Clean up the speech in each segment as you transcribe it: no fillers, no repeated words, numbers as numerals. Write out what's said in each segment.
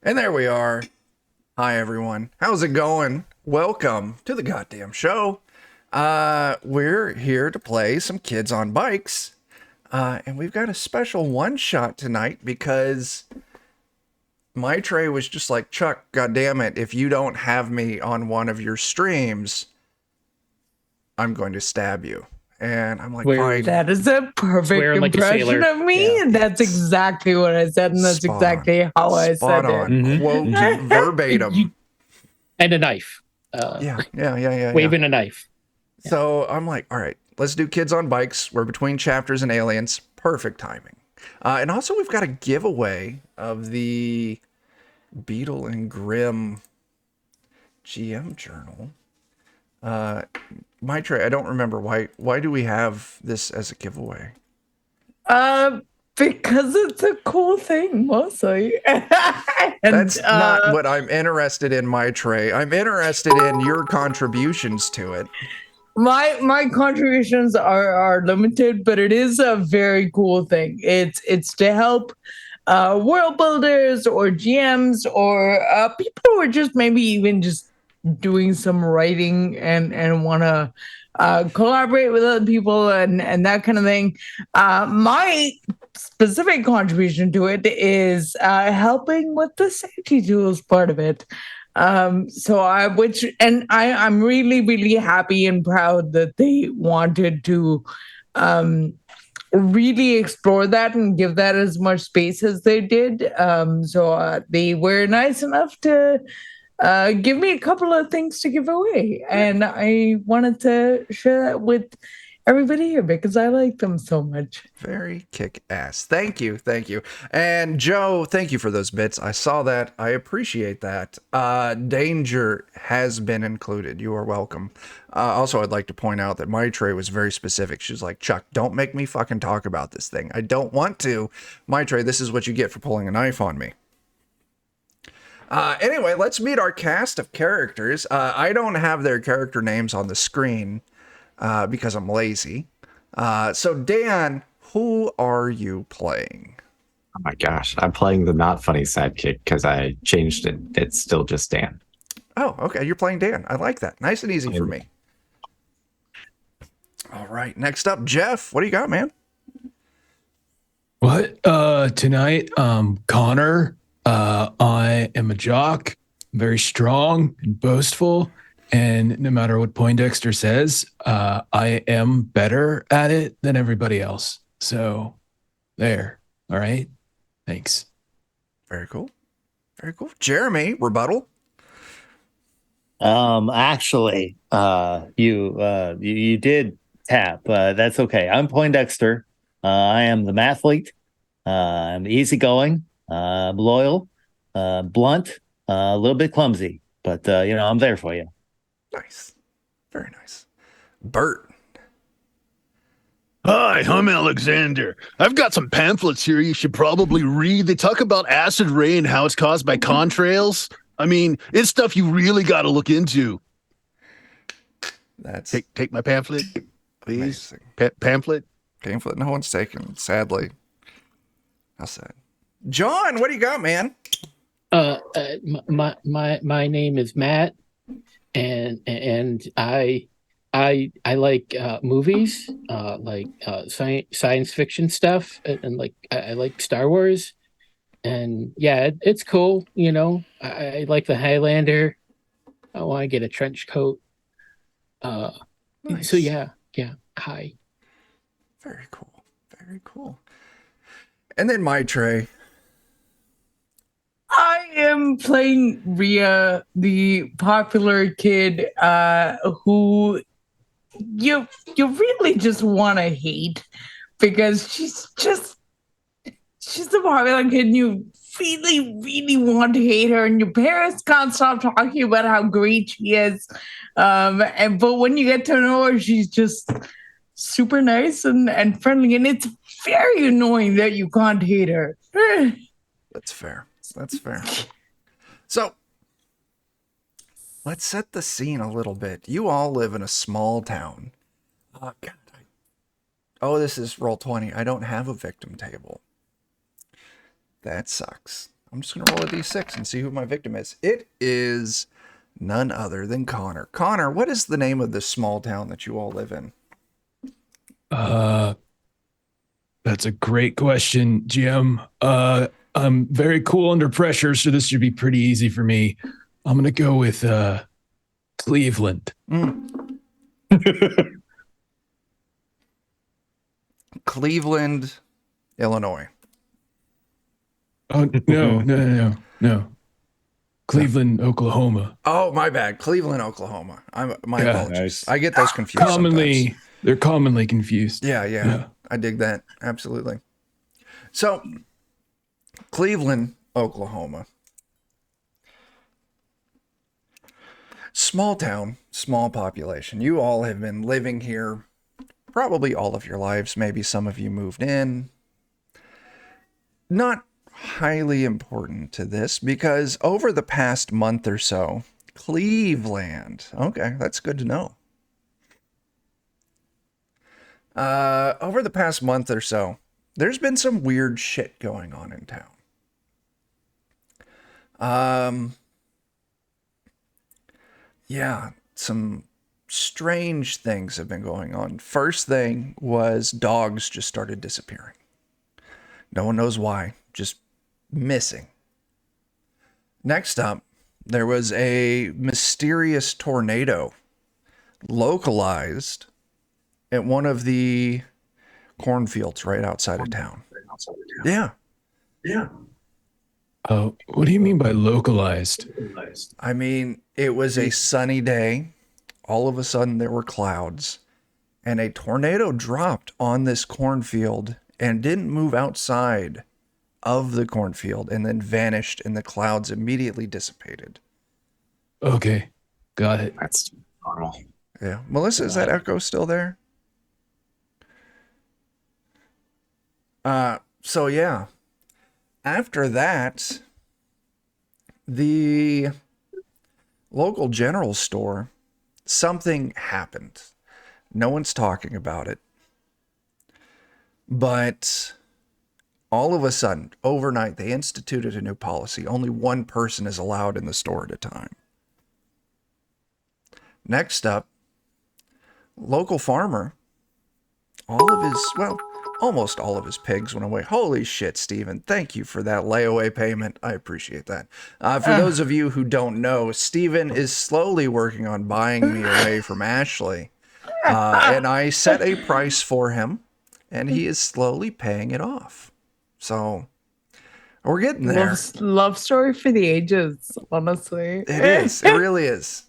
And there we are. Hi, everyone. How's it going? Welcome to the goddamn show. We're here to play some Kids on Bikes. And we've got a special one-shot tonight because my Trey was just like, Chuck, goddammit, if you don't have me on one of your streams, I'm going to stab you. And I'm like, fine. That is a perfect like a impression sailor. of me, and that's exactly what I said, and that's Spot exactly how I Spot said on. it. Quote verbatim. And a knife. Yeah. Waving a knife. So I'm like, all right, let's do Kids on Bikes. We're between chapters and aliens. Perfect timing. And also, we've got a giveaway of the Beetle and Grimm GM journal. My Trey, I don't remember why do we have this as a giveaway? Because it's a cool thing, mostly. That's not what I'm interested in, my Trey. I'm interested in your contributions to it. My contributions are limited, but it is a very cool thing. It's to help world builders or GMs or people who are just maybe even just doing some writing and want to collaborate with other people and that kind of thing. My specific contribution to it is helping with the safety tools part of it. I'm really, really happy and proud that they wanted to really explore that and give that as much space as they did. So they were nice enough to give me a couple of things to give away, and I wanted to share that with everybody here because I like them so much. Very kick-ass. Thank you. And Joe, thank you for those bits. I saw that. I appreciate that. Danger has been included. You are welcome. Also, I'd like to point out that my Trey was very specific. She's like, Chuck, don't make me fucking talk about this thing. I don't want to. My Trey, this is what you get for pulling a knife on me. Anyway, let's meet our cast of characters. I don't have their character names on the screen because I'm lazy. So Dan, who are you playing? Oh my gosh, I'm playing the not funny sidekick because I changed it. It's still just Dan. Oh, okay, you're playing Dan. I like that. Nice and easy for me. All right, next up, Jeff. What do you got, man? What? Tonight, Connor. I am a jock, very strong and boastful, and no matter what Poindexter says, I am better at it than everybody else. So, there. All right. Thanks. Very cool. Jeremy, rebuttal. Actually, you did tap. That's okay. I'm Poindexter. I am the mathlete. I'm easygoing, loyal, blunt, a little bit clumsy, but I'm there for you. Nice. Very nice. Bert. Hi, I'm Alexander. I've got some pamphlets here you should probably read. They talk about acid rain and how it's caused by contrails. I mean, it's stuff you really got to look into. That's Take my pamphlet, please. amazing. Pamphlet. Pamphlet. No one's taken, sadly. How sad. John, what do you got, man? My name is Matt, and I like movies, like science fiction stuff, and like I like Star Wars, and yeah, it's cool. I like the Highlander. I want to get a trench coat. Nice. So yeah. Hi. Very cool. And then my Trey. I am playing Rhea, the popular kid who you really just want to hate because she's the popular kid and you really, really want to hate her, and your parents can't stop talking about how great she is. But when you get to know her, she's just super nice and friendly, and it's very annoying that you can't hate her. That's fair. So, let's set the scene a little bit. You all live in a small town. This is Roll20. I don't have a victim table. That sucks. I'm just going to roll a d6 and see who my victim is. It is none other than Connor. Connor, what is the name of this small town that you all live in? That's a great question, Jim. I'm very cool under pressure, so this should be pretty easy for me. I'm gonna go with Cleveland. Cleveland, Illinois. Oh no. Cleveland, Oklahoma. Oh, my bad. Cleveland, Oklahoma. My Yeah. apologies. Nice. I get those confused sometimes. They're commonly confused. Yeah. I dig that. Absolutely. So, Cleveland, Oklahoma. Small town, small population. You all have been living here probably all of your lives. Maybe some of you moved in. Not highly important to this because over the past month or so, Cleveland. Okay, that's good to know. Over the past month or so, there's been some weird shit going on in town. Yeah, some strange things have been going on. First thing was dogs just started disappearing. No one knows why, just missing. Next up, there was a mysterious tornado localized at one of the cornfields right outside of town. Yeah. Oh, what do you mean by localized? I mean, it was a sunny day. All of a sudden, there were clouds, and a tornado dropped on this cornfield and didn't move outside of the cornfield and then vanished, and the clouds immediately dissipated. Okay, got it. That's normal. Yeah. Melissa, is that echo still there? So yeah. After that, the local general store, something happened. No one's talking about it. But all of a sudden, overnight, they instituted a new policy. Only one person is allowed in the store at a time. Next up, local farmer, almost all of his pigs went away. Holy shit, Steven. Thank you for that layaway payment. I appreciate that. For those of you who don't know, Steven is slowly working on buying me away from Ashley. And I set a price for him, and he is slowly paying it off. So we're getting there. Love story for the ages, honestly. It is. It really is.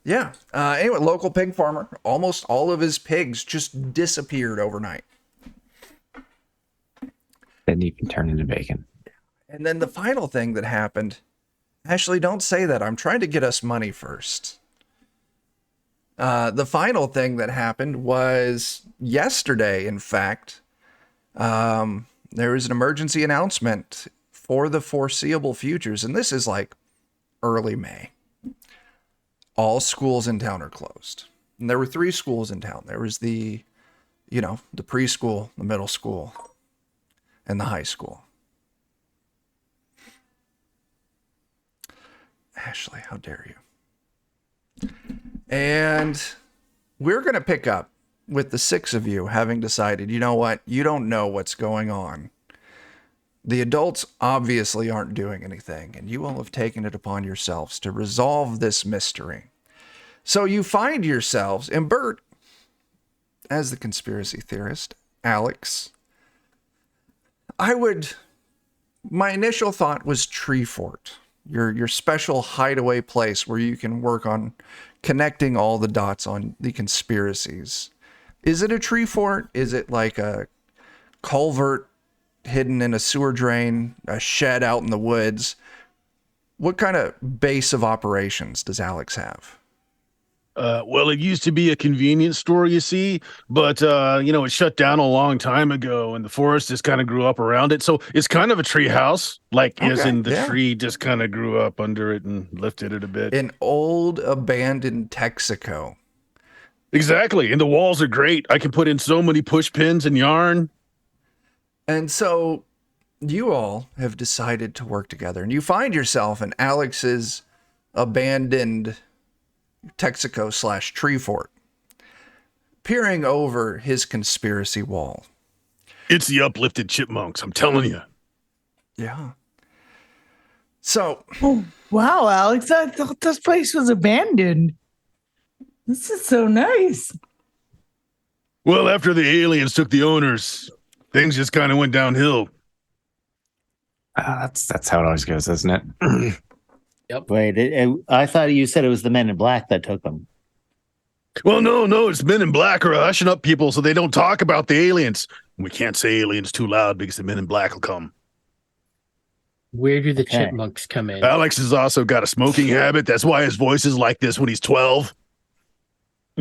Yeah. Anyway, local pig farmer, almost all of his pigs just disappeared overnight. Then you can turn into bacon. And then the final thing that happened, Ashley, don't say that. I'm trying to get us money first. The final thing that happened was yesterday, in fact, there was an emergency announcement for the foreseeable futures. And this is like early May. All schools in town are closed. And there were 3 schools in town. There was the preschool, the middle school, and the high school. Ashley, how dare you? And we're going to pick up with the 6 of you having decided, you know what? You don't know what's going on. The adults obviously aren't doing anything, and you all have taken it upon yourselves to resolve this mystery. So you find yourselves, and Bert, as the conspiracy theorist, Alex, my initial thought was Tree Fort, your special hideaway place where you can work on connecting all the dots on the conspiracies. Is it a tree fort? Is it like a culvert hidden in a sewer drain, a shed out in the woods? What kind of base of operations does Alex have? Well, it used to be a convenience store, you see, but it shut down a long time ago, and the forest just kind of grew up around it. So it's kind of a tree house, as in the tree just kind of grew up under it and lifted it a bit. An old abandoned Texaco. Exactly, and the walls are great. I can put in so many push pins and yarn. And so you all have decided to work together, and you find yourself in Alex's abandoned Texaco/tree fort, peering over his conspiracy wall. It's the uplifted chipmunks, I'm telling you. Yeah. So, Oh, wow, Alex, I thought this place was abandoned. This is so nice. Well, after the aliens took the owners, things just kind of went downhill. That's how it always goes, isn't it? Wait, I thought you said it was the Men in Black that took them. Well, no, it's Men in Black are hushing up people so they don't talk about the aliens. We can't say aliens too loud because the Men in Black will come. Where do the Okay. chipmunks come in? Alex has also got a smoking habit. That's why his voice is like this when he's 12.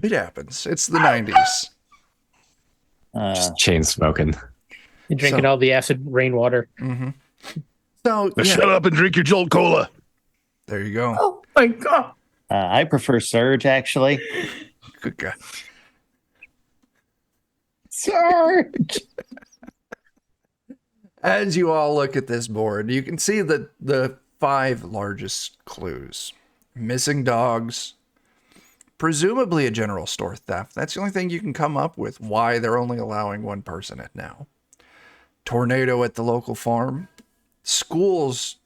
it happens. It's the 90s. Just chain smoking. You're drinking all the acid rainwater. Mm-hmm. So, Now shut up and drink your Jolt Cola. there you go. Oh my god. I prefer Surge, actually. Good guy. Surge. As you all look at this board, you can see the 5 largest clues. Missing dogs, presumably a general store theft. That's the only thing you can come up with why they're only allowing one person at now. Tornado at the local farm. Schools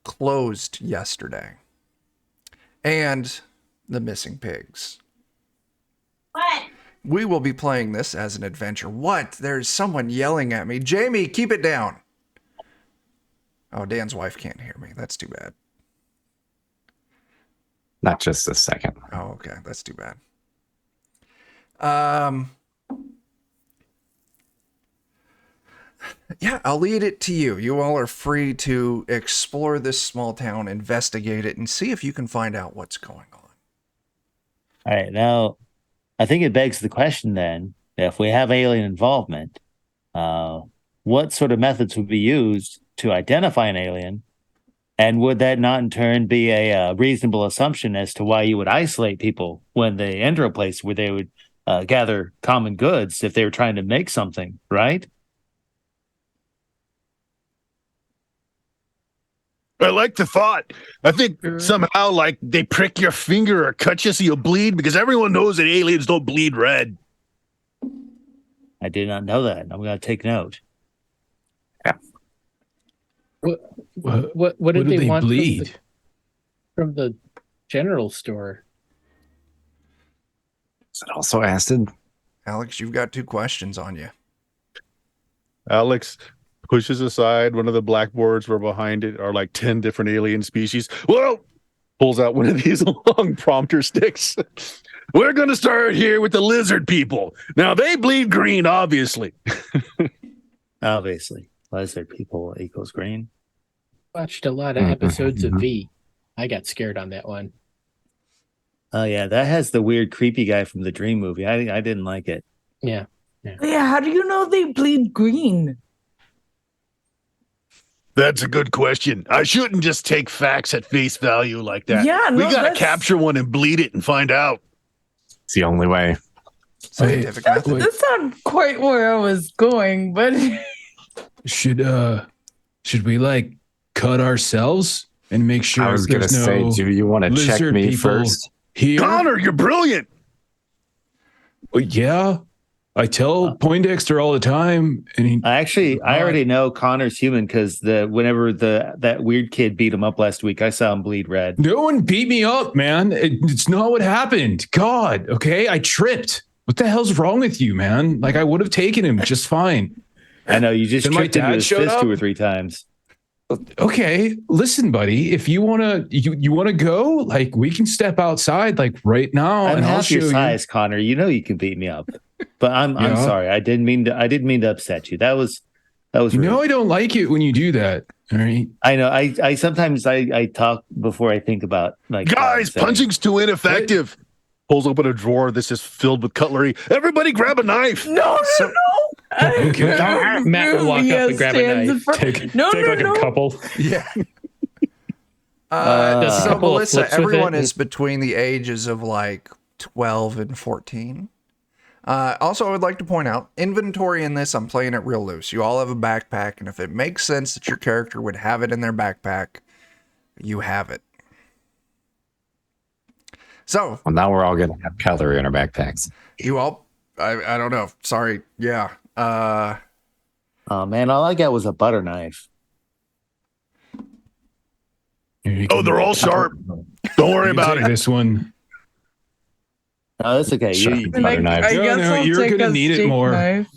closed yesterday. And the missing pigs. What? We will be playing this as an adventure. What? There's someone yelling at me. Jamie, keep it down. Oh, Dan's wife can't hear me. That's too bad. Not just a second. Oh, okay. That's too bad. Yeah, I'll lead it to you. You all are free to explore this small town, investigate it, and see if you can find out what's going on. All right, now I think it begs the question then, if we have alien involvement, what sort of methods would be used to identify an alien? And would that not in turn be a reasonable assumption as to why you would isolate people when they enter a place where they would gather common goods if they were trying to make something, right? I like the thought. I think somehow like they prick your finger or cut you so you'll bleed because everyone knows that aliens don't bleed red. I did not know that. I'm going to take note. What What did do they want bleed? from the general store? Is it also acid? Alex, you've got 2 questions on you. Alex pushes aside one of the blackboards where behind it are like 10 different alien species. Well, pulls out one of these long prompter sticks. We're going to start here with the lizard people. Now, they bleed green, obviously. Obviously, lizard people equals green. Watched a lot of episodes of V. I got scared on that one. Oh yeah, that has the weird, creepy guy from the Dream movie. I didn't like it. Yeah. Yeah, how do you know they bleed green? That's a good question. I shouldn't just take facts at face value like that. Yeah, we no, got to that's- capture one and bleed it and find out. It's the only way. Scientific method. That's not quite where I was going, but Should we like cut ourselves and make sure I was going to there's say, no do you want to check lizard me people first? here? Connor, you're brilliant. Yeah, I tell Poindexter all the time, and he, I already know Connor's human because whenever that weird kid beat him up last week, I saw him bleed red. no one beat me up, man. It's not what happened. God, okay, I tripped. What the hell's wrong with you, man? Like I would have taken him just fine. I know you just Then my tripped into dad his showed fist up? 2 or 3 times. Okay, listen, buddy. If you wanna go, like we can step outside, like right now, I'm and I'll half show your you. size, Connor. You know you can beat me up, but I'm Yeah. sorry. I didn't mean to upset you. That was You rude. know I don't like it when you do that. All right. I know. I sometimes I talk before I think about like what I'm Guys, saying. punching's too ineffective. Pulls open a drawer that's just filled with cutlery. Everybody grab a knife. no. Okay. Matt will walk up and grab a knife. Take No, like no. a couple. Yeah. Does a So couple of Melissa, flips with everyone it is between the ages of like 12 and 14. Also, I would like to point out, inventory in this, I'm playing it real loose. You all have a backpack, and if it makes sense that your character would have it in their backpack, you have it. So, Well, now we're all going to have cutlery in our backpacks. you all, I don't know. Sorry. Yeah. Oh man, all I got was a butter knife. Here, you Oh, can they're all sharp. Don't worry about take it. this one. No, that's okay. Sure. You, Butter knife. I No, guess no, I'll you're take gonna a need it steak more. knife.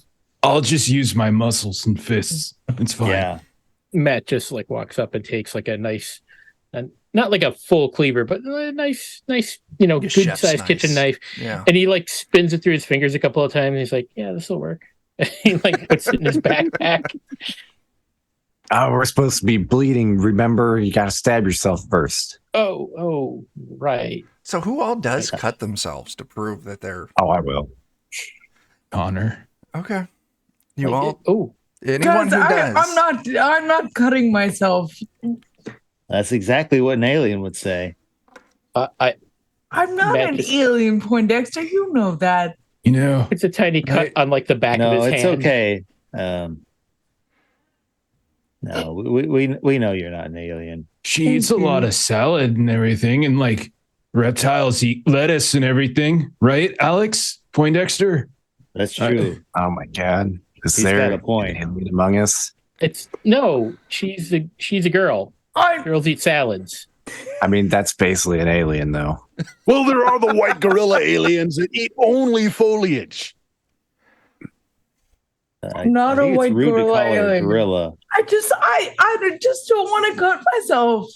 I'll just use my muscles and fists. It's fine. yeah. Matt just like walks up and takes like a nice, and not like a full cleaver, but a nice, you know, Your good chef's sized nice. kitchen knife. Yeah. And he like spins it through his fingers a couple of times. And he's like, "Yeah, this will work." He like puts it in his backpack. Oh, we're supposed to be bleeding. Remember, you got to stab yourself first. Oh, right. So, who all does cut themselves to prove that they're Oh, I will. Connor. okay? You Like, all, oh, anyone who does. I'm not cutting myself. That's exactly what an alien would say. I I'm not Matt an just- alien, Poindexter. You know that. You know, it's a tiny cut Right. on like the back of No, his it's hand. okay. No, we know you're not an alien. she Thank eats a lot you. of salad and everything, and like reptiles eat lettuce and everything, right, Alex Poindexter? That's true. Oh my God. Is He's there got a point. an alien among us? It's no, she's a girl. I Girls eat salads. I mean, that's basically an alien, though. Well, there are the white gorilla aliens that eat only foliage. Not I a think it's white rude to gorilla call her a alien. gorilla. I just don't want to cut myself.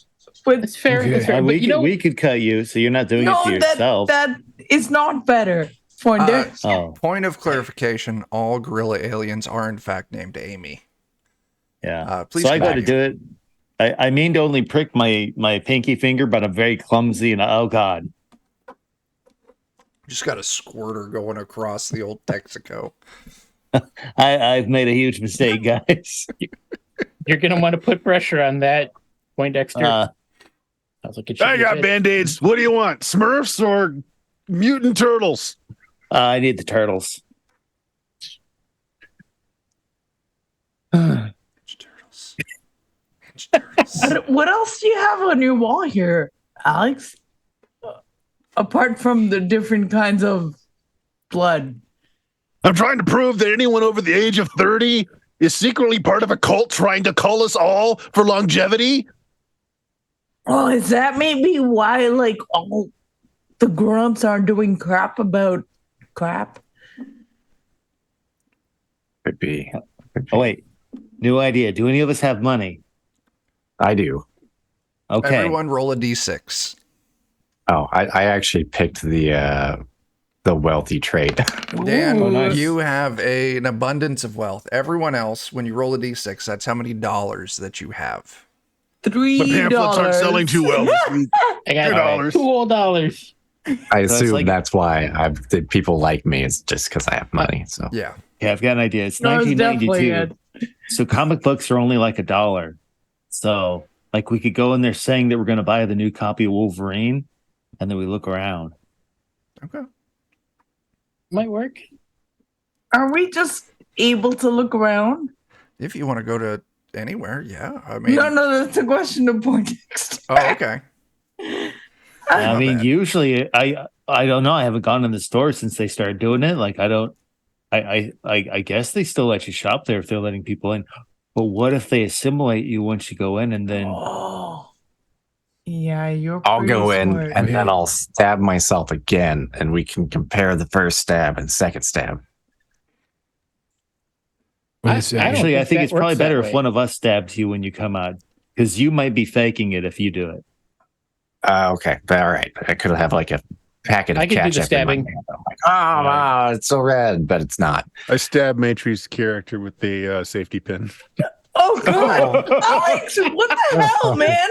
But That's fair. Okay. That's fair. we, But you know, we could cut you, so you're not doing it no, to yourself. that is not better. Poindexter. Oh, Point of clarification: all gorilla aliens are in fact named Amy. yeah. Please So I got to continue. do it. I mean to only prick my pinky finger, but I'm very clumsy and oh god. Just got a squirter going across the old Texaco. I've made a huge mistake, guys. you're gonna want to put pressure on that, Poindexter. Sounds like it should I be got good. band-aids. What do you want? Smurfs or mutant turtles? I need the turtles. Ninja Turtles. Ninja Turtles. What else do you have on your wall here, Alex? Apart from the different kinds of blood. I'm trying to prove that anyone over the age of 30 is secretly part of a cult trying to cull us all for longevity. Oh, is that maybe why like all the grown-ups are doing crap about crap? Could be. Oh wait, new idea. Do any of us have money? I do. Okay. Everyone roll a d6. Oh, I actually picked the wealthy trait. Dan, Ooh, nice. you have an abundance of wealth. Everyone else, when you roll a d6, that's how many dollars that you have. The pamphlets aren't selling too well this week. I got $2. $2. I it's assume like- that's why the people like me. It's just because I have money. So Yeah. Yeah, I've got an idea. It's No, it's definitely 1992. So comic books are only like $1. So like we could go in there saying that we're going to buy the new copy of Wolverine, and then we look around. Okay. Might work. Are we just able to look around? If you want to go to anywhere, yeah. I mean, No, that's a question of Poindexter. oh, okay. I Not mean, bad. usually I don't know. I haven't gone in the store since they started doing it. Like I guess they still let you shop there if they're letting people in. But what if they assimilate you once you go in and then Oh. Yeah, you're I'll pretty go in smart. and then I'll stab myself again, and we can compare the first stab and second stab. Wait a second. actually I think think that it's probably works that better if way. one of us stabs you when you come out because you might be faking it if you do it. Okay, all right. I could have like a packet of I could do the ketchup in my stabbing. hand. I'm like, oh, wow, it's so red, but it's not. I stabbed Matri's character with the safety pin. Oh god, Alex, what the hell, man?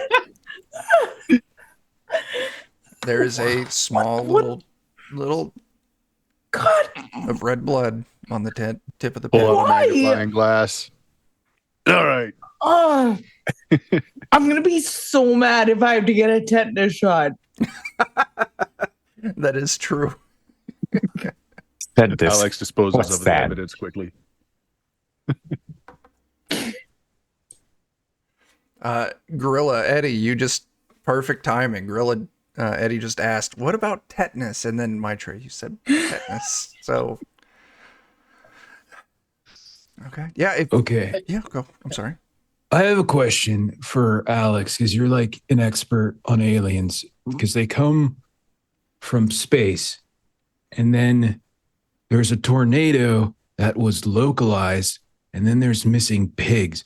There is a small What? little God, of red blood on the tip of the Pull pen. out a Why? magnifying glass. All right. oh, I'm gonna be so mad if I have to get a tetanus shot. That is true. Fed this. Alex disposes What's of the that? evidence quickly. Gorilla Eddie, you just perfect timing. Gorilla Eddie just asked, "What about tetanus?" And then Mitra, you said tetanus. So, okay, yeah, Okay. yeah, go. I'm sorry. I have a question for Alex because you're like an expert on aliens because they come from space and then there's a tornado that was localized and then there's missing pigs.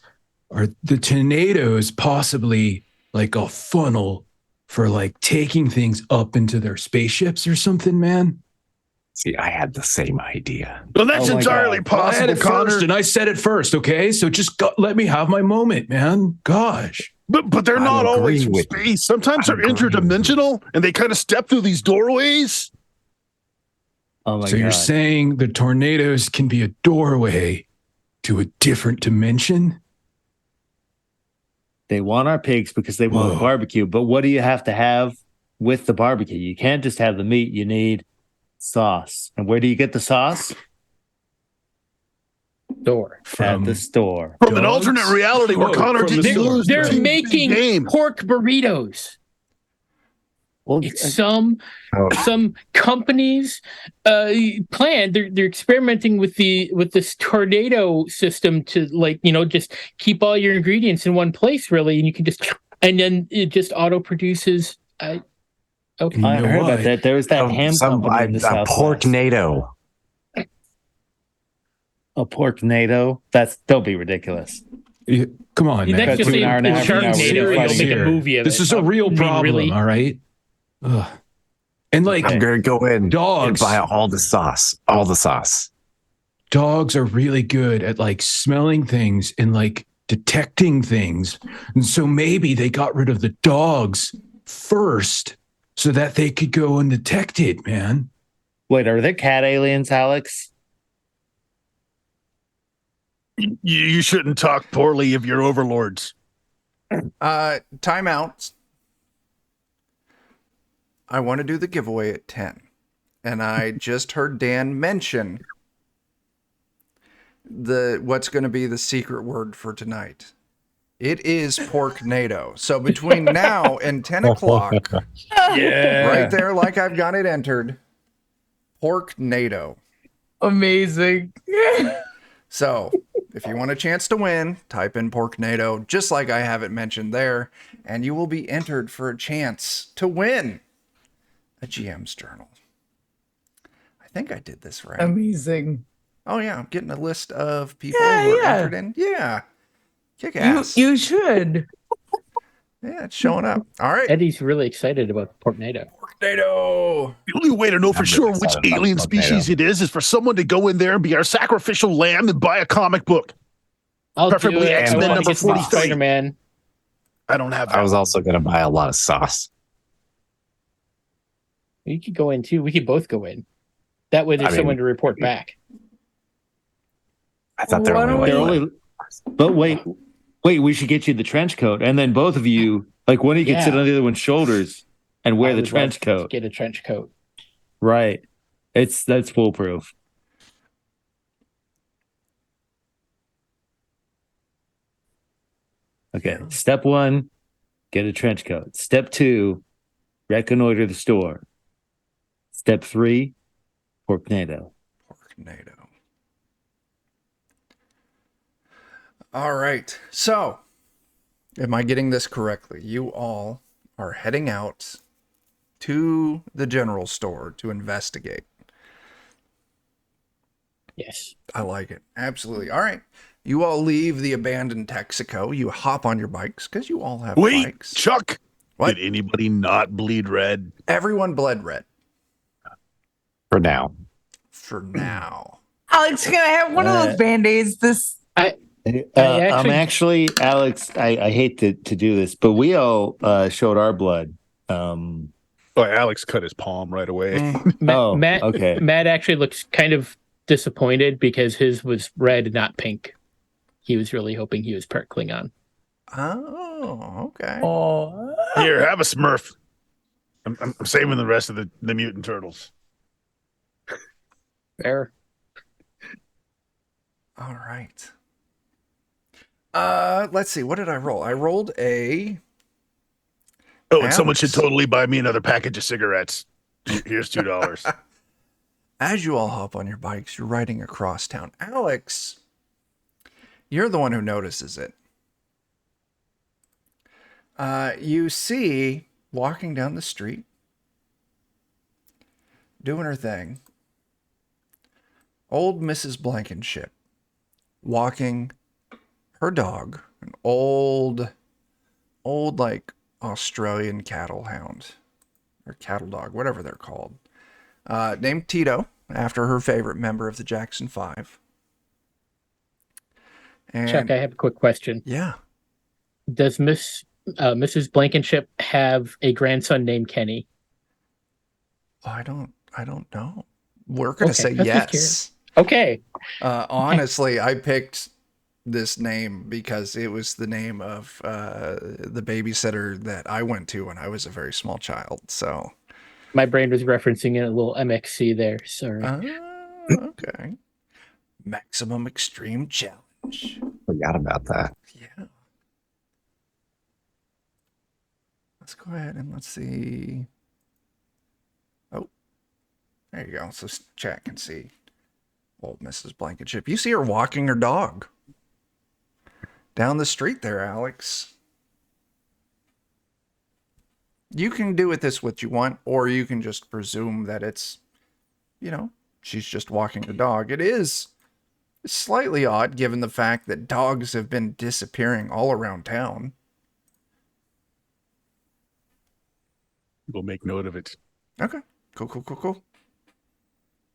Are the tornadoes possibly like a funnel for like taking things up into their spaceships or something, man? See, I had the same idea. Well, that's Oh my entirely God. I had possible, it Connor. first and I said it first, okay? So just let me have my moment, man. Gosh. But they're I not always agree from with you. space. Sometimes I they're agree with you. interdimensional, and they kind of step through these doorways. Oh my So God. you're saying the tornadoes can be a doorway to a different dimension? They want our pigs because they want Whoa. barbecue. But what do you have to have with the barbecue? You can't just have the meat. You need sauce. And where do you get the sauce? Door. At the store. From an Dogs? alternate reality where Oh, Connor from the didn't store. lose the They're TV making game. pork burritos. Well, It's some Oh, companies plan. They're experimenting with this tornado system to like just keep all your ingredients in one place really, and you can just and then it just auto produces. Okay. You I know heard why? about that. There was that ham company in the a Southwest. porknado. A porknado? Don't be ridiculous. Come on, man. That's just Got 2 saying hour and a half, an hour Sharknado, we're and you'll fighting make a here. movie of This it. is a real I mean, problem, really? all right? Ugh. And like Okay. I'm gonna go in and dogs, buy all the sauce. All the sauce. dogs are really good at like smelling things and like detecting things. And so maybe they got rid of the dogs first so that they could go undetected, man. Wait, are there cat aliens, Alex? You shouldn't talk poorly of your overlords. Timeout. I want to do the giveaway at 10. And I just heard Dan mention what's going to be the secret word for tonight. It is porknado. So between now and 10 o'clock, right there, like I've got it entered, porknado. Amazing. So if you want a chance to win, type in porknado, just like I have it mentioned there, and you will be entered for a chance to win a GM's journal. I think I did this right. Amazing. Oh yeah, I'm getting a list of people Yeah, who are yeah. entered in. Yeah. Kick ass. You should. Yeah, it's showing up. All right. Eddie's really excited about Porknado. Porknado. The only way to know for I'm sure really which excited about alien Porknado. species it is for someone to go in there and be our sacrificial lamb and buy a comic book. I'll Preferably do it. X-Men I wanna number get some 43. Spider-Man. I don't have that. I was also gonna buy a lot of sauce. You could go in too. We could both go in. That way, there's I mean- someone to report back. I thought there Why were don't only They're one. only. But wait, we should get you the trench coat, and then both of you, like one of you can sit Yeah. on the other one's shoulders and wear I the would trench love to coat. Get a trench coat. Right. That's foolproof. Okay. Step 1, get a trench coat. Step 2, reconnoiter the store. Step 3, porknado. Porknado. All right. So, am I getting this correctly? You all are heading out to the general store to investigate. Yes. I like it. Absolutely. All right. You all leave the abandoned Texaco. You hop on your bikes because you all have Wait, bikes. Chuck. What? Did anybody not bleed red? Everyone bled red For now. for now. Alex, can I have one of those band-aids? I'm actually, Alex, I hate to do this, but we all showed our blood. Oh, Alex cut his palm right away. Matt, okay. Matt actually looks kind of disappointed because his was red, not pink. He was really hoping he was part Klingon. Oh, okay. Oh, Here, have a Smurf. I'm saving the rest of the mutant turtles. Fair. All right. Let's see. What did I roll? I rolled a. Oh, and someone Alex. should totally buy me another package of cigarettes. Here's $2. As you all hop on your bikes, you're riding across town. Alex, you're the one who notices it. You see, walking down the street, doing her thing, old Mrs. Blankenship, walking her dog, an old like Australian cattle hound or cattle dog, whatever they're called, named Tito, after her favorite member of the Jackson 5. And Chuck, I have a quick question. yeah, Does Mrs. Blankenship have a grandson named Kenny? I don't know. We're gonna Okay, say I was just yes. curious. Okay. Honestly, I picked this name because it was the name of the babysitter that I went to when I was a very small child. So, My brain was referencing a little MXC there. Sorry. okay. Maximum Extreme Challenge. Forgot about that. Yeah. Let's go ahead and let's see. Oh, there you go. So chat can see old Mrs. Blankenship. You see her walking her dog down the street there, Alex. You can do with this what you want, or you can just presume that it's, she's just walking her dog. It is slightly odd given the fact that dogs have been disappearing all around town. We'll make note of it. Okay. Cool.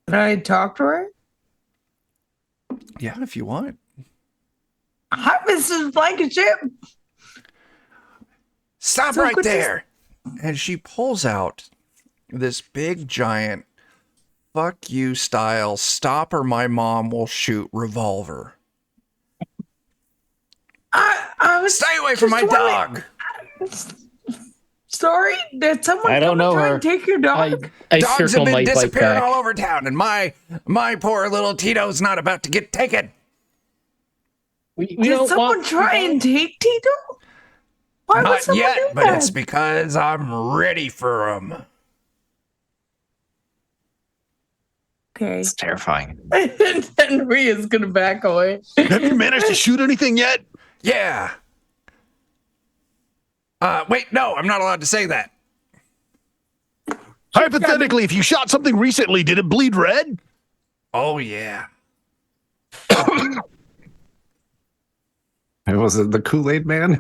Can I talk to her? Yeah, if you want. Hi, Mrs. Blankenship. Stop So right good to- there. And she pulls out this big, giant, fuck you style, stop or my mom will shoot revolver. I was Stay away from my just wondering- dog. Sorry, did someone I don't come know and try her. and take your dog? I Dogs have circle been my bike disappearing back. all over town, and my poor little Tito's not about to get taken. We Did don't someone want try and take Tito? Why would Not someone yet, do but that? it's because I'm ready for him. Okay. It's terrifying. And then Ria's gonna back away. Have you managed to shoot anything yet? Yeah. Wait, no, I'm not allowed to say that. Hypothetically, if you shot something recently, did it bleed red? Oh, yeah. Was it the Kool-Aid Man?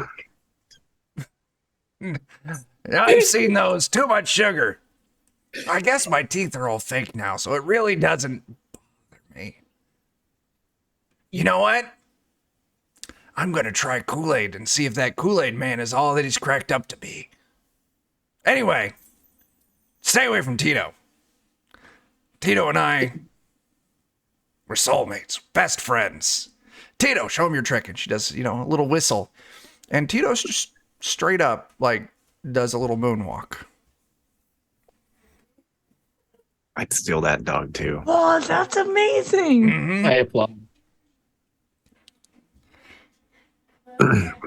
I've seen those. Too much sugar. I guess my teeth are all fake now, so it really doesn't bother me. You know what? I'm going to try Kool-Aid and see if that Kool-Aid man is all that he's cracked up to be. Anyway, stay away from Tito. Tito and I, we're soulmates, best friends. Tito, show him your trick. And she does, a little whistle. And Tito's just straight up, does a little moonwalk. I'd steal that dog too. Oh, that's amazing. Mm-hmm. I applaud.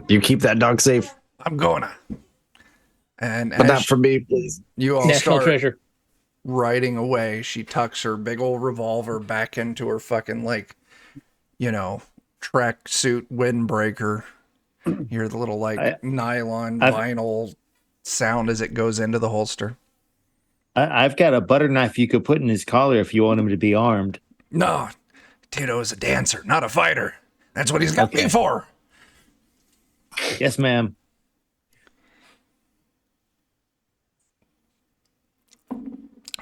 You keep that dog safe, I'm gonna. And but not as for me, please. you all National start treasure. riding away, she tucks her big old revolver back into her fucking, tracksuit windbreaker. Hear the little, nylon vinyl sound as it goes into the holster. I've got a butter knife you could put in his collar if you want him to be armed. No, Tito is a dancer, not a fighter. That's what he's got me Okay. for. Yes, ma'am.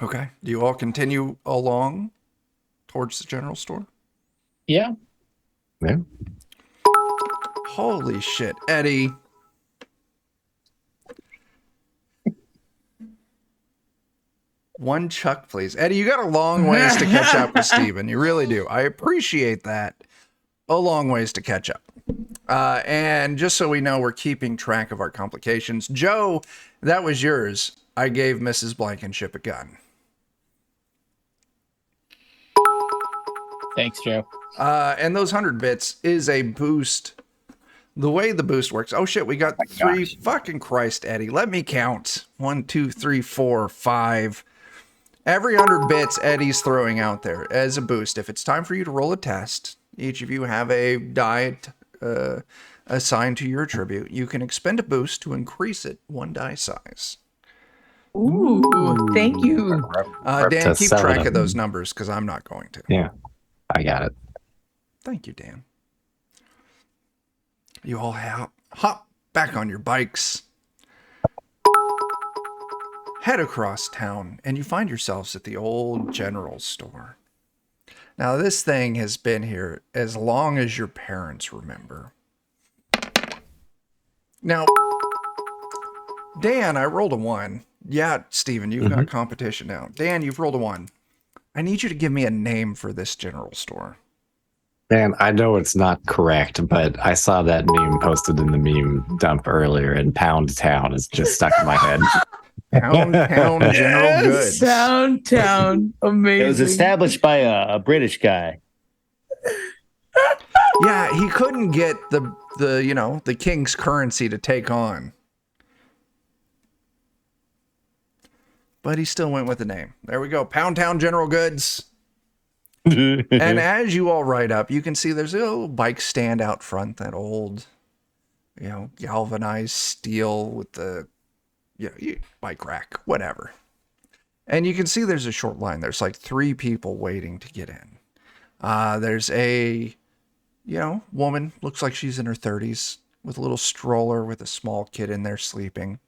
Okay. Do you all continue along towards the general store? Yeah. Yeah. Holy shit, Eddie. One Chuck, please. Eddie, you got a long ways to catch up with Steven. You really do. I appreciate that. A long ways to catch up. And just so we know, we're keeping track of our complications. Joe, that was yours. I gave Mrs. Blankenship a gun. Thanks, Joe. And those 100 bits is a boost. The way the boost works. Oh shit, we got three. Fucking Christ, Eddie. Let me count. 1, 2, 3, 4, 5. Every 100 bits Eddie's throwing out there as a boost. If it's time for you to roll a test, each of you have a die assigned to your attribute. You can expend a boost to increase it 1 die size. Ooh, thank you. Dan, keep track of them. those numbers because I'm not going to. Yeah, I got it. Thank you, Dan. You all hop back on your bikes, head across town, and you find yourselves at the old general store. Now, this thing has been here as long as your parents remember. Now, Dan, I rolled a 1. Yeah, Steven, you've got competition now. Dan, you've rolled a 1. I need you to give me a name for this general store. Man, I know it's not correct, but I saw that meme posted in the meme dump earlier, and Pound Town is just stuck in my head. Pound Town General Goods. Downtown. Amazing. It was established by a British guy. Yeah, he couldn't get the king's currency to take on. But he still went with the name. There we go. Pound Town General Goods. And as you all ride up, you can see there's a little bike stand out front, that old, galvanized steel with the, bike rack, whatever. And you can see there's a short line. There's like 3 people waiting to get in. There's a, woman, looks like she's in her 30s, with a little stroller with a small kid in there sleeping.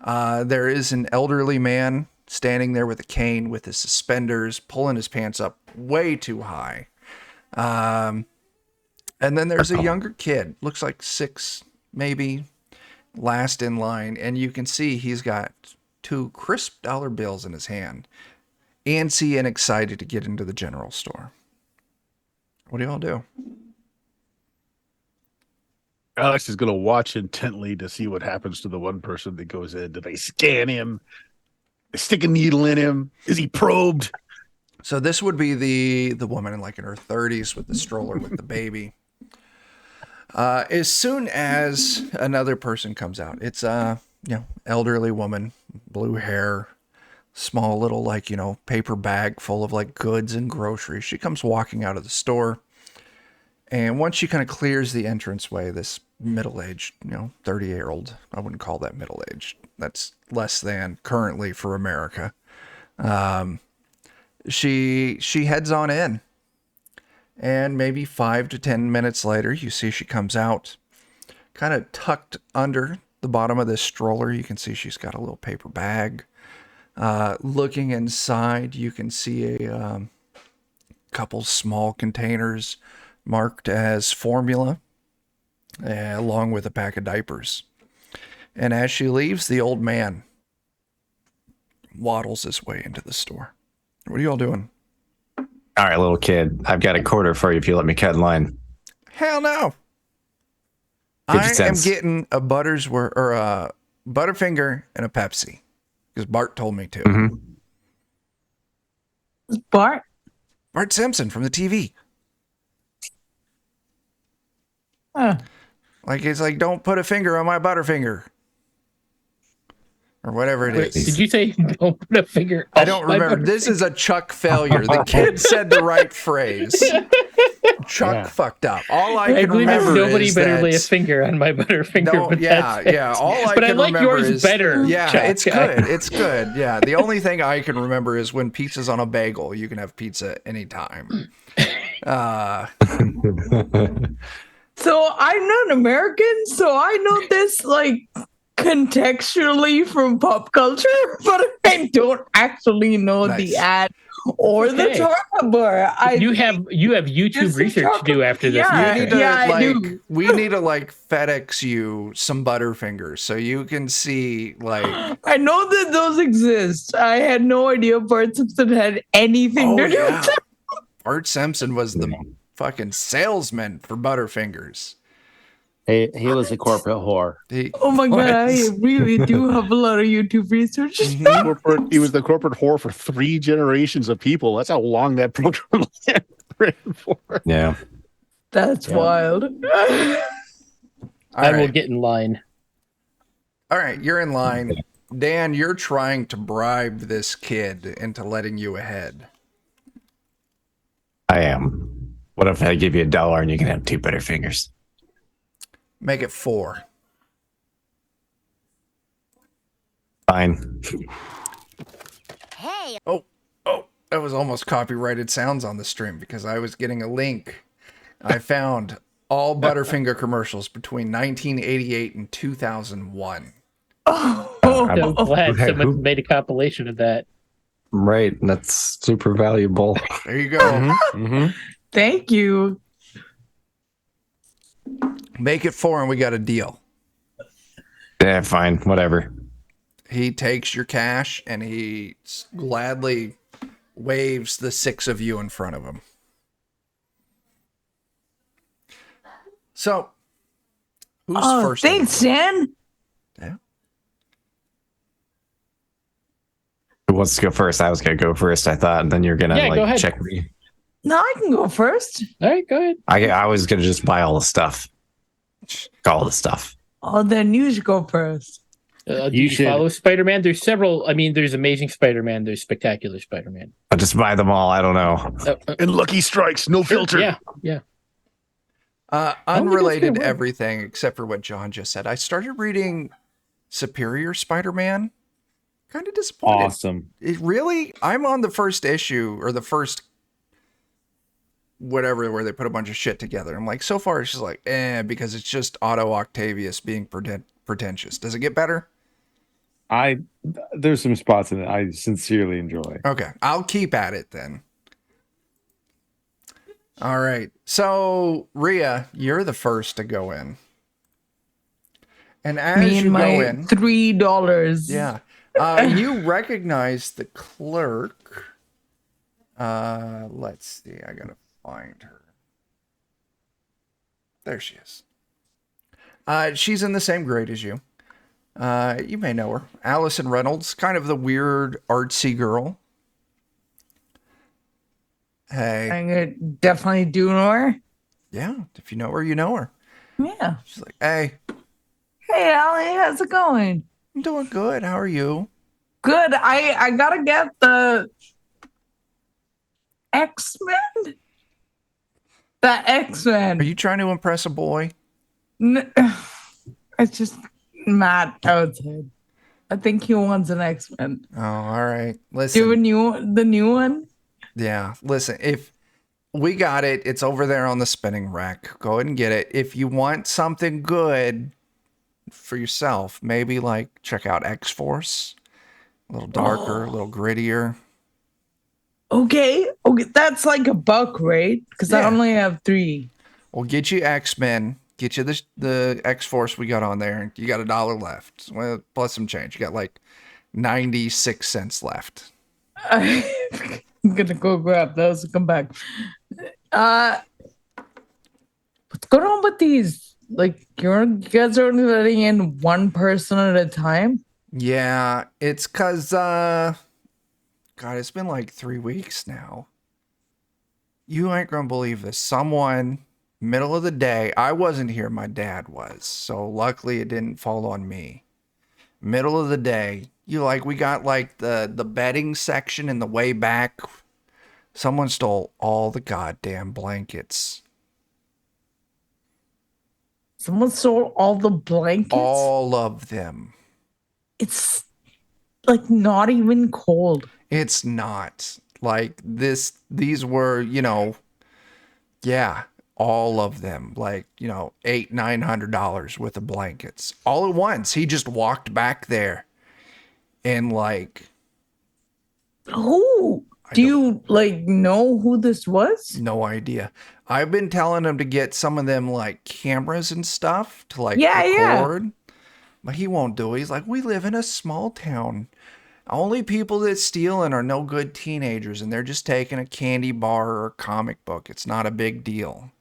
There is an elderly man standing there with a cane with his suspenders, pulling his pants up way too high. And then there's a younger kid, looks like 6, maybe, last in line. And you can see he's got 2 crisp dollar bills in his hand, antsy and excited to get into the general store. What do y'all do? Alex is going to watch intently to see what happens to the one person that goes in. Do they scan him? They stick a needle in him? Is he probed? So this would be the woman in her 30s with the stroller with the baby. As soon as another person comes out, it's a elderly woman, blue hair, small little paper bag full of goods and groceries. She comes walking out of the store, and once she kind of clears the entranceway, this middle-aged, 30-year-old, I wouldn't call that middle-aged. That's less than currently for America. She heads on in, and maybe 5 to 10 minutes later, you see she comes out, kind of tucked under the bottom of this stroller. You can see she's got a little paper bag. Looking inside, you can see a couple small containers marked as formula, along with a pack of diapers. And as she leaves, the old man waddles his way into the store. What are you all doing? All right, little kid, I've got a quarter for you if you let me cut in line. Hell no. 50 I am cents. getting a Butterfinger and a Pepsi because Bart told me to. Mm-hmm. Bart? Bart Simpson from the TV. It's like, don't put a finger on my Butterfinger. Or whatever it Wait, is. did you say don't put a finger? I don't remember. This is a Chuck failure. The kid said the right phrase. Chuck fucked up. All I can remember nobody is better that... lay a finger on my Butterfinger. No, but yeah. All I but can I like remember yours is, better. Yeah, Chuck. it's good. It's good. Yeah. The only thing I can remember is when pizza's on a bagel, you can have pizza anytime. So I'm not American, so I know this contextually from pop culture, but I don't actually know the ad or the chocolate bar. You have YouTube research to do after this. Yeah, You need to, I do. we need to FedEx you some Butterfingers so you can see I know that those exist. I had no idea Bart Simpson had anything to do with that. Bart Simpson was the fucking salesman for Butterfingers. He was a corporate whore. Oh my god, I really do have a lot of YouTube research. He was the corporate whore for 3 generations of people. That's how long that program lasted. ran for. Yeah. That's Yeah. wild. I will right. get in line. All right, you're in line. Dan, you're trying to bribe this kid into letting you ahead. I am. What if I give you $1 and you can have 2 Butterfingers? Make it 4. Fine. Oh, that was almost copyrighted sounds on the stream because I was getting a link. I found all Butterfinger commercials between 1988 and 2001. Oh, So glad okay, someone who- made a compilation of that. Right. That's super valuable. There you go. Mm-hmm. thank you. Make it 4 and we got a deal. Yeah, fine. Whatever. He takes your cash and he gladly waves the 6 of you in front of him. So, who's Oh, first? thanks, Dan. Yeah. Who wants to go first? I was going to go first, I thought, and then you're going to Yeah, go ahead. check me. No, I can go first. All right, go ahead. I was going to just buy all the stuff. All the stuff. Oh, then you should go first. Do You you should- follow Spider-Man? There's several. I mean, there's Amazing Spider-Man. There's Spectacular Spider-Man. I'll just buy them all. I don't know. And Lucky Strikes, no filter. Yeah, yeah. think that's Unrelated gonna work. everything except for what John just said. I started reading Superior Spider-Man. Kind of disappointed. Awesome. Really? I'm on the first issue or the first whatever where they put a bunch of shit together. I'm like, so far it's just like, because it's just Otto Octavius being pretentious. Does it get better? There's some spots in it I sincerely enjoy. Okay, I'll keep at it then. All right. So, Rhea, you're the first to go in. And as Me you and my go in, $3. yeah, you recognize the clerk. Let's see. I gotta find her. There she is. She's in the same grade as you. You may know her. Allison Reynolds, kind of the weird artsy girl. Hey, I'm gonna definitely do more. yeah, if you know her, you know her. Yeah. She's like, hey, Hey, Allie, how's it going? I'm doing good. How are you? Good. I gotta get the X-Men. The X-Men. Are you trying to impress a boy? It's just Matt outside. I think he wants an X-Men. Oh, all right. Do Listen. you have the new one? Yeah, listen, if we got it, it's over there on the spinning rack. Go ahead and get it. If you want something good for yourself, maybe like check out X-Force. A little darker, a little grittier. Okay. Okay, that's like $1, right? Because I Yeah. only have 3. We'll get you X-Men, get you the X-Force we got on there. You got $1 left. Well, plus some change. You got like 96 cents left. I'm gonna go grab those and come back. What's going on with these? Like, you guys are only letting in one person at a time? Yeah, it's cause God, it's been like 3 weeks now. You ain't gonna believe this. Someone, middle of the day, I wasn't here, my dad was. So luckily it didn't fall on me. Middle of the day, we got like the bedding section in the way back. Someone stole all the goddamn blankets. Someone stole all the blankets? All of them. It's like not even cold. It's not like this. These were, yeah, all of them, like, $800-900 worth of blankets all at once. He just walked back there and like, Who? Do you know who this was? no idea. I've been telling him to get some of them like cameras and stuff to like Yeah. record, but he won't do it. He's like, we live in a small town. Only people that stealing are no good teenagers, and they're just taking a candy bar or a comic book. It's not a big deal.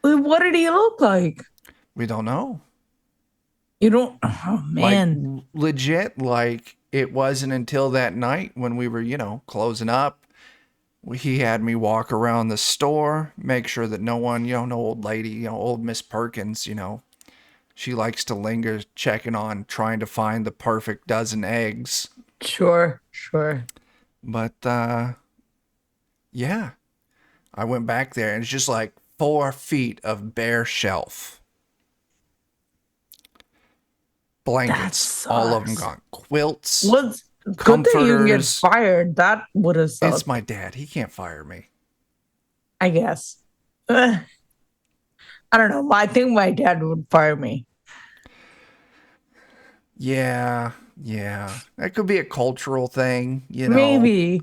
What did he look like? We don't know. You don't. Oh man. Like, legit, like it wasn't until that night when we were, closing up. he had me walk around the store, make sure that no one, no old lady, old Miss Perkins, she likes to linger checking on, trying to find the perfect dozen eggs. Sure. But, yeah, I went back there and it's just like 4 feet of bare shelf. Blankets, all of them sucks. gone. Quilts, What's good that you can get comforters. fired? That would have sucked. It's my dad. He can't fire me. I guess. I don't know. I think my dad would fire me. Yeah. That could be a cultural thing, Maybe.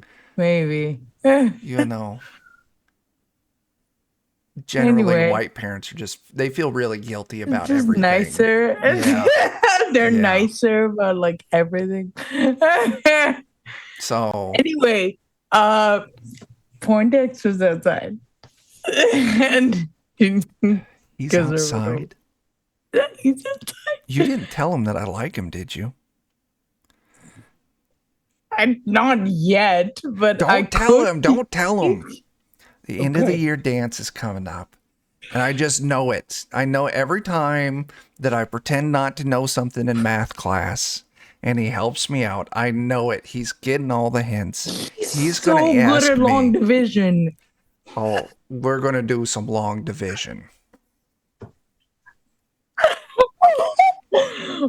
Generally, Anyway. white parents they feel really guilty about Just everything. nicer. Yeah. They're Yeah. nicer about like everything. So, Anyway, Poindexter was outside. And he's Because outside. he's outside. You didn't tell him that I like him, did you? Not yet, but I Don't tell could- him. Don't tell him. The end of the Okay. year dance is coming up. And I just know it. I know every time that I pretend not to know something in math class and he helps me out, I know it. He's getting all the hints. He's so going to ask good at long me. division. Oh, we're going to do some long division.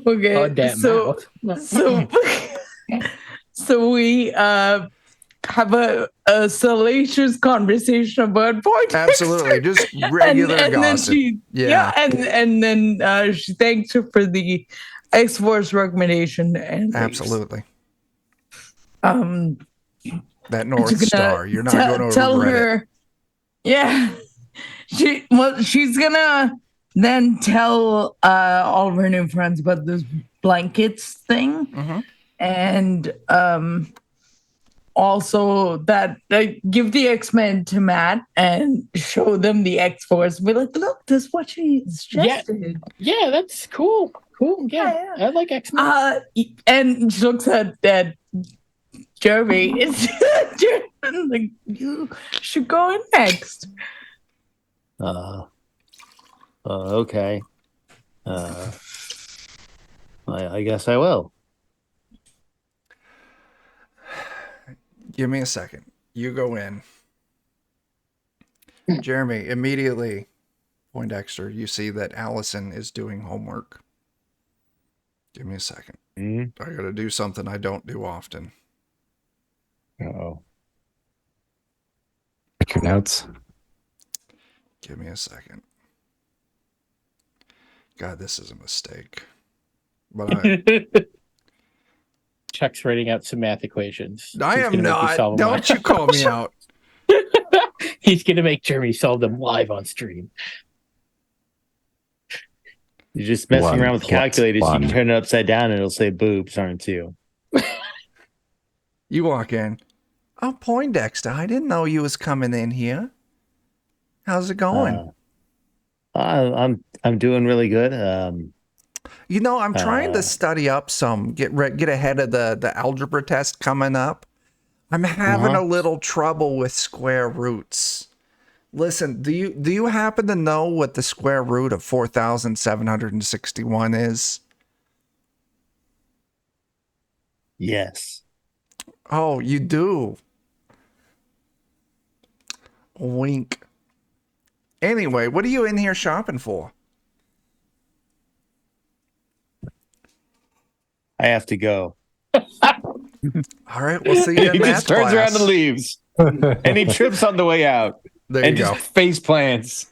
Okay, God damn so we have a salacious conversation about Poindexter. Absolutely. Just regular and then gossip. yeah, and then she thanks her for the X-Force recommendation and leaves. Absolutely. That she's North gonna Star. You're not going to tell regret it. her. Yeah, she's gonna then tell all of her new friends about this blankets thing, Mhm. and also that give the X-Men to Matt and show them the X-Force. Be like, look, this is what she suggested. Yeah, that's cool. Cool. Yeah, I like X-Men. And she looks at Jeremy. It's like, you should go in next. Okay. I guess I will. Give me a second. You go in. Jeremy, immediately, Poindexter, you see that Allison is doing homework. Give me a second. Mm? I got to do something I don't do often. Uh-oh. Pick your notes. Give me a second. God, this is a mistake. But Chuck's writing out some math equations. I He's am gonna make you not. solve them Don't live. you call me out. He's gonna make Jeremy solve them live on stream. You're just messing One around with plus calculators. You one. can turn it upside down and it'll say boobs, aren't you? You walk in. Oh, Poindexter, I didn't know you was coming in here. How's it going? I'm doing really good. I'm trying to study up some, get ahead of the algebra test coming up. I'm having a little trouble with square roots. Listen, do you happen to know what the square root of 4,761 is? Yes. Oh, you do. Wink. Anyway, what are you in here shopping for? I have to go. All right, we'll see you in He math just turns around class. and leaves. And he trips on the way out. There And you go. just face plants.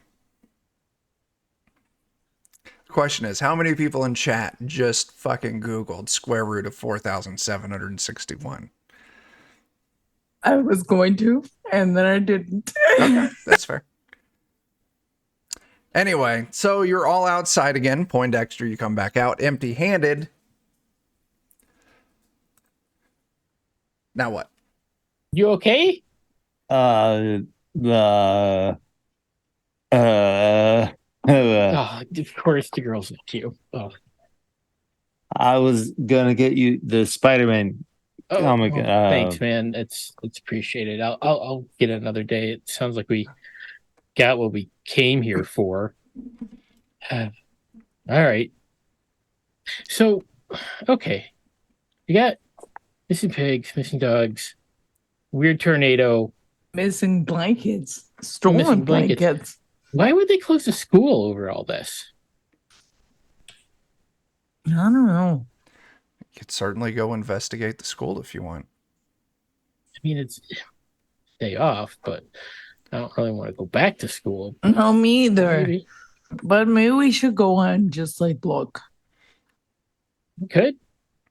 Question is, how many people in chat just fucking Googled square root of 4,761? I was going to, and then I didn't. Okay, that's fair. Anyway, so you're all outside again. Poindexter, you come back out empty-handed. Now what? You okay? Uh, Oh, of course the girls like you. Oh. I was gonna get you the Spider-Man Oh my God. Thanks, man. It's appreciated. I'll get it another day. It sounds like we got what we came here for. All right. So, okay, you got missing pigs, missing dogs, weird tornado, Missing blankets, stolen missing blankets. blankets. Why would they close the school over all this? I don't know. You could certainly go investigate the school if you want. I mean, it's day off, but I don't really want to go back to school. No, me either. Maybe. But maybe we should go and just like look. We could.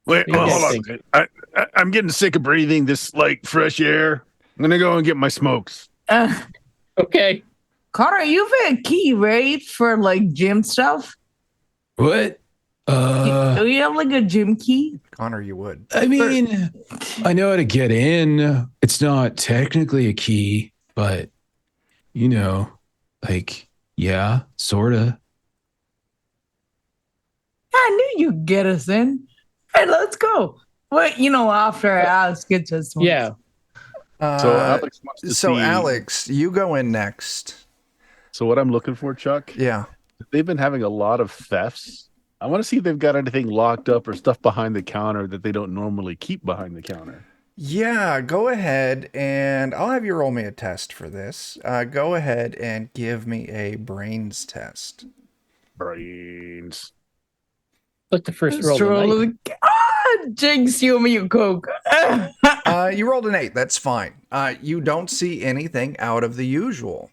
Wait, What do you hold guys on. think? I'm getting sick of breathing this like fresh air. I'm gonna go and get my smokes. Okay. Connor, you have a key, right? For like gym stuff? What? Do you have like a gym key? Connor, you would. I mean, I know how to get in. It's not technically a key, but you know, like, yeah, sorta. I knew you'd get us in. Hey, let's go. But after Alex gets us one. Yeah. So Alex wants to So see. Alex, you go in next. So what I'm looking for, Chuck? Yeah. They've been having a lot of thefts. I want to see if they've got anything locked up or stuff behind the counter that they don't normally keep behind the counter. Yeah, go ahead and I'll have you roll me a test for this. Go ahead and give me a brains test. Brains. Like the first roll of the night. Jinx, you me a Coke. You rolled an 8. That's fine. You don't see anything out of the usual.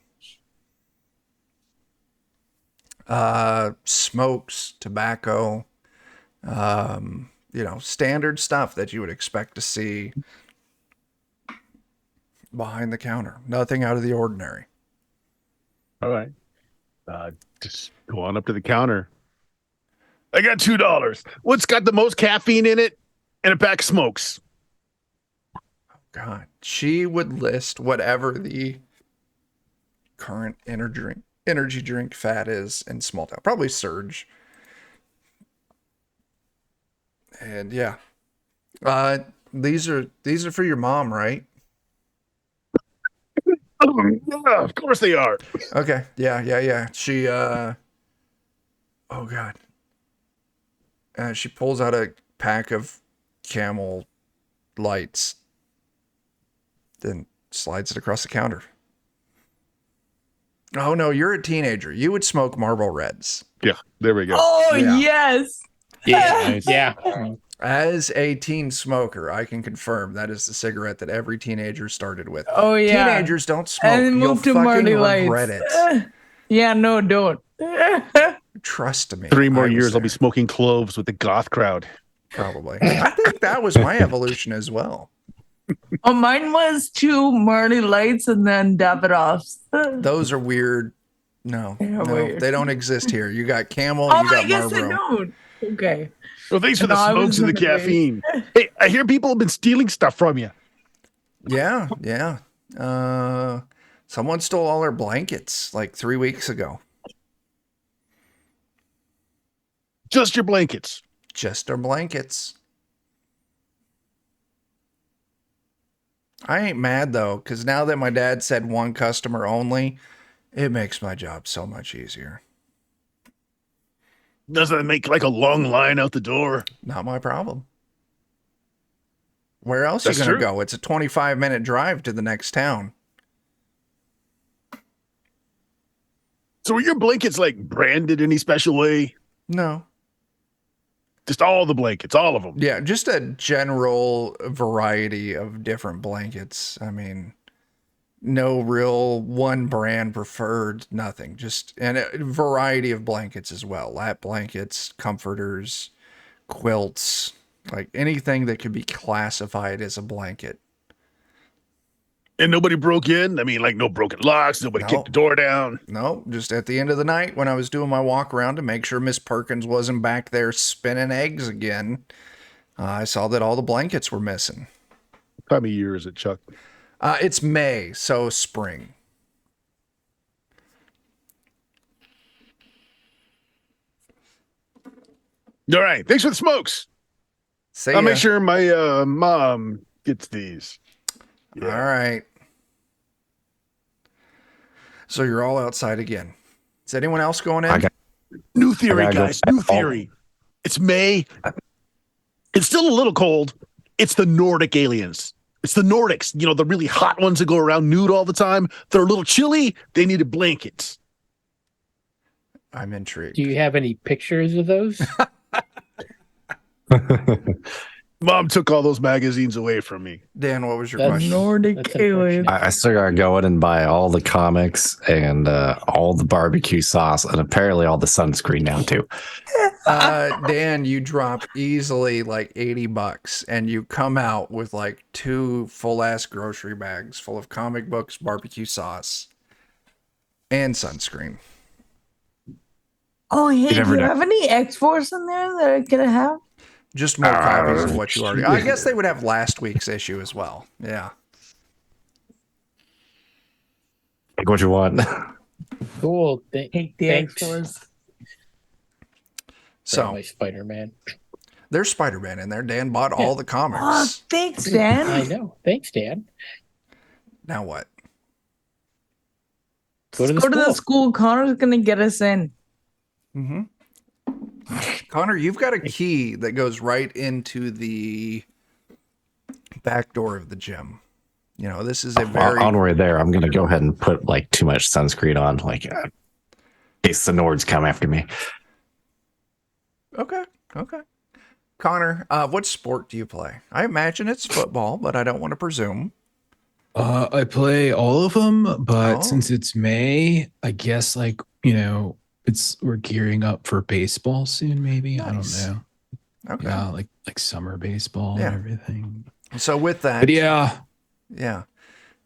Smokes, tobacco, standard stuff that you would expect to see behind the counter. Nothing out of the ordinary. All right. Just go on up to the counter. I got $2. What's got the most caffeine in it? And a pack of smokes. God, she would list whatever the current energy drink fat is in small town. Probably Surge. And yeah. These are for your mom, right? Yeah, of course they are. Okay. Yeah. She oh God. She pulls out a pack of Camel Lights, then slides it across the counter. Oh no, you're a teenager. You would smoke Marlboro Reds. Yeah, there we go. Oh, Yeah. yes. Yeah. Yeah. As a teen smoker, I can confirm that is the cigarette that every teenager started with. Oh, yeah. Teenagers don't smoke. And You'll move to fucking Marty regret Lights. it. Yeah, no, don't. Trust me. 3 more I was years, I'll be there. smoking cloves with the goth crowd. Probably. I think that was my evolution as well. Oh, mine was 2 Marty Lights and then Davidoffs. Those are weird. No, weird. they don't exist here. You got Camel, Oh, you got I guess I Marlboro. don't. Okay. Well, thanks for the No, I was smokes and the looking at caffeine. Hey, I hear people have been stealing stuff from you. Yeah. Someone stole all our blankets like 3 weeks ago. Just your blankets. Just our blankets. I ain't mad though, because now that my dad said one customer only, it makes my job so much easier. Doesn't it make like a long line out the door? Not my problem. Where else That's you gonna true. go? It's a 25-minute drive to the next town. So are your blankets like branded any special way? No. Just all the blankets, all of them. Yeah, just a general variety of different blankets. I mean, no real one brand preferred, nothing. Just and a variety of blankets as well. Lap blankets, comforters, quilts, like anything that could be classified as a blanket. And nobody broke in? I mean, like no broken locks, nobody No. kicked the door down. No, just at the end of the night when I was doing my walk around to make sure Miss Perkins wasn't back there spinning eggs again, I saw that all the blankets were missing. What time of year is it, Chuck? It's May, so spring. All right. Thanks for the smokes. See I'll ya. make sure my mom gets these. All right. So you're all outside again. Is anyone else going in? I got- New theory, I gotta go. guys. New theory. It's May. It's still a little cold. It's the Nordic aliens. It's the Nordics. You know, the really hot ones that go around nude all the time. They're a little chilly. They needed blankets. I'm intrigued. Do you have any pictures of those? Mom took all those magazines away from me. Dan, what was your That's- question? Nordic That's aliens. unfortunate. I still gotta go in and buy all the comics and all the barbecue sauce and apparently all the sunscreen now too. Dan, you drop easily like $80 and you come out with like 2 full-ass grocery bags full of comic books, barbecue sauce, and sunscreen. Oh, hey, do never you know. have any X-Force in there that I could have? Just more copies of what you already. I guess they would have last week's issue as well. Yeah. Take what you want. Cool. Take the Thanks. X-Force. So my Spider-Man. there's Spider-Man in there. Dan bought all the Oh, comics. thanks, Dan. I know. Thanks, Dan. Now what? Go to the Go to the school. school. Connor's gonna get us in. Mm-hmm. Connor, you've got a key that goes right into the back door of the gym. You know, this is a very On way there, I'm gonna go ahead and put like too much sunscreen on, like in case the Nords come after me. Okay. Connor, what sport do you play? I imagine it's football, but I don't want to presume. I play all of them, but Oh. since it's May, I guess like, you know, we're gearing up for baseball soon, maybe. Nice. I don't know. Okay. Yeah, like summer baseball Yeah. and everything. So with that, But yeah,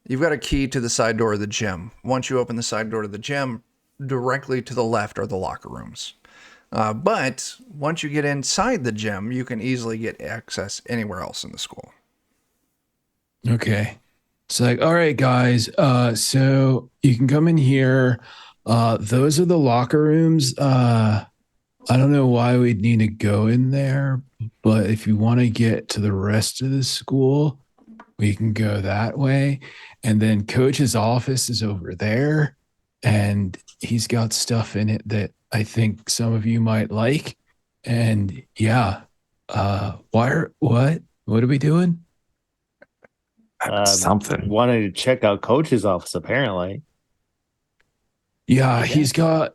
you've got a key to the side door of the gym. Once you open the side door to the gym, directly to the left are the locker rooms. But once you get inside the gym, you can easily get access anywhere else in the school. okay. It's like, all right, guys. So you can come in here. Those are the locker rooms. I don't know why we'd need to go in there, but if you want to get to the rest of the school, we can go that way. And then coach's office is over there, and he's got stuff in it that I think some of you might like. And yeah, what are we doing? Something. Wanted to check out Coach's office, apparently. Yeah, he's got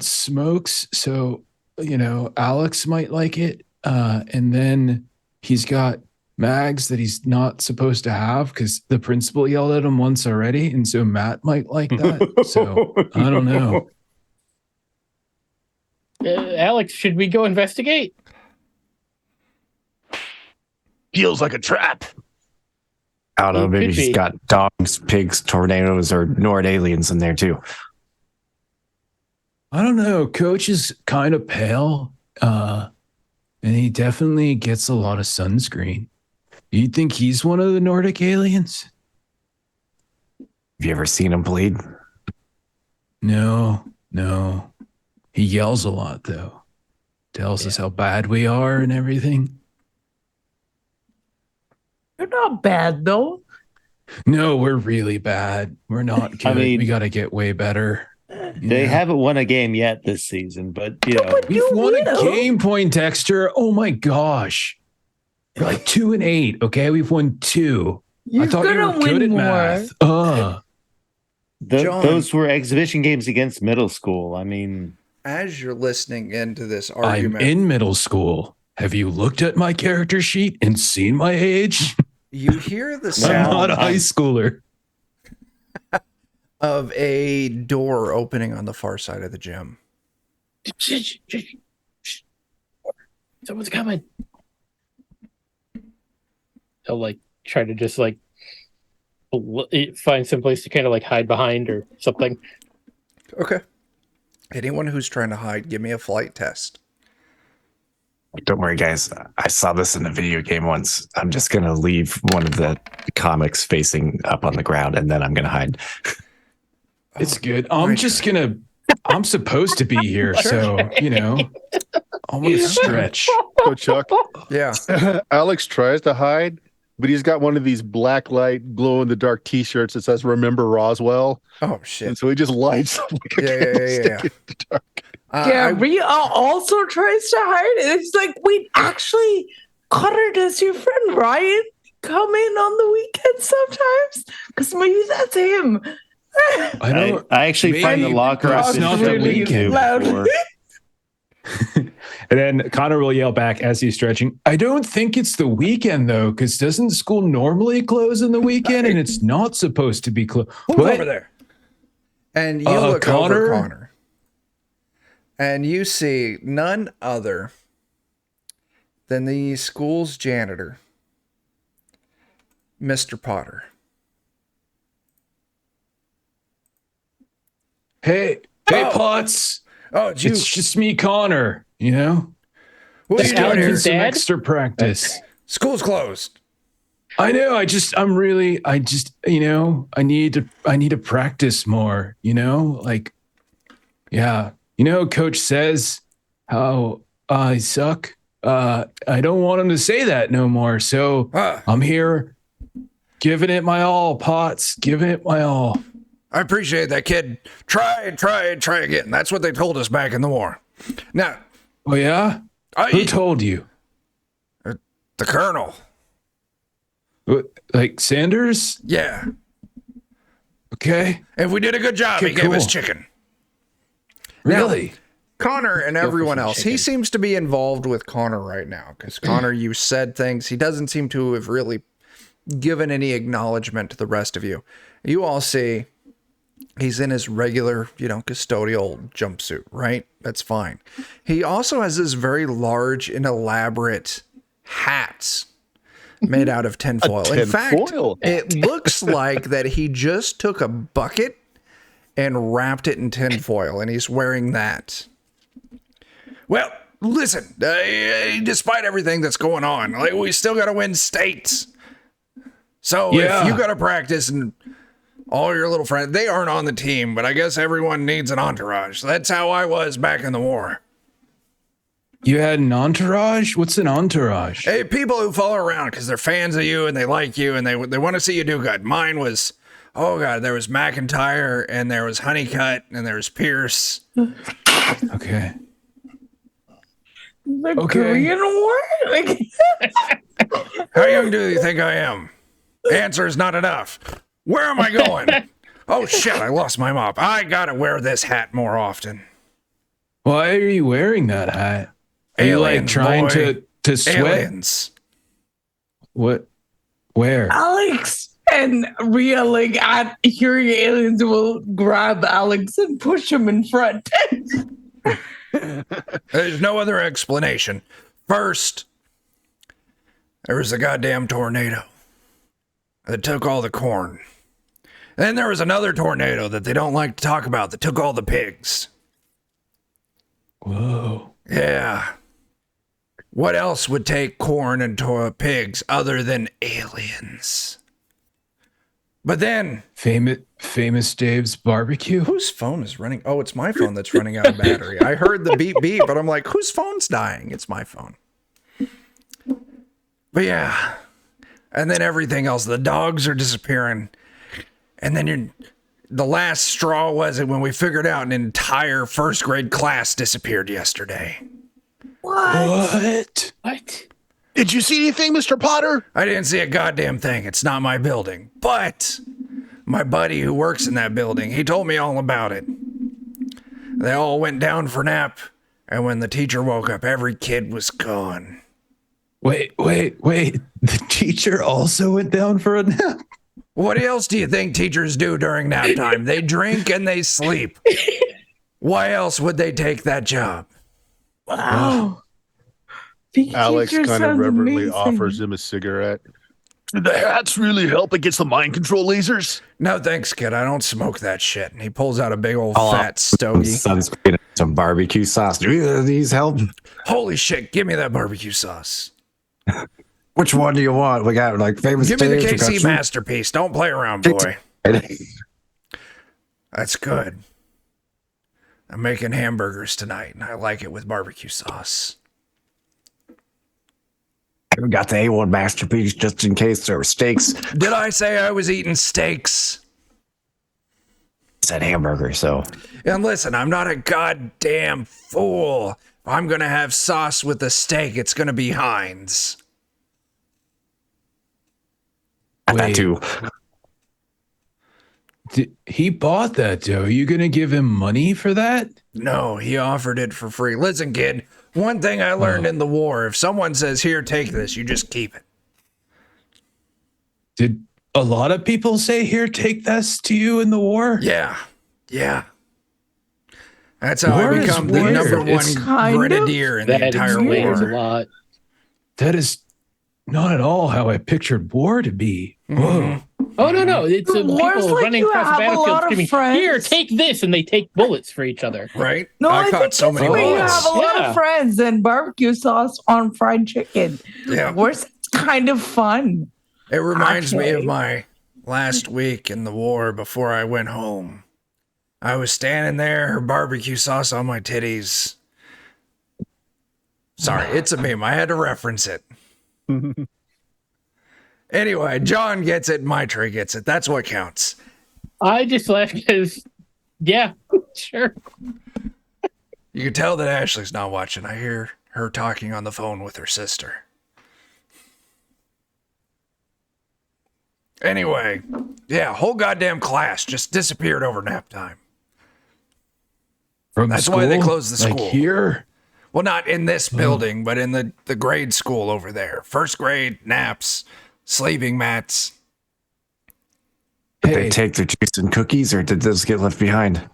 smokes, so you know Alex might like it. And then he's got mags that he's not supposed to have because the principal yelled at him once already, and so Matt might like that. So I don't know. Alex, should we go investigate? Feels like a trap. I don't know. It Maybe could he's be. got dogs, pigs, tornadoes, or Nord aliens in there too. I don't know. Coach is kind of pale, and he definitely gets a lot of sunscreen. You think he's one of the Nordic aliens? Have you ever seen him bleed? No. He yells a lot though. Tells us how bad we are and everything. You're not bad though. No, we're really bad. We're not good. mean- we got to get way better. They haven't won a game yet this season, but you know, But We've you won a will. game, Poindexter. Oh my gosh. We're like 2-8. Okay, we've won 2. You're I thought you gonna were good win at more. math. John. those were exhibition games against middle school. I mean, As you're listening into this I'm argument, in middle school. Have you looked at my character sheet and seen my age? you hear the I'm sound not a high schooler. of a door opening on the far side of the gym. Someone's coming. He'll like try to just like find some place to kind of like hide behind or something. Okay. Anyone who's trying to hide, give me a flight test. Don't worry, guys. I saw this in a video game once. I'm just gonna leave one of the comics facing up on the ground, and then I'm gonna hide. It's good. my I'm supposed to be here, so you know. I'm gonna stretch. So Chuck, Yeah. Alex tries to hide, but he's got one of these black light glow in the dark T-shirts that says "Remember Roswell," Oh and shit. so he just lights up like a Yeah. candlestick in the dark. Yeah, I- Rhea also tries to hide it. It's like, wait, actually, Connor, does your friend Ryan come in on the weekend sometimes? Because maybe that's him. I don't. I actually find the maybe, locker but up it's in not the Philly weekend. too Loud. before. And then Connor will yell back as he's stretching. I don't think it's the weekend though, because doesn't school normally close on the weekend, and it's not supposed to be closed? Who's over there? And you look over Connor. And you see none other than the school's janitor, Mr. Potter. Hey, Oh. Potts. Oh, it's you. It's just me, Connor. You know, What are Just you doing Alex's here? some dad? extra practice. School's closed. I know. I need to practice more, like, yeah. Coach says how I suck. I don't want him to say that no more. So Ah, I'm here giving it my all, Potts, giving it my all. I appreciate that, kid. Try again. That's what they told us back in the war. Now, Oh, yeah? Who told you? the colonel. Like Sanders? Yeah. Okay. If we did a good job, Okay, he gave us cool. chicken. Really? Connor and for everyone some else. He chicken. seems to be involved with Connor right now because Connor, you said things. He doesn't seem to have really given any acknowledgement to the rest of you. You all see he's in his regular, custodial jumpsuit, right? That's fine. He also has this very large and elaborate hat made out of tinfoil. In fact, tinfoil hat. it looks like that he just took a bucket and wrapped it in tinfoil, and he's wearing that. Well, listen, despite everything that's going on, like, we still got to win states. So Yeah. if you got to practice and all your little friends, they aren't on the team, but I guess everyone needs an entourage. That's how I was back in the war. You had an entourage? What's an entourage? Hey, people who follow around because they're fans of you and they like you and they want to see you do good. Mine was, oh God, there was McIntyre and there was Honeycutt and there was Pierce. Okay. The Okay. Korean War? Like, How young do you think I am? Answer is not enough. Where am I going? Oh shit, I lost my mop. I gotta wear this hat more often. Why are you wearing that hat? Are you like Aliens, trying boy. to sweat? Aliens. What? Where? Alex and Rhea, like, at hearing aliens, will grab Alex and push him in front. There's no other explanation. First, there was a goddamn tornado that took all the corn. Then there was another tornado that they don't like to talk about that took all the pigs. Whoa. Yeah. What else would take corn and pigs other than aliens? But then, Famous Dave's barbecue? whose phone is running? Oh, it's my phone that's running out of battery. I heard the beep beep, but I'm like, whose phone's dying? It's my phone. But yeah. And then everything else. The dogs are disappearing. And then the last straw was it when we figured out an entire first grade class disappeared yesterday. What? What? Did you see anything, Mr. Potter? I didn't see a goddamn thing. It's not my building. But my buddy who works in that building, he told me all about it. They all went down for nap. And when the teacher woke up, every kid was gone. Wait. The teacher also went down for a nap? What else do you think teachers do during nap time? They drink and they sleep. Why else would they take that job? Wow. The Alex teacher kind of sounds reverently amazing. offers him a cigarette. Did the hats really help against the mind control lasers? No thanks, kid. I don't smoke that shit. And he pulls out a big old Oh, fat stogie. Sunscreen, some barbecue sauce. Do either of these help? Holy shit, give me that barbecue sauce. Which one do you want? We got like famous. Give me the Dave's, we got KC some- masterpiece. Don't play around, boy. That's good. I'm making hamburgers tonight, and I like it with barbecue sauce. I got the A1 masterpiece just in case there were steaks. Did I say I was eating steaks? Said hamburger, so And listen, I'm not a goddamn fool. If I'm gonna have sauce with the steak, it's gonna be Heinz. that Wait. too. He bought that, though. Are you going to give him money for that? No, he offered it for free. Listen, kid, one thing I learned in the war, if someone says, here, take this, you just keep it. Did a lot of people say, here, take this to you in the war? Yeah. That's how War I is become the weird. number one It's kind of- grenadier in the That entire explains a war. lot. That is not at all how I pictured war to be. Whoa. Oh no! It's War's people like running you across the have a battlefield lot of screaming, friends. "Here, take this!" and they take bullets for each other. Right? No, I caught think so it's many where you bullets. have a lot Yeah. of friends and barbecue sauce on fried chicken. Yeah. War's kind of fun. It reminds me of Actually. my last week in the war before I went home. I was standing there, barbecue sauce on my titties. Sorry, it's a meme. I had to reference it. Anyway, John gets it, my tree gets it. That's what counts. I just laughed because, yeah, sure. You can tell that Ashley's not watching. I hear her talking on the phone with her sister. Anyway, yeah, whole goddamn class just disappeared over nap time. From That's why they school? closed the Like school. here? Well, not in this building, but in the grade school over there. First grade, naps, sleeping mats. Did Hey, they take their juice and cookies, or did those get left behind?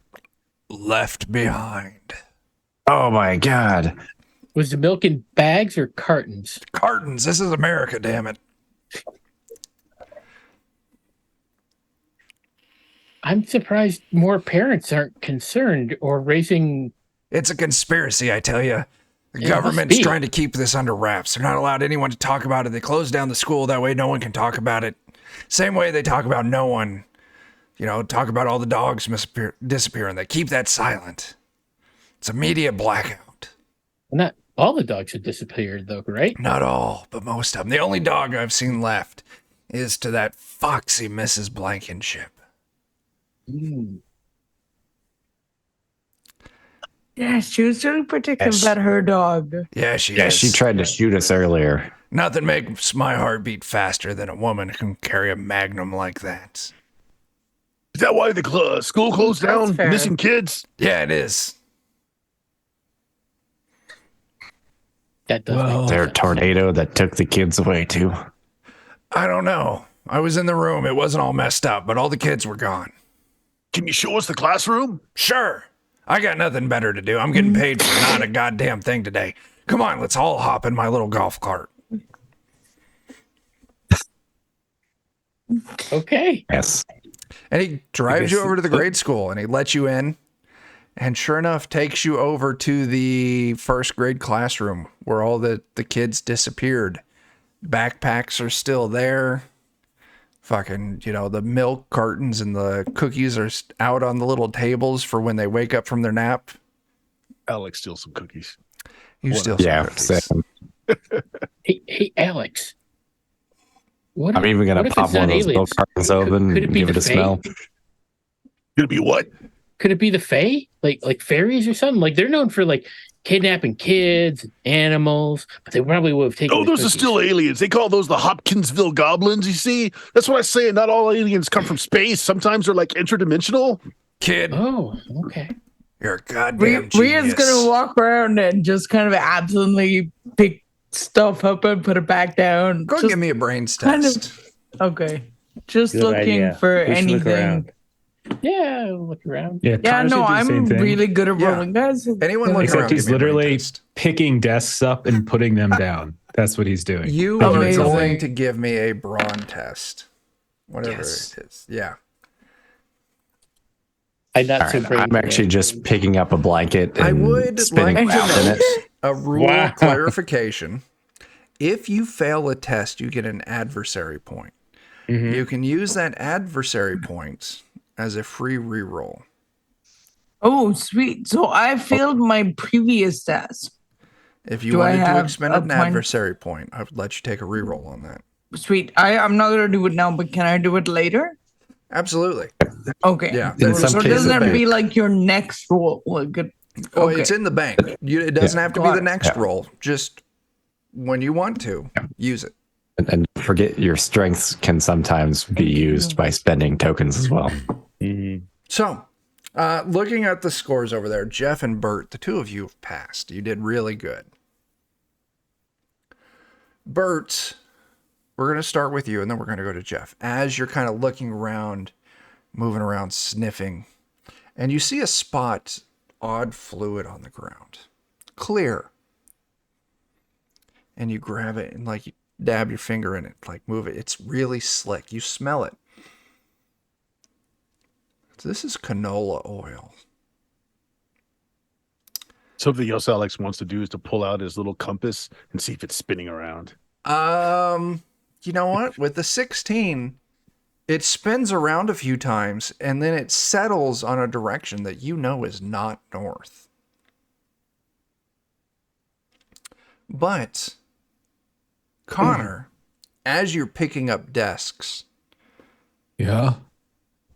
Left behind. Oh my god! Was the milk in bags or cartons? Cartons. This is America, damn it. I'm surprised more parents aren't concerned or raising. It's a conspiracy, I tell you. The It must government's be. trying to keep this under wraps. They're not allowed anyone to talk about it. They close down the school. That way no one can talk about it. Same way they talk about no one. Talk about all the dogs disappearing. They keep that silent. It's a media blackout. Not all the dogs have disappeared, though, right? Not all, but most of them. The only dog I've seen left is to that foxy Mrs. Blankenship. Yeah, she was really particular Yes. about her dog. Yeah, she Yeah, is. she tried to shoot us earlier. Nothing makes my heart beat faster than a woman who can carry a magnum like that. Is that why the school closed That's down? fair. Missing kids? Yeah, it is. That does. Well, make There a sense. tornado that took the kids away too. I don't know. I was in the room. It wasn't all messed up, but all the kids were gone. Can you show us the classroom? Sure. I got nothing better to do. I'm getting paid for not a goddamn thing today. Come on, let's all hop in my little golf cart. Okay. Yes. And he drives you guess over to the grade school and he lets you in. And sure enough, takes you over to the first grade classroom where all the kids disappeared. Backpacks are still there. Fucking, the milk cartons and the cookies are out on the little tables for when they wake up from their nap. Alex steals some cookies. You What still Yeah. cookies. Same. Hey, Alex. What I'm if- even gonna what if pop it's not one of those milk aliens? cartons open could it and be give the it a Fae? smell. Gonna be what? Could it be the Fae? Like fairies or something? Like they're known for kidnapping kids, and animals, but they probably would have taken. Oh, the those are cookies. still aliens. They call those the Hopkinsville goblins, you see? That's what I say. Not all aliens come from space. Sometimes they're interdimensional. Kid, Oh, okay. you're a goddamn Ria's genius. gonna walk around and just kind of absently pick stuff up and put it back down. Go Just give me a brains kind of- test. okay. Just Good looking idea. for We should look anything. around. Yeah, look around. Yeah, Yeah, Connor should no, do the same I'm thing. really good at Yeah. rolling, guys. Anyone look Except around, he's give me a brain literally test. picking desks up and putting them down. That's what he's doing. You Amazing. are going to give me a brawn test. Whatever Yes. it is. Yeah. I'm not All so right, brave. I'm actually just picking up a blanket I and would spinning like to around in note it. a rule Wow. clarification. If you fail a test, you get an adversary point. Mhm. You can use that adversary point as a free reroll. Oh, sweet. So I failed my previous test. If you Do I wanted to have expend a an point? adversary point, I would let you take a reroll on that. Sweet. I'm not gonna do it now, but can I do it later? Absolutely. Okay. Yeah. In some So cases, doesn't it be bank. like your next roll? Like, Oh, okay. it's in the bank. It doesn't have to be Got the it. next Yeah. roll. Just when you want to, use it. And forget your strengths can sometimes be used by spending tokens as well. Mhm. So, looking at the scores over there, Jeff and Bert, the two of you have passed. You did really good. Bert, we're going to start with you, and then we're going to go to Jeff. As you're kind of looking around, moving around, sniffing, and you see a spot, odd fluid on the ground. Clear. And you grab it and like you dab your finger in it, like move it. It's really slick. You smell it. This is canola oil. Something else Alex wants to do is to pull out his little compass and see if it's spinning around. You know what? With the 16, it spins around a few times and then it settles on a direction that you know is not north. But Connor, as you're picking up desks Yeah.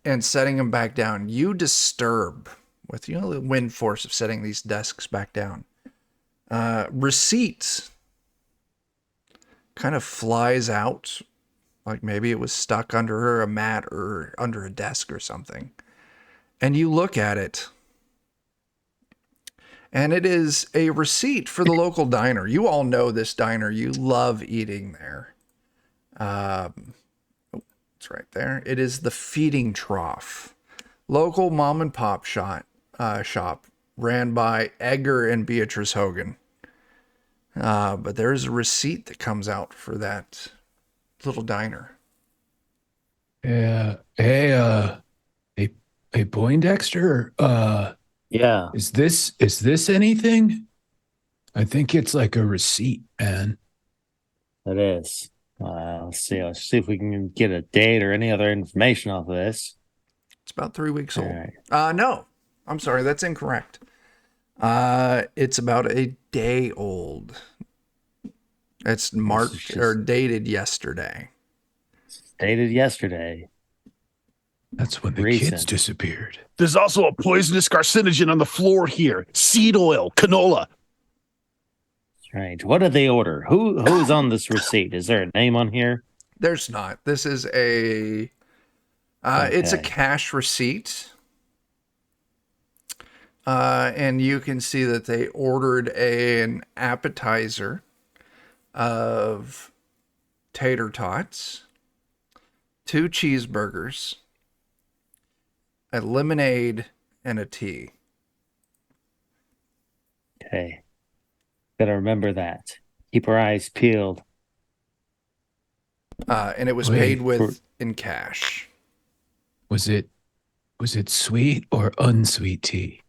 and setting them back down, you disturb with the wind force of setting these desks back down. Receipts kind of flies out, like maybe it was stuck under a mat or under a desk or something. And you look at it, and it is a receipt for the local diner. You all know this diner. You love eating there. It's right there. It is the Feeding Trough, local mom and pop shop ran by Edgar and Beatrice Hogan. But there's a receipt that comes out for that little diner. Yeah. Hey, Poindexter. Yeah. Is this anything? I think it's like a receipt, man. It is. Let's see. Let's see if we can get a date or any other information off of this. It's about 3 weeks All old. right. No, I'm sorry, that's incorrect. It's about a day old. It's marked just- or dated yesterday. Dated yesterday. That's when the Recent. kids disappeared. There's also a poisonous carcinogen on the floor here. Seed oil, canola. Strange. What did they order? Who's on this receipt? Is there a name on here? There's not. This is a it's a Okay. cash receipt. And you can see that they ordered an appetizer of tater tots, 2 cheeseburgers, a lemonade, and a tea. Okay. Gotta remember that. Keep our eyes peeled. And it was Wait, paid for- with in cash. Was it sweet or unsweet tea?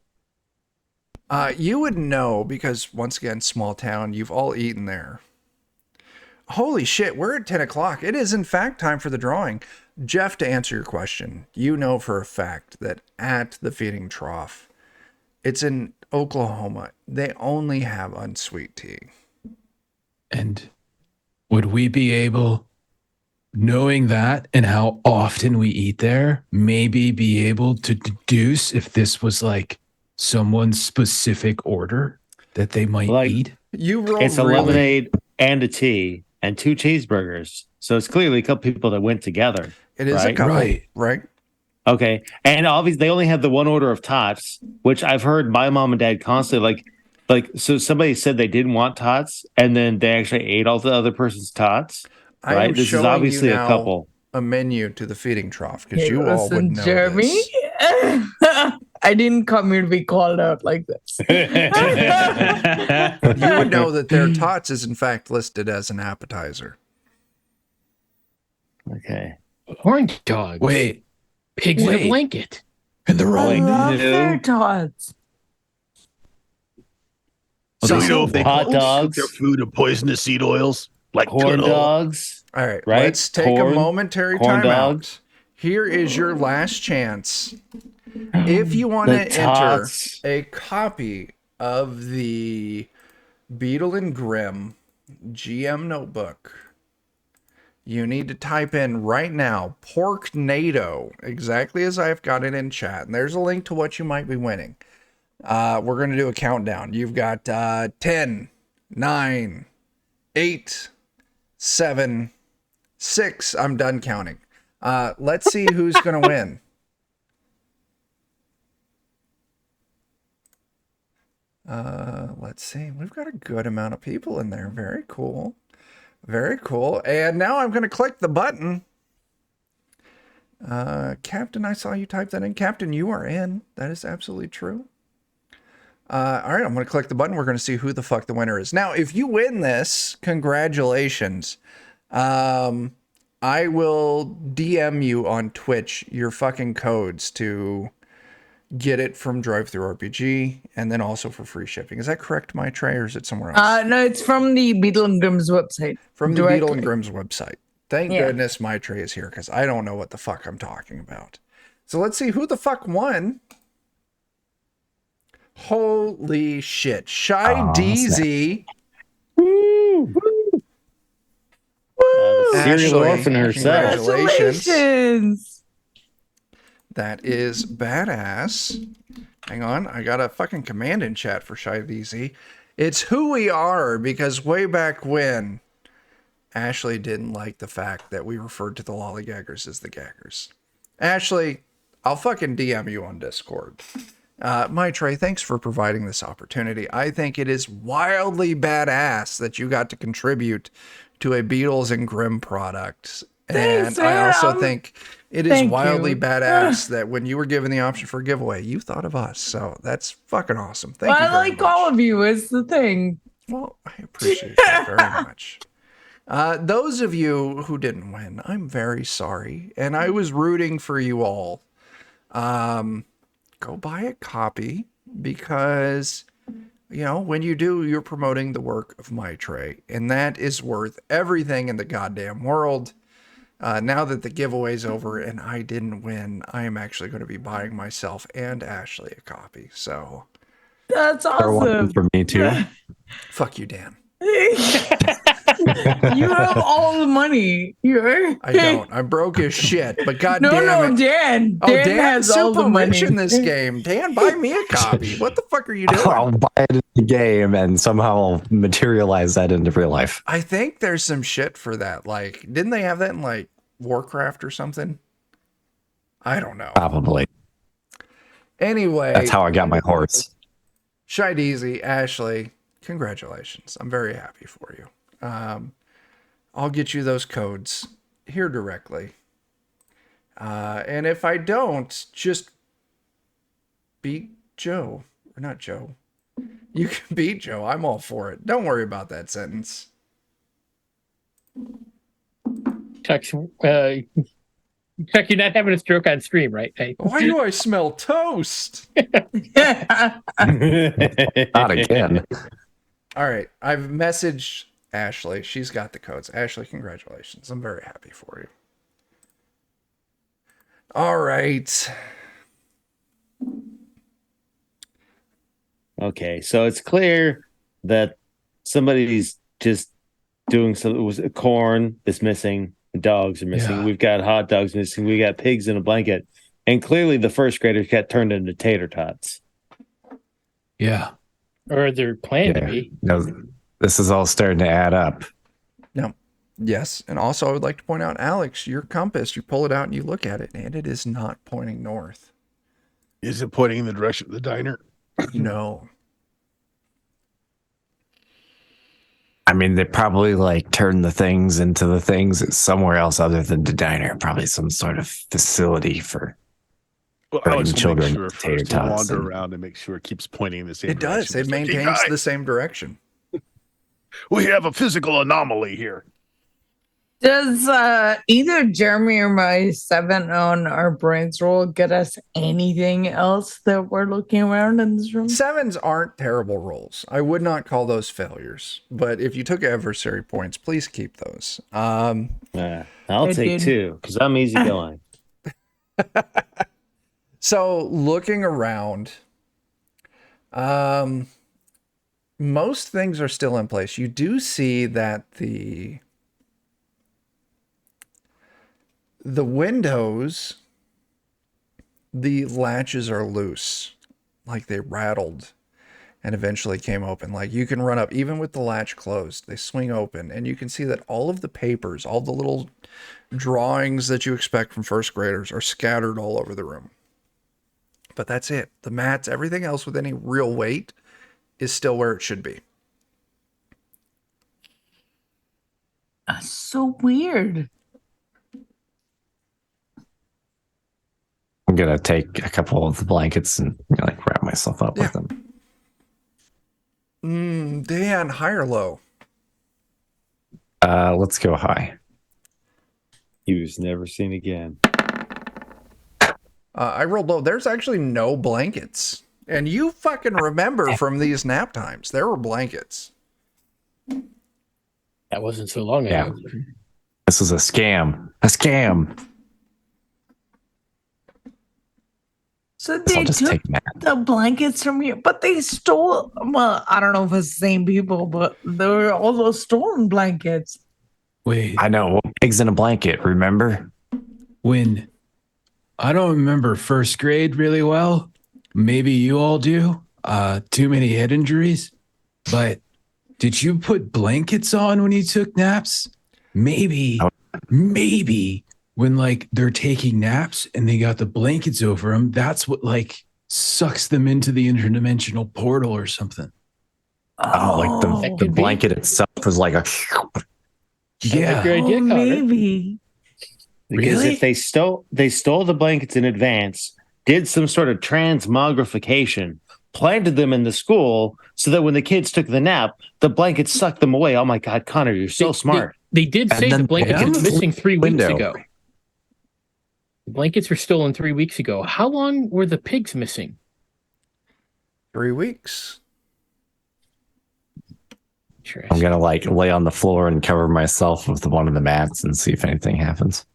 You would know because, once again, small town, you've all eaten there. Holy shit, we're at 10 o'clock. It is, in fact, time for the drawing. Jeff, to answer your question, you know for a fact that at the Feeding Trough, it's in Oklahoma, they only have unsweet tea. And would we be able, knowing that and how often we eat there, maybe be able to deduce if this was like someone's specific order that they might Like- eat? You rolled It's a really, lemonade and a tea and 2 cheeseburgers. So it's clearly a couple people that went together. It is a Right. couple, Right. right? Okay. And obviously they only have the one order of tots, which I've heard my mom and dad constantly so somebody said they didn't want tots and then they actually ate all the other person's tots. I am Right? This is showing obviously you a now couple. a menu to the Feeding Trough because Hey, you all would listen, know Jeremy. this. I didn't come here to be called out like this. You would know that their tots is in fact listed as an appetizer. Okay. Corn dogs. Wait, Pigs in a wait. blanket. and the I wrong. love no. their tots. So they you know if they hot cook dogs, their food of poisonous seed oils like corn canola. dogs. All right, Right? let's take a Corn- momentary corn timeout. dogs. Here is your last chance. If you want to The enter tots. a copy of the Beetle and Grimm GM notebook, you need to type in right now Porknado, exactly as I've got it in chat. And there's a link to what you might be winning. We're going to do a countdown. You've got 10, 9, 8, 7, 6. I'm done counting. Let's see who's going to win. Let's see. We've got a good amount of people in there. Very cool. Very cool. And now I'm going to click the button. Captain, I saw you type that in. Captain, you are in. That is absolutely true. All right, I'm going to click the button. We're going to see who the fuck the winner is. Now, if you win this, congratulations. I will DM you on Twitch your fucking codes to get it from DriveThruRPG, and then also for free shipping. Is that correct, my Trey, or is it somewhere else? No, it's from the Beetle and Grimm's website. From the directly. Beetle and Grimm's website. Thank goodness my Trey is here, because I don't know what the fuck I'm talking about. So let's see who the fuck won. Holy shit. Shy DZ. Serial orphan herself. Congratulations. That is badass. Hang on, I got a fucking command in chat for Shy DZ. It's who we are, because way back when, Ashley didn't like the fact that we referred to the lollygaggers as the gaggers. Ashley, I'll fucking DM you on Discord. My Trey, thanks for providing this opportunity. I think it is wildly badass that you got to contribute to a Beatles and Grimm product. Thanks, And I also man. think it is wildly badass that when you were given the option for a giveaway, you thought of us. So that's fucking awesome. Thank you I very like much. all of you is the thing. Well, I appreciate that very much. Those of you who didn't win, I'm very sorry. And I was rooting for you all. Go buy a copy, because, you know, when you do, you're promoting the work of my Trey. And that is worth everything in the goddamn world. Now that the giveaway's over and I didn't win, I am actually going to be buying myself and Ashley a copy. So That's Or one awesome. for me too. fuck you, Dan. You have all the money. I don't. I'm broke as shit. But No, goddamn it. Dan. Oh, Dan Dan's has all super the money. rich in this game. Dan, buy me a copy. What the fuck are you doing? I'll buy it in the game and somehow materialize that into real life. I think there's some shit for that. Like, didn't they have that in like Warcraft or something? I don't know. Probably. Anyway, That's how I got my horse. Shy Deezy, Ashley, congratulations. I'm very happy for you. I'll get you those codes here directly. And if I don't, just beat Joe. Or not Joe. You can beat Joe. I'm all for it. Don't worry about that sentence. Chuck, you're not having a stroke on stream, right? Hey. Why do I smell toast? Not again. All right. I've messaged Ashley. She's got the codes. Ashley, congratulations. I'm very happy for you. All right. Okay, so it's clear that somebody's just doing some. It was corn is missing, dogs are missing. Yeah. We've got hot dogs missing. We got pigs in a blanket, and clearly the first graders got turned into tater tots. Yeah. Or they're planning to Yeah. be. No, this is all starting to add up. No. Yes. And also, I would like to point out, Alex, your compass, you pull it out and you look at it, and it is not pointing north. Is it pointing in the direction of the diner? No. I mean, they probably like turn the things into the things somewhere else other than the diner. Probably some sort of facility for. Well, Right, Alex and will children make sure with tater first to tots wander and- around and make sure it keeps pointing in the same It does. direction. It It's like, "Hey, maintains guys, the same direction. We have a physical anomaly here. Does either Jeremy or my 7 on our brains roll get us anything else that we're looking around in this room? Sevens aren't terrible rolls. I would not call those failures. But if you took adversary points, please keep those. I'll I take did. 2 because I'm easygoing. So looking around, most things are still in place. You do see that the windows, the latches are loose, like they rattled and eventually came open. Like you can run up, even with the latch closed, they swing open, and you can see that all of the papers, all the little drawings that you expect from first graders are scattered all over the room. But that's it. The mats, everything else with any real weight is still where it should be. That's so weird. I'm gonna take a couple of the blankets and like wrap myself up with them. Dan, high or low? Let's go high. He was never seen again. I rolled low. There's actually no blankets. And you fucking remember from these nap times, there were blankets. That wasn't so long ago. This is a scam. A scam. So So they I'll just took take Matt. the blankets from you, but they stole. Well, I don't know if it's the same people, but there were all those stolen blankets. Wait, I know. Pigs in a blanket, remember? when I don't remember first grade really well. Maybe you all do. Too many head injuries. But did you put blankets on when you took naps? Maybe when like they're taking naps and they got the blankets over them, that's what like sucks them into the interdimensional portal or something. Oh, like That the could be. blanket itself was like a. Yeah. Like your idea, Connor. Maybe. Because Really? if they stole the blankets in advance, did some sort of transmogrification, planted them in the school so that when the kids took the nap, the blankets sucked them away. Oh my God, Connor, you're so smart. They did And say the then blankets they were had missing 3 weeks window. ago. The blankets were stolen 3 weeks ago. How long were the pigs missing? 3 weeks. I'm gonna like lay on the floor and cover myself with one of the mats and see if anything happens.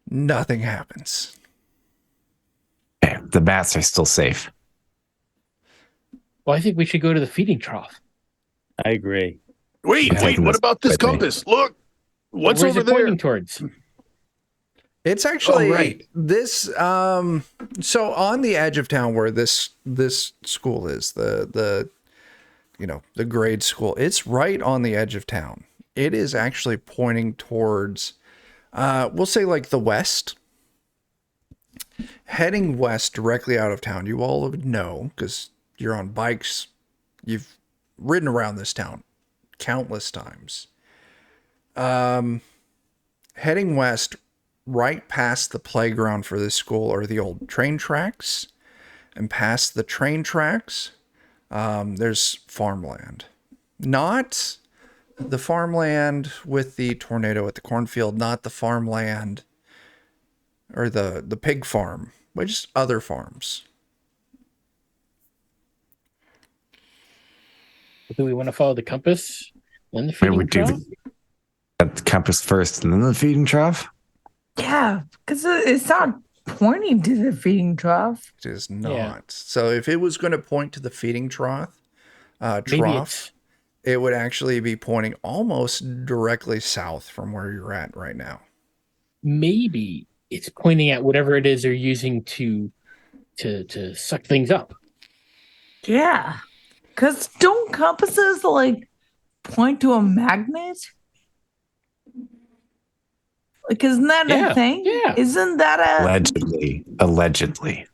Nothing happens. Okay, the mats are still safe. Well, I think we should go to the feeding trough. I agree. Wait, I'm wait. taking What this about this with me. compass? Look, what's Where's over it there? pointing towards? It's actually right. this so on the edge of town where this school is, the grade school, it's right on the edge of town. It is actually pointing towards we'll say like the west. Heading west directly out of town. You all would know because you're on bikes. You've ridden around this town countless times. Heading west, right past the playground for this school are the old train tracks, and past the train tracks, there's farmland. Not the farmland with the tornado at the cornfield, not the farmland or the pig farm, but just other farms. Do we want to follow the compass? Then the Maybe feeding we do trough? the compass first and then the feeding trough. Yeah, because it's not pointing to the feeding trough. It is not. So if it was going to point to the feeding trough, Maybe trough, it would actually be pointing almost directly south from where you're at right now. maybe it's pointing at whatever it is they're using to suck things up. Yeah, because don't compasses like point to a magnet? Like, isn't that Yeah, a thing? yeah. Isn't that a Allegedly.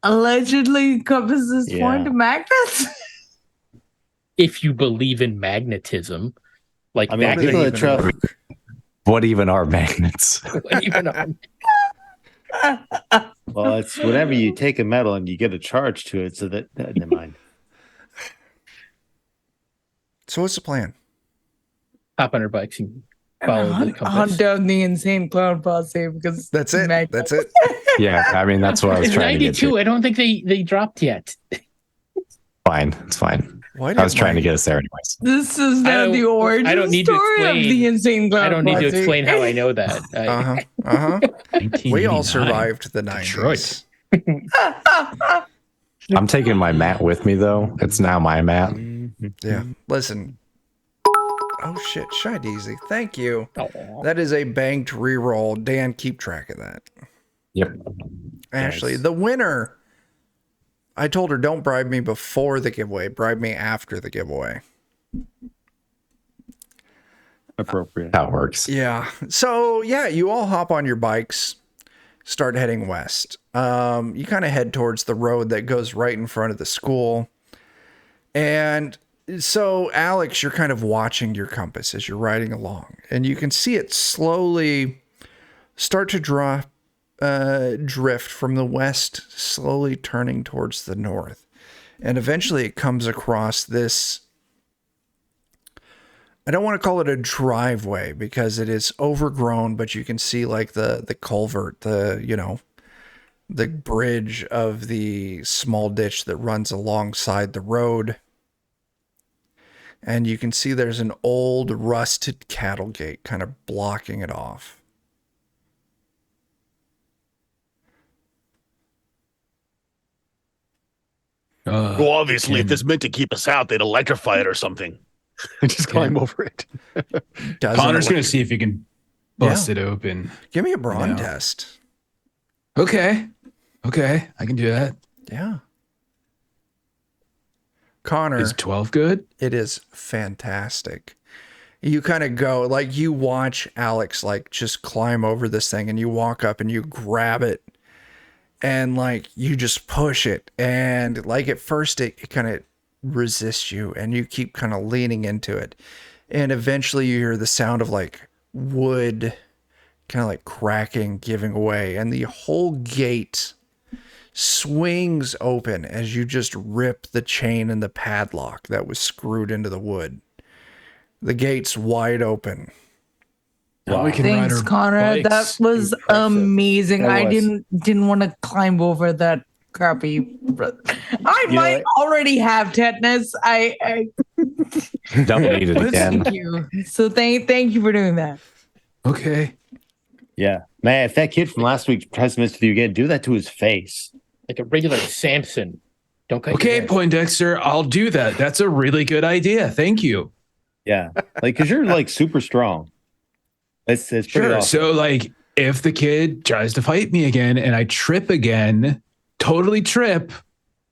allegedly compasses Yeah. point to magnets? If you believe in magnetism, like I mean, that people could that trust What even are magnets? even on. well, it's whenever you take a metal and you get a charge to it, so that never mind. So what's the plan? Hop on our bikes and follow the Hunt compass. down the insane clown posse because That's it. Magnet. That's it. Yeah, I mean that's what I was It's trying to get 92. to. I don't think they dropped yet. Fine, it's fine. Why I was did trying to my- get us there anyways. This is I now don't- the origin I don't need to story of explain- the Insane Clown I don't need to Posse. explain how I know that. Uh-huh. Uh-huh. We all 1989. survived the 90s. Detroit. I'm taking my mat with me though. It's now my mat. Yeah. Listen. Oh shit, Shy Deezy. Thank you. Aw. That is a banked reroll. Dan, keep track of that. Yep. Ashley, Nice. the winner. I told her don't bribe me before the giveaway. Bribe me after the giveaway. Appropriate. How it works. Yeah. So yeah, you all hop on your bikes, start heading west. You kind of head towards the road that goes right in front of the school. And so Alex, you're kind of watching your compass as you're riding along, and you can see it slowly start to drift from the west, slowly turning towards the north. And eventually it comes across this, I don't want to call it a driveway because it is overgrown, but you can see like the culvert, the bridge of the small ditch that runs alongside the road. And you can see there's an old rusted cattle gate kind of blocking it off. Well, obviously, if Can- this meant to keep us out, they'd electrify it or something. Just climb over it. Doesn't Connor's look- going to see if he can bust it open. Give me a brawn Yeah. test. Okay. Okay. I can do that. Yeah. Connor, Is 12 good? it is fantastic. You kind of go, like you watch Alex like just climb over this thing and you walk up and you grab it and like you just push it. And like at first it kind of resists you and you keep kind of leaning into it. And eventually you hear the sound of like wood kind of like cracking, giving away. And the whole gate swings open as you just rip the chain and the padlock that was screwed into the wood. The gate's wide open. Now we can Thanks, ride our Connor. That bikes. was Impressive. amazing. That I was. didn't want to climb over that crappy. I You know might what? already have tetanus. I Don't need it again. thank you. So thank you for doing that. Okay. Yeah. Man, if that kid from last week tries to mess with you again, do that to his face. Like a regular Samson. Don't cut your Okay, hair. Poindexter, I'll do that. That's a really good idea. Thank you. Yeah. Like, because you're like super strong. It's pretty Sure. awesome. So, like, if the kid tries to fight me again and I trip again, totally trip,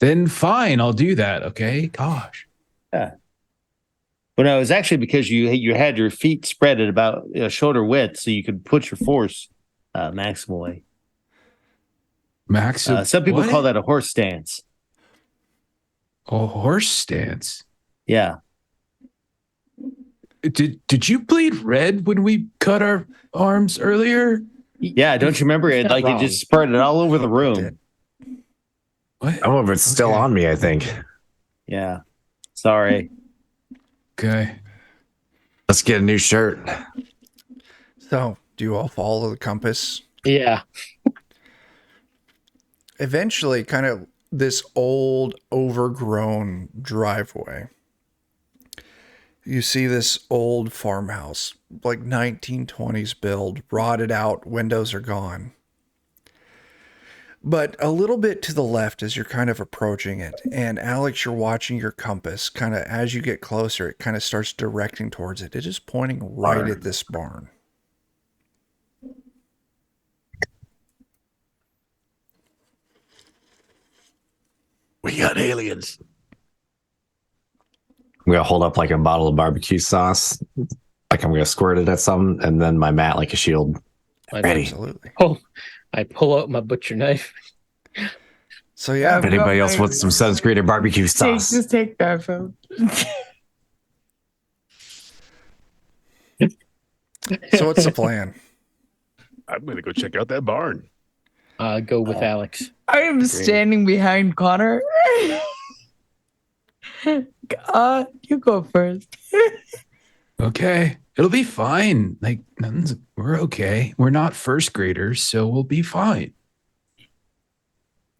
then fine, I'll do that. Okay. Gosh. But no, it was actually because you had your feet spread at about shoulder width, so you could put your force maximally. Max, Some people what? call that a horse stance. a horse stance. Yeah. Did you bleed red when we cut our arms earlier? Yeah. Don't you remember it? Not Like wrong. it just spread it all over the room. What? Oh, but it's still Okay. on me, I think. Yeah. Sorry. Okay. Let's get a new shirt. So, do you all follow the compass? Yeah. Eventually, kind of this old, overgrown driveway. You see this old farmhouse, like 1920s build, rotted out, windows are gone. But a little bit to the left as you're kind of approaching it, and Alex, you're watching your compass, kind of as you get closer, it kind of starts directing towards it. It is pointing right at this barn. We got aliens. I'm gonna hold up like a bottle of barbecue sauce, like I'm gonna squirt it at something, and then my mat like a shield. Ready. Absolutely. I pull out my butcher knife. So yeah, If anybody else wants some sunscreen or barbecue sauce, Take that phone. so what's the plan? I'm going to go check out that barn. Go with Alex. I am standing behind Connor. You go first. Okay. It'll be fine. Like, we're okay. We're not first graders, so we'll be fine.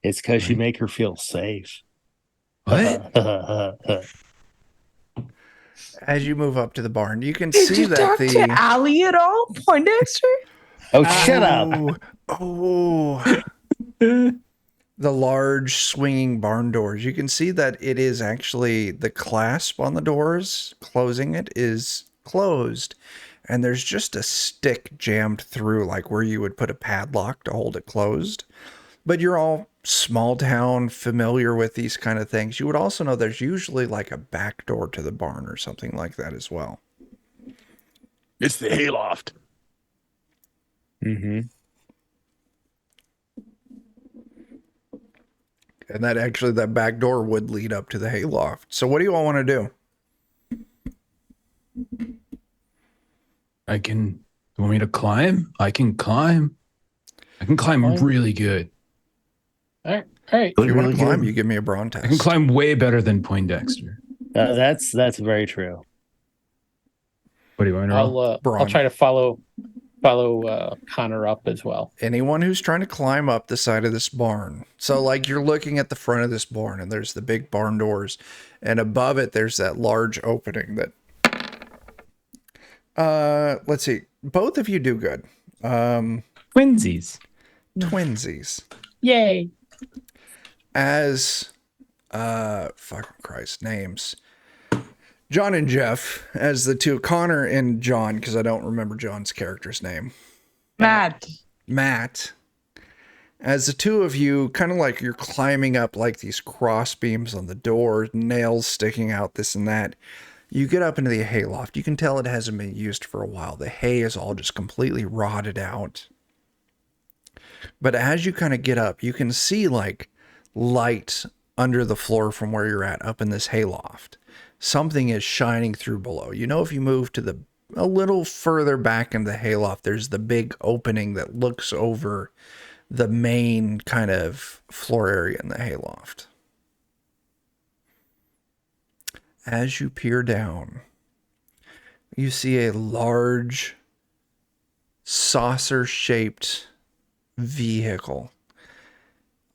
It's because you make her feel safe. What? As you move up to the barn, you can Did see you that talk the to Allie at all, Poindexter? Oh, shut up. Oh, the large swinging barn doors. You can see that it is actually the clasp on the doors, closing it is closed. And there's just a stick jammed through, like where you would put a padlock to hold it closed. But you're all small town, familiar with these kind of things. You would also know there's usually like a back door to the barn or something like that as well. It's the hayloft. Mm-hmm. And that back door would lead up to the hayloft. So what do you all want to do? You want me to climb? I can climb. I can climb really good. All right. If you want to climb, you give me a brawn test. I can climb way better than Poindexter. That's very true. What do you want to roll? I'll try to follow Connor up as well. Anyone who's trying to climb up the side of this barn. So like you're looking at the front of this barn and there's the big barn doors, and above it there's that large opening that let's see. Both of you do good. Twinsies. Twinsies. Yay. As fucking Christ names. John and Jeff as the two, Connor and John, because I don't remember John's character's name. Matt. As the two of you, kind of like you're climbing up like these cross beams on the door, nails sticking out, this and that. You get up into the hayloft. You can tell it hasn't been used for a while. The hay is all just completely rotted out. But as you kind of get up, you can see like light under the floor from where you're at up in this hayloft. Something is shining through below. You know, if you move to a little further back in the hayloft, there's the big opening that looks over the main kind of floor area in the hayloft. As you peer down, you see a large saucer-shaped vehicle.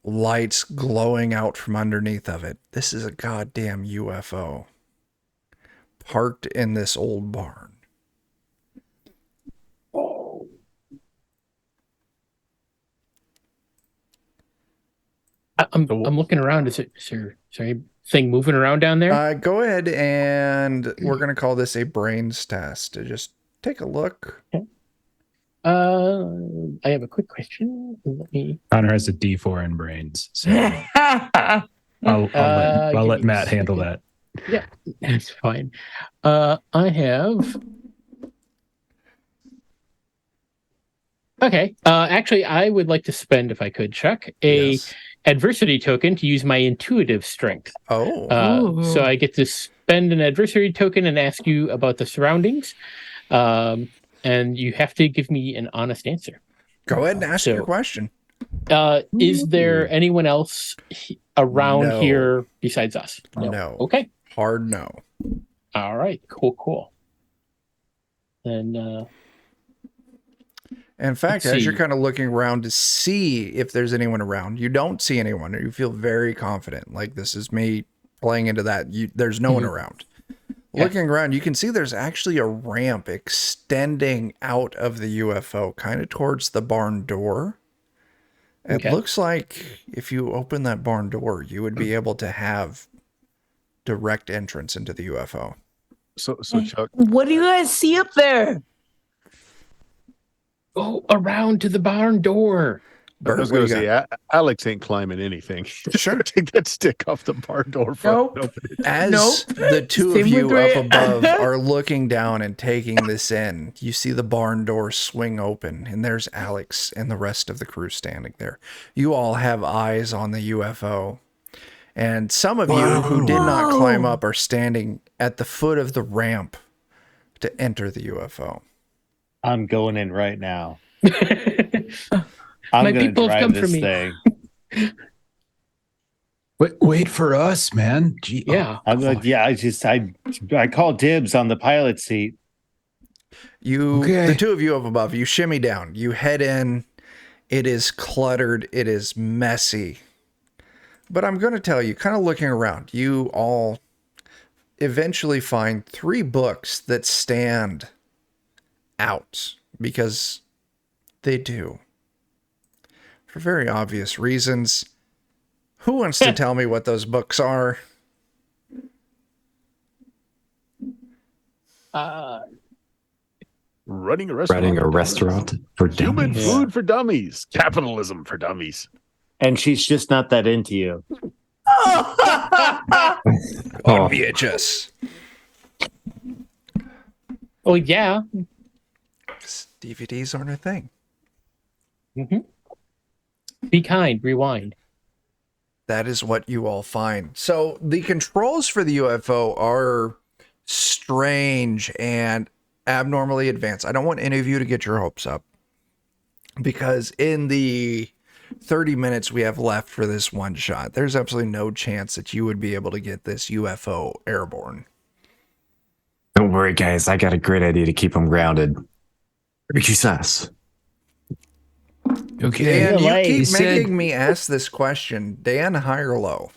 Lights glowing out from underneath of it. This is a goddamn UFO. Parked in this old barn. I'm looking around. Is there anything moving around down there? Go ahead and we're going to call this a brains test. Just take a look. Okay. I have a quick question. Let me. Connor has a D4 in brains, so I'll let Matt handle that. Yeah, that's fine. I have. Okay. Actually, I would like to spend, if I could, Chuck, a adversity token to use my intuitive strength. Oh. So I get to spend an adversity token and ask you about the surroundings. And you have to give me an honest answer. Go ahead and ask your question. Is there anyone else around here besides us? No. Okay. Hard no. All right. Cool. Then. In fact, as you're kind of looking around to see if there's anyone around, you don't see anyone, or you feel very confident. Like, this is me playing into that. There's no one around. Yeah. Looking around, you can see there's actually a ramp extending out of the UFO, kind of towards the barn door. It looks like if you open that barn door, you would be able to have direct entrance into the UFO. So Chuck, what do you guys see up there? Go around to the barn door. I was going to say, Alex ain't climbing anything. Sure. Take that stick off the barn door. As the two of you up above are looking down and taking this in, you see the barn door swing open, and there's Alex and the rest of the crew standing there. You all have eyes on the UFO. And some of you who did not climb up are standing at the foot of the ramp to enter the UFO. I'm going in right now. My people have come for me. Thing. Wait for us, man. Gee, yeah. I call dibs on the pilot seat. The two of you up above, you shimmy down. You head in. It is cluttered. It is messy. But I'm going to tell you, kind of looking around, you all, eventually find 3 books that stand out because they do. For very obvious reasons. Who wants to tell me what those books are? Running a restaurant. Running a restaurant for Human dummies. food for dummies. Capitalism for dummies. And she's just not that into you. On VHS. Oh yeah. DVDs aren't a thing. Be kind. Rewind. That is what you all find. So the controls for the UFO are strange and abnormally advanced. I don't want any of you to get your hopes up because in the 30 minutes we have left for this one shot, there's absolutely no chance that you would be able to get this UFO airborne. Don't worry, guys. I got a great idea to keep them grounded. Ricky Sass. Okay. Dan, you Delay. keep He said- making me ask this question. Dan, high or low?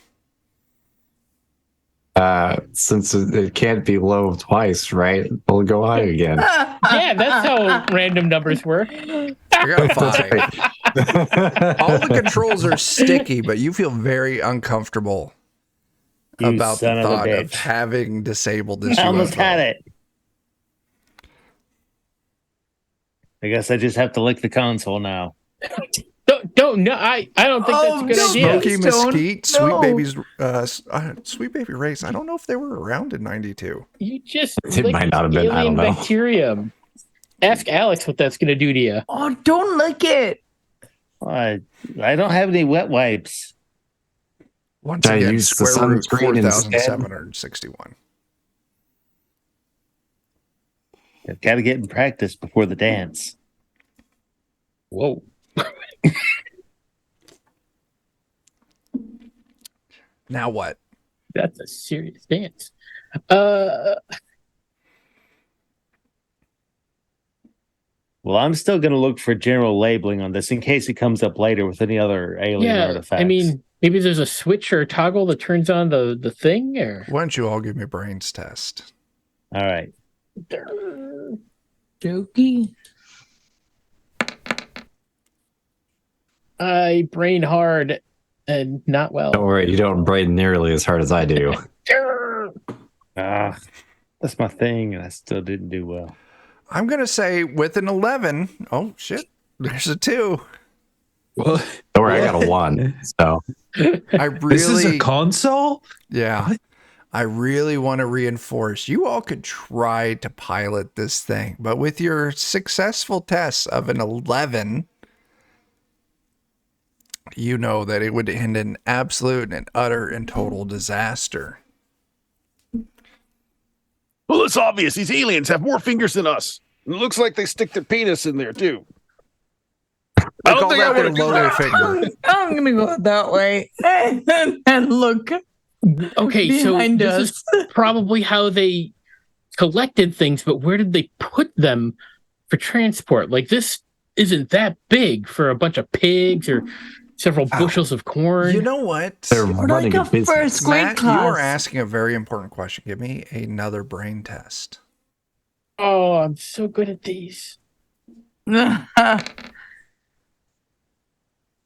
Since it can't be low twice, right? We'll go high again. Yeah, that's how random numbers work. I got a 5. All the controls are sticky, but you feel very uncomfortable You about the son of a thought of bitch. having disabled this I almost UFO. had it. I guess I just have to lick the console now. Don't no. I don't think that's a good Oh, idea. Smoky Please don't. Mesquite, Sweet No. Babies, Sweet Baby Rays. I don't know if they were around in '92. You just It licked might not have been, I alien don't know. bacterium. Ask Alex what that's gonna do to you. Oh, don't lick it. I don't have any wet wipes. Once I again, use the square root sunscreen instead? 4,761. I've got to get in practice before the dance. Whoa. Now what? That's a serious dance. Well, I'm still going to look for general labeling on this in case it comes up later with any other alien Yeah, artifacts. I mean, maybe there's a switch or a toggle that turns on the thing, or Why don't you all give me a brains test? all right. Jokey. I brain hard and not well. Don't worry, you don't brain nearly as hard as I do. Ah, that's my thing, and I still didn't do well. I'm going to say with an 11. Oh, shit. There's a 2. Well, Don't worry, I got a 1. So I this is a really, console? yeah. What? I really want to reinforce you all could try to pilot this thing, but with your successful tests of an 11, you know that it would end in absolute and utter and total disaster. Well, it's obvious. These aliens have more fingers than us. And it looks like they stick their penis in there, too. They I don't call think I that their want to do lower that. finger. I'm gonna go that way. And look Okay, so behind this us. is probably how they collected things, but where did they put them for transport? Like, this isn't that big for a bunch of pigs or several bushels of corn. You know what? they're Or running like a a business. first grade Matt, you are class. asking a very important question. Give me another brain test. Oh, I'm so good at these.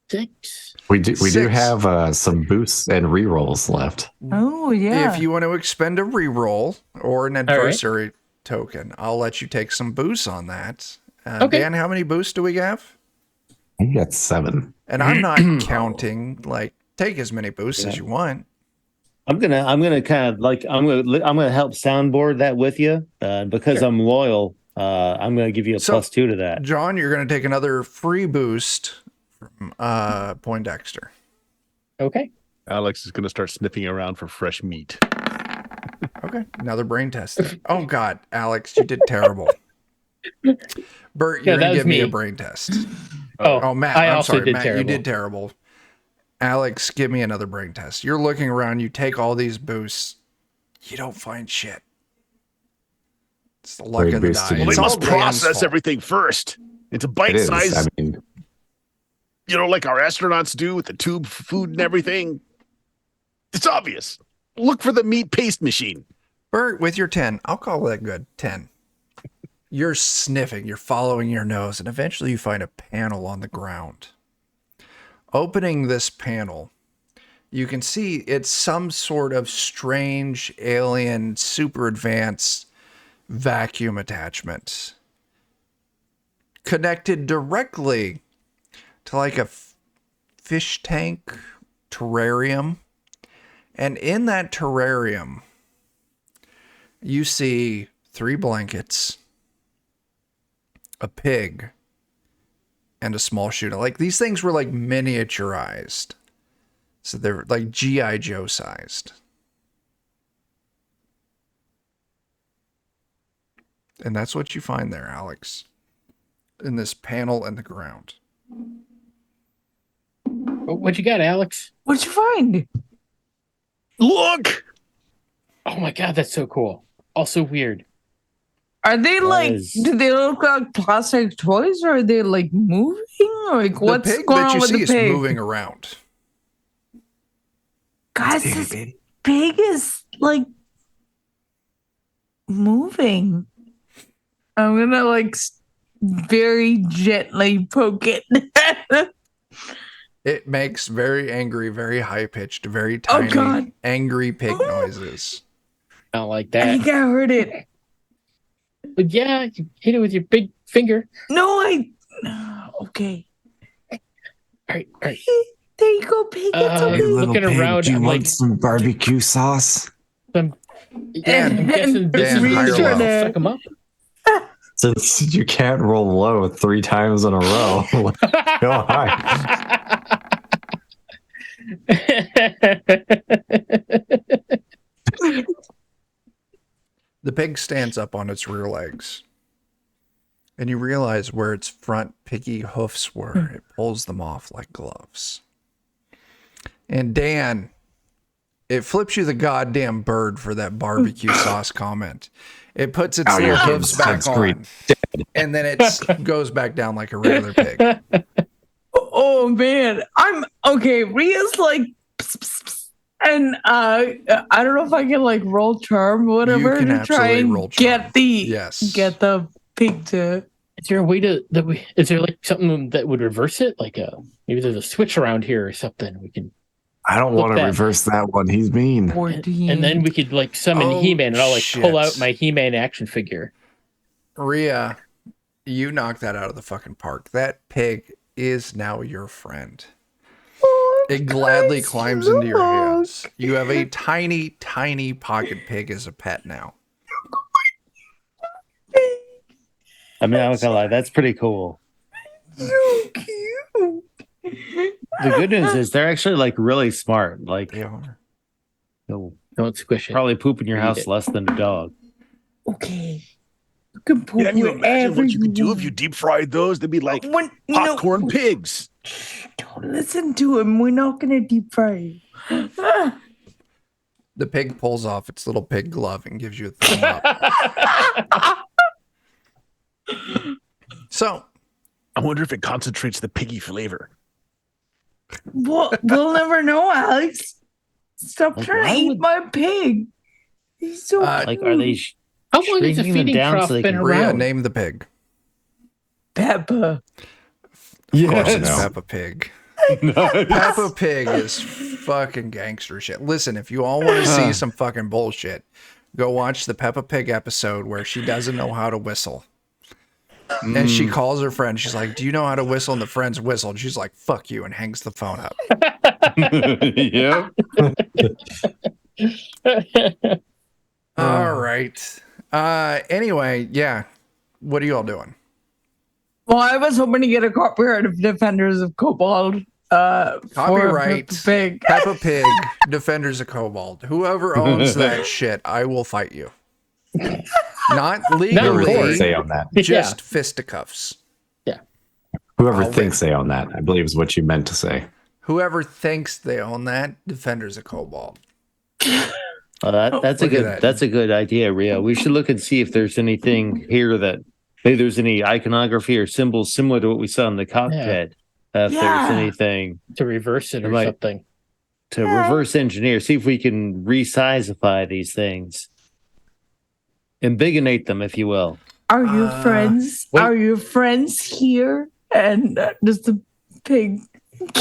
6. We do 6. have some boosts and rerolls left. Oh yeah. If you want to expend a reroll or an right. adversary token, I'll let you take some boosts on that. Okay. Dan, how many boosts do we have? I think that's 7. And I'm not counting. Like, take as many boosts as you want. I'm gonna kind of like I'm gonna help soundboard that with you because I'm loyal. I'm gonna give you a So- +2 to that. John, you're going to take another free boost from Poindexter. Okay. Alex is going to start sniffing around for fresh meat. Okay, another brain test. Oh God, Alex, you did terrible. Bert, Yeah, you're that gonna was give me a me. brain test. Oh, Oh, Matt, I I'm also sorry, did Matt, terrible. you did terrible. Alex, give me another brain test. You're looking around, you take all these boosts, you don't find shit. It's the luck Brain of the boost to die. Well, It's they all must Dan's process fault. everything first. It's a It bite is. size, I mean, like our astronauts do with the tube food and everything. It's obvious. Look for the meat paste machine. Bert, with your 10, I'll call that good. 10. You're sniffing, you're following your nose, and eventually you find a panel on the ground. Opening this panel, you can see it's some sort of strange alien, super advanced vacuum attachment connected directly to like a fish tank terrarium. And in that terrarium, you see 3 blankets, a pig, and a small shooter. Like, these things were like miniaturized. So they're like G.I. Joe sized. And that's what you find there, Alex. In this panel in the ground. What you got, Alex? What'd you find? Look! Oh my god, that's so cool. Also weird. Are they like? is- Do they look like plastic toys, or are they like moving? Like, what's the pig going that on you with see the is pig? moving around. Guys, this pig is like moving. I'm gonna like very gently poke it. It makes very angry, very high-pitched, very Oh, tiny, God. angry pig noises. Not like I that. think I heard it. But yeah, you hit it with your big finger. No, okay. All right, all right. There you go, pig. It's Hey, okay. looking around, do you I'm want like- some barbecue sauce? I'm guessing this Dan, is higher really low. to suck him up. Since you can't roll low 3 times in a row, go high. The pig stands up on its rear legs. And you realize where its front piggy hoofs were. It pulls them off like gloves. And Dan, it flips you the goddamn bird for that barbecue sauce comment. It puts its Oh, little yeah, hoofs back sunscreen. on. And then it goes back down like a regular pig. Oh man, I'm okay. Ria's like, pss, pss, pss. And I don't know if I can like roll charm or whatever can to try absolutely and roll charm. get the Yes. get the pig to. Is there a way to is there like something that would reverse it? Like maybe there's a switch around here or something. We can I don't Look want to that. reverse that one. He's mean. 14. and then we could like summon Oh, He-Man and I'll like shit. pull out my He-Man action figure. Rhea, you knocked that out of the fucking park. That pig is now your friend. Oh, It gladly guys, climbs into your look. hands. You have a tiny, tiny pocket pig as a pet now. I mean, I'm not gonna lie, that's pretty cool. So cute. The good news is they're actually like really smart. Like, They are. they'll Don't squish it. probably poop in your Eat house it. less than a dog. Okay. You can poop Can you imagine what you could do if wherever you deep fried those? They'd be like want. You know, popcorn pigs. don't listen to him. We're not gonna deep fry you. The pig pulls off its little pig glove and gives you a thumb up. So, I wonder if it concentrates the piggy flavor. We'll never know, Alex. Stop Like, trying to why eat would- my pig. He's so Like, are they How long has the shrinking them feeding down trough so they been can Rhea, around? name the pig. Peppa. Of course it's no. Peppa Pig. Peppa Pig is fucking gangster shit. Listen, if you all want to see some fucking bullshit, go watch the Peppa Pig episode where she doesn't know how to whistle. And she calls her friend. She's like, "Do you know how to whistle?" And the friend's whistle. And she's like, "Fuck you," and hangs the phone up. Yep. All right. Anyway, yeah. What are you all doing? Well, I was hoping to get a copyright of Defenders of Cobalt. Copyright. For Pig. Peppa Pig, Defenders of Cobalt. Whoever owns that shit, I will fight you. Not Whoever legally, thinks they own that. just fisticuffs. Whoever I'll thinks they own that, I believe is what you meant to say. Whoever thinks they own that, Defenders of Cobalt. That's a Look at good that. that's a good idea, Rio. We should look and see if there's anything here that maybe there's any iconography or symbols similar to what we saw in the cockpit. If Yeah. there's anything To reverse it or Right. something. to reverse engineer, see if we can resizify these things. Embiggenate them, if you will. Are your friends? wait. Are your friends here? And does the pig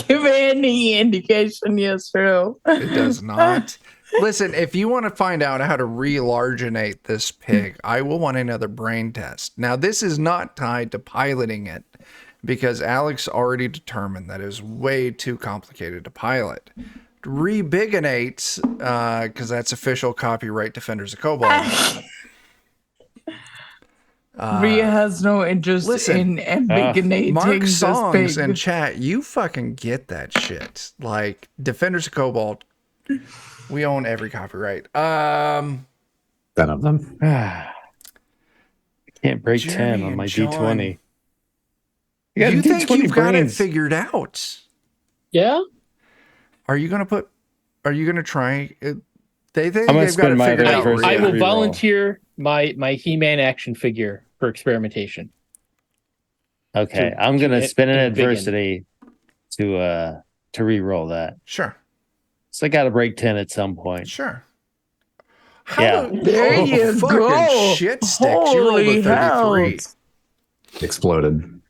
give any indication? Yes or no? It does not. Listen, if you want to find out how to re-larginate this pig, I will want another brain test. Now, this is not tied to piloting it because Alex already determined that it was way too complicated to pilot. Rebigonate, because that's official copyright Defenders of Cobalt. Rhea has no interest listen, in embiggenating Mark this Songs pig. in chat, you fucking get that shit. Like, Defenders of Cobalt, we own every copyright. 10 of them. I can't break Jeremy 10 on and my John. D20. You think D20 you've got it brains. figured out? Yeah. Are you gonna try? They think I'm gonna they've got it spend my figured very out. first I Rhea. will reroll. volunteer my He-Man action figure for experimentation. Okay, To- I'm gonna to spin an embiggen. adversity to re-roll that. Sure, So I got to break 10 at some point. sure. Yeah. There you fucking go. shit sticks. You rolled a Holy hell. 33. Exploded.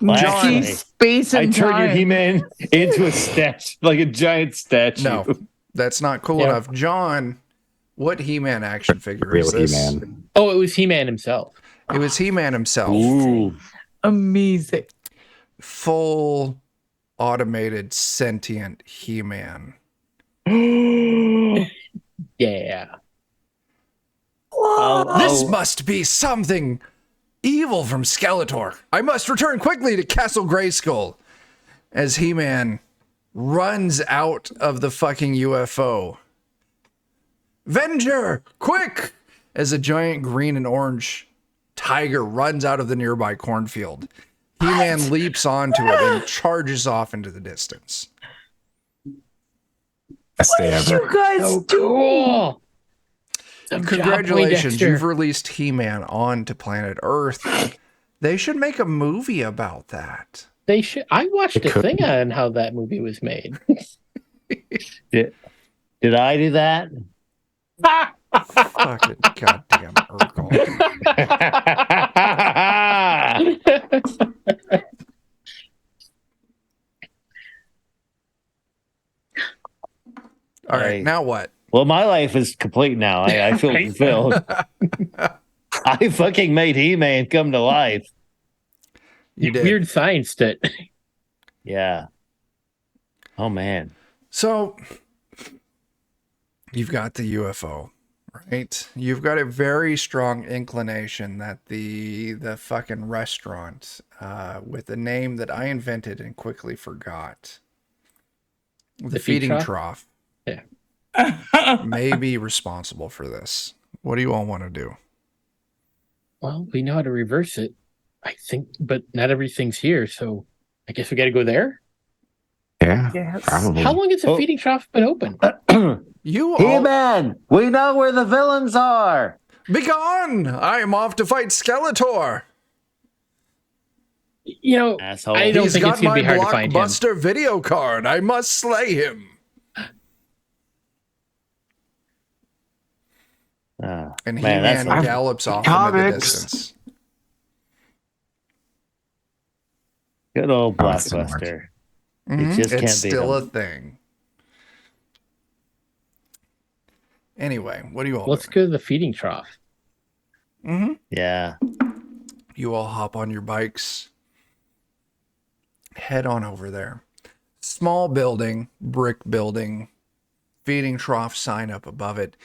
Well, John. actually, Space I and turned your time. He-Man into a statue, like a giant statue. No, that's not cool Yeah. enough. John, what He-Man action figure Real is this? He-Man. Oh, it was He-Man himself. It was He-Man himself. Ooh. Amazing. Full automated sentient He-Man. Yeah. This must be something evil from Skeletor. I must return quickly to Castle Grayskull. As He-Man runs out of the fucking UFO. Venger, quick! As a giant green and orange tiger runs out of the nearby cornfield. He-Man leaps onto it and charges off into the distance. Best day ever. You guys So do. cool. Some job, Congratulations, Poindexter. you've released He-Man onto planet Earth. They should make a movie about that. They should. I watched It a could thing be. on how that movie was made. Did I do that? Fucking goddamn Urkel. All right, Hey. now what? Well, my life is complete now. I feel Right. fulfilled. I fucking made He-Man come to life. You did. Weird science that. Yeah. Oh, man. So, you've got the UFO, right? You've got a very strong inclination that the fucking restaurant with a name that I invented and quickly forgot, the feed feeding trough? trough, Yeah. may be responsible for this. What do you all want to do? Well, we know how to reverse it, I think, but not everything's here, so I guess we got to go there. Yeah, Yes. probably. How long has the Oh. feeding trough been open? You all He-Man, we know where the villains are. be gone! I am off to fight Skeletor. You know, Asshole. I don't He's think got it's gonna my be hard to find him. blockbuster video card. I must slay him. Ah, And man, that's He-Man a- gallops off into the Comics. distance. good old Oh, it's gonna Blockbuster. Mhm. just It's can't beat still a them. thing. Anyway, what do you all Let's do? go to the feeding trough. Yeah. You all hop on your bikes, head on over there. Small building, brick building, feeding trough sign up above it.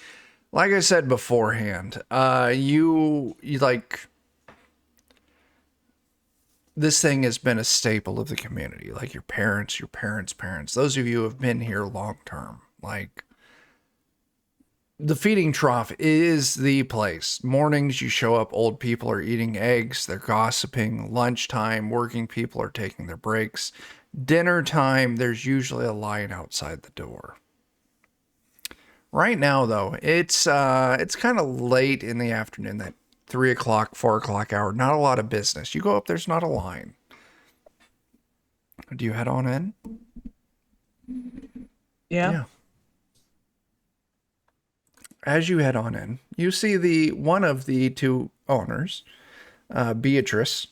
Like I said beforehand, you like this thing has been a staple of the community. Like your parents' parents. Those of you who have been here long term, like the feeding trough is the place. Mornings you show up, old people are eating eggs, they're gossiping. Lunchtime, working people are taking their breaks. Dinner time, there's usually a line outside the door. Right now, though, it's kind of late in the afternoon, that 3 o'clock, 4 o'clock hour. Not a lot of business. You go up, there's not a line. Do you head on in? Yeah. as you head on in, you see the one of the two owners, Beatrice.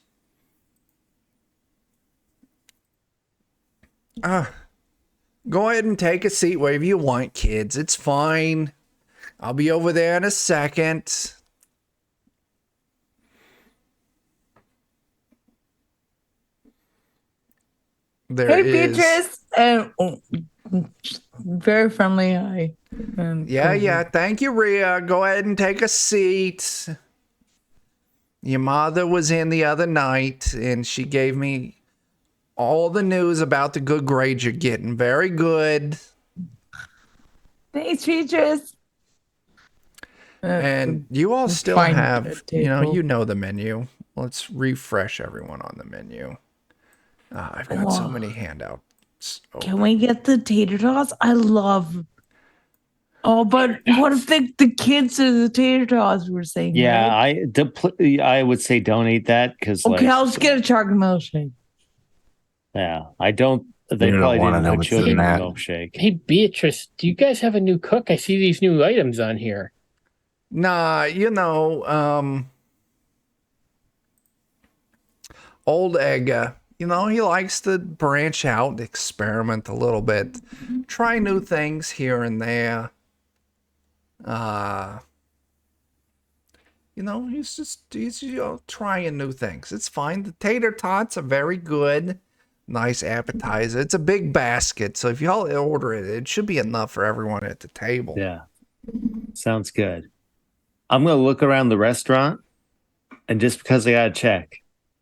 Go ahead and take a seat wherever you want, kids. It's fine. I'll be over there in a second. There Hey, is... Beatrice. Very friendly. Hi. Yeah. Thank you, Rhea. Go ahead and take a seat. Your mother was in the other night, and she gave me all the news about the good grades you're getting. Very good. Thanks, Beatrice. And you all still Fine have, table. you know the menu. Let's refresh everyone on the menu. I've got so many handouts. Can we get the tater tots? I love. Oh, but what if the kids are the tater tots? We're saying. Yeah, right? I would say don't eat that because Okay, I'll just get a chocolate milkshake. yeah, I don't. They You don't probably wanna didn't know put what's sugar in in the that. milkshake. Hey, Beatrice, do you guys have a new cook? I see these new items on here. Nah, old egg, he likes to branch out, experiment a little bit, try new things here and there. He's trying new things. It's fine. The tater tots are very good. Nice appetizer. It's a big basket, so if y'all order it, it should be enough for everyone at the table. Yeah, sounds good. I'm gonna look around the restaurant, and just because I gotta check,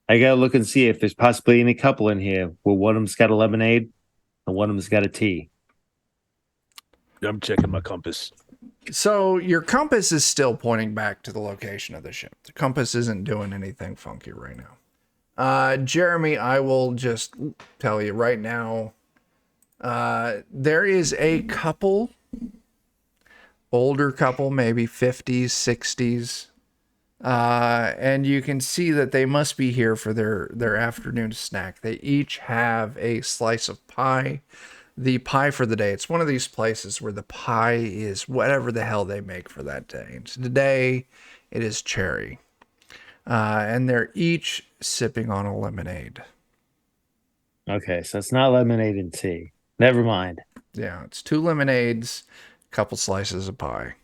I gotta look and see if there's possibly any couple in here where one of them's got a lemonade and one of them's got a tea. I'm checking my compass. So your compass is still pointing back to the location of the ship. The compass isn't doing anything funky right now. Jeremy, I will just tell you right now, there is a couple, older couple, maybe 50s, 60s, and you can see that they must be here for their afternoon snack. They each have a slice of pie. The pie for the day. It's one of these places where the pie is whatever the hell they make for that day. And today it is cherry. And they're each sipping on a lemonade. Okay, so it's not lemonade and tea. Never mind. Yeah, it's 2 lemonades, a couple slices of pie.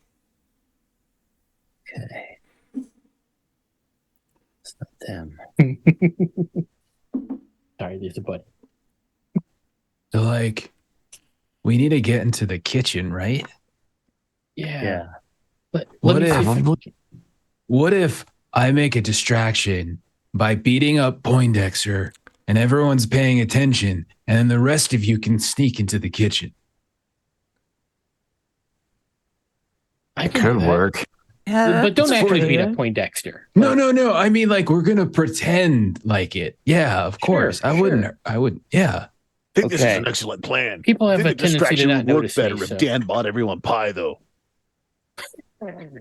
Okay. It's not them. Sorry, there's a button. So, like, we need to get into the kitchen, right? Yeah. Let What me see if- What if I make a distraction by beating up Poindexter and everyone's paying attention, and then the rest of you can sneak into the kitchen? I It can do could that. work. Yeah, But don't that's actually pretty beat good. up Poindexter. No. I mean, like, we're gonna pretend like it. Yeah, of course. Sure, I wouldn't. Yeah. I think this is Okay. an excellent plan. People I have a think the tendency to distraction not would work notice better me. if So. Dan bought everyone pie, though.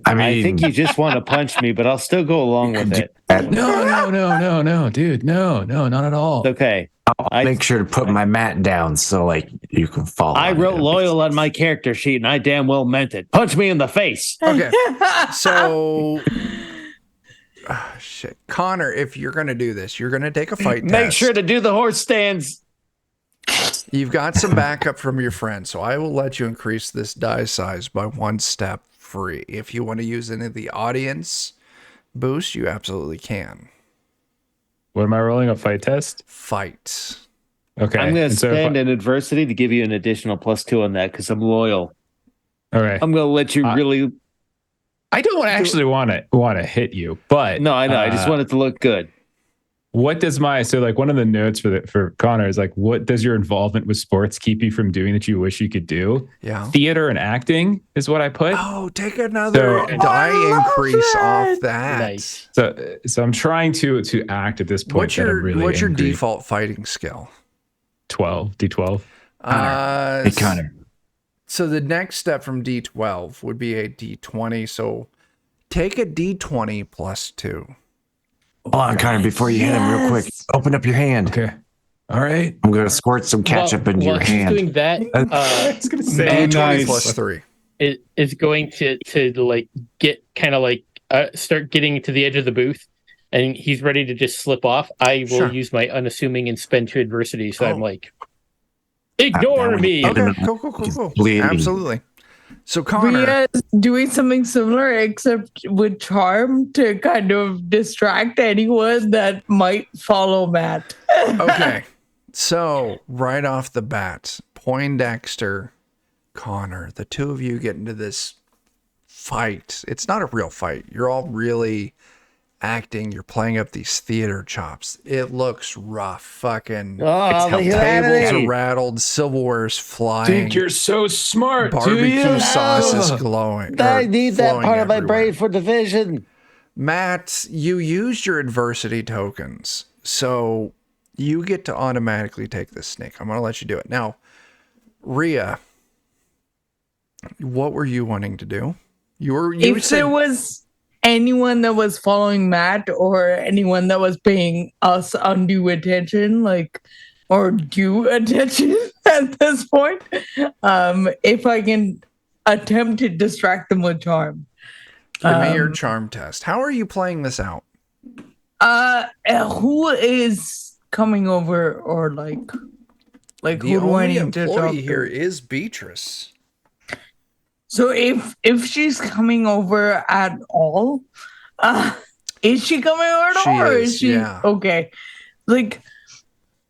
I mean, I think you just want to punch me, but I'll still go along with it. No, dude. No, not at all. It's okay. I'll make sure to put my mat down so like you can follow. I on wrote it. loyal on my character sheet, and I damn well meant it. Punch me in the face. Okay. So, shit. Connor, if you're going to do this, you're going to take a fight Make test. sure to do the horse stands. You've got some backup from your friend, so I will let you increase this die size by 1 step free. If you want to use any of the audience boost, you absolutely can. What am I rolling? A fight test? Fight. Okay. I'm going to and so if spend an adversity to give you an additional +2 on that because I'm loyal. all right. I'm going to let you really. I don't actually want to hit you, but No, I know. I just want it to look good. What does one of the notes for Connor is like, what does your involvement with sports keep you from doing that you wish you could do? Yeah. Theater and acting is what I put. Oh, take another die increase off that. Nice. So I'm trying to act at this point. What's your angry. default fighting skill? 12 D12? Hey, Connor. So the next step from D12 would be a D20. So take a D20 plus 2. Hold on, Connor. Before you hit him, real quick, open up your hand. Okay. All right. I'm gonna squirt some ketchup into your While hand. He's doing that. I was gonna say D20 nice. plus 3. is going to like get kind of like start getting to the edge of the booth, and he's ready to just slip off, I will Sure. use my unassuming and spend to adversity. So I'm Oh. like, ignore me. Okay, cool. bleeding. Absolutely. So Connor, Rhea is doing something similar, except with charm to kind of distract anyone that might follow Matt. okay. So right off the bat, Poindexter, Connor, the two of you get into this fight. It's not a real fight. You're all really acting. You're playing up these theater chops. It looks rough. Fucking Oh, the tables humanity. are rattled, silverware's flying. Think you're so smart, do Barbecue you? sauce is glowing. I or need that flowing part of my everywhere. brain for division. Matt, you used your adversity tokens, so you get to automatically take this snake. I'm going to let you do it. Now, Rhea, what were you wanting to do? You If said there was anyone that was following Matt or anyone that was paying us undue attention, like, or due attention at this point, if I can attempt to distract them with charm. give me your charm test. How are you playing this out? Who is coming over, or like The who do I only need to talk employee to? here is Beatrice. So if she's coming over at all, is she coming over at She all, or is, is she yeah. okay? Like,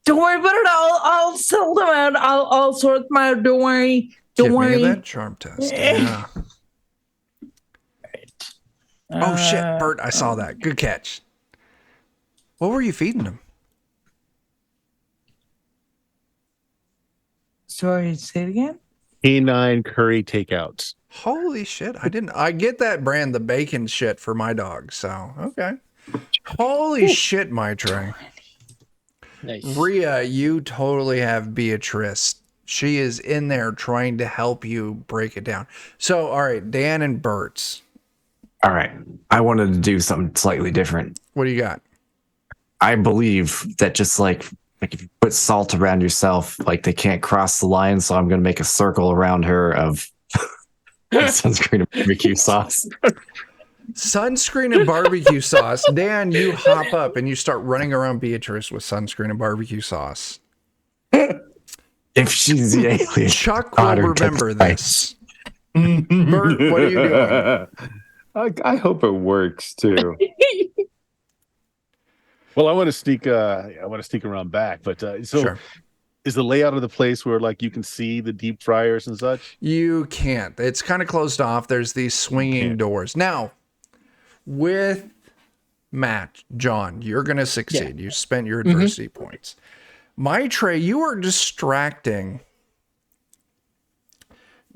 don't worry about it. I'll sell them out. I'll sort them out. Don't worry. Don't Give worry. me that charm test. Yeah. Oh shit, Bert, I saw that. Good catch. What were you feeding him? Sorry, say it again. Canine curry takeouts. Holy shit, I get that brand, the bacon shit for my dog, so okay. Holy shit, Maitre. Nice. Rhea, you totally have Beatrice. She is in there trying to help you break it down. So, all right, Dan and Bert's. All right. I wanted to do something slightly different. What do you got? I believe that just like if you put salt around yourself, like they can't cross the line. So I'm going to make a circle around her of sunscreen and barbecue sauce. Sunscreen and barbecue sauce. Dan, you hop up and you start running around Beatrice with sunscreen and barbecue sauce. If she's the alien, Chuck will Otter remember takes this. Bert, what are you doing? I hope it works too. Well, I want to sneak around back, but so Sure. is the layout of the place where like you can see the deep fryers and such? You can't. It's kind of closed off. There's these swinging doors. Now, with Matt, John, you're going to succeed. You spent your adversity points. Maitre, you are distracting.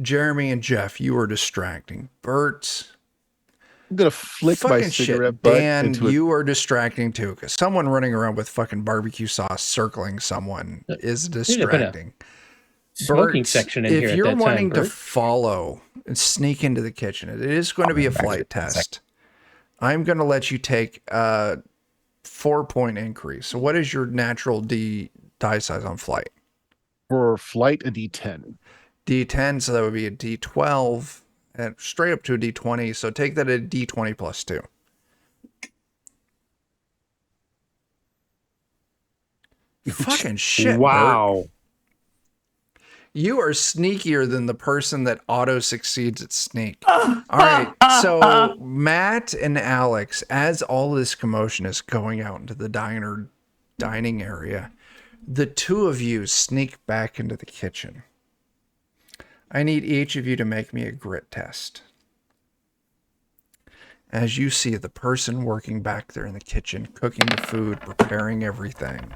Jeremy and Jeff, you are distracting. Bert, I'm gonna flick my fucking cigarette shit. butt Dan, into you are distracting too, because someone running around with fucking barbecue sauce circling someone is distracting. Smoking Bert, section in if here at you're that wanting time, to follow and sneak into the kitchen, it is going to be a flight test. I'm going to let you take a 4-point increase. So what is your natural die size on flight? for flight a D10. D10, so that would be a D12 and straight up to a D20. So take that at a D20 plus 2. Fucking shit. Bert. Wow. You are sneakier than the person that auto succeeds at sneak. All right. So Matt and Alex, as all this commotion is going out into the dining area, the two of you sneak back into the kitchen. I need each of you to make me a grit test. As you see the person working back there in the kitchen, cooking the food, preparing everything.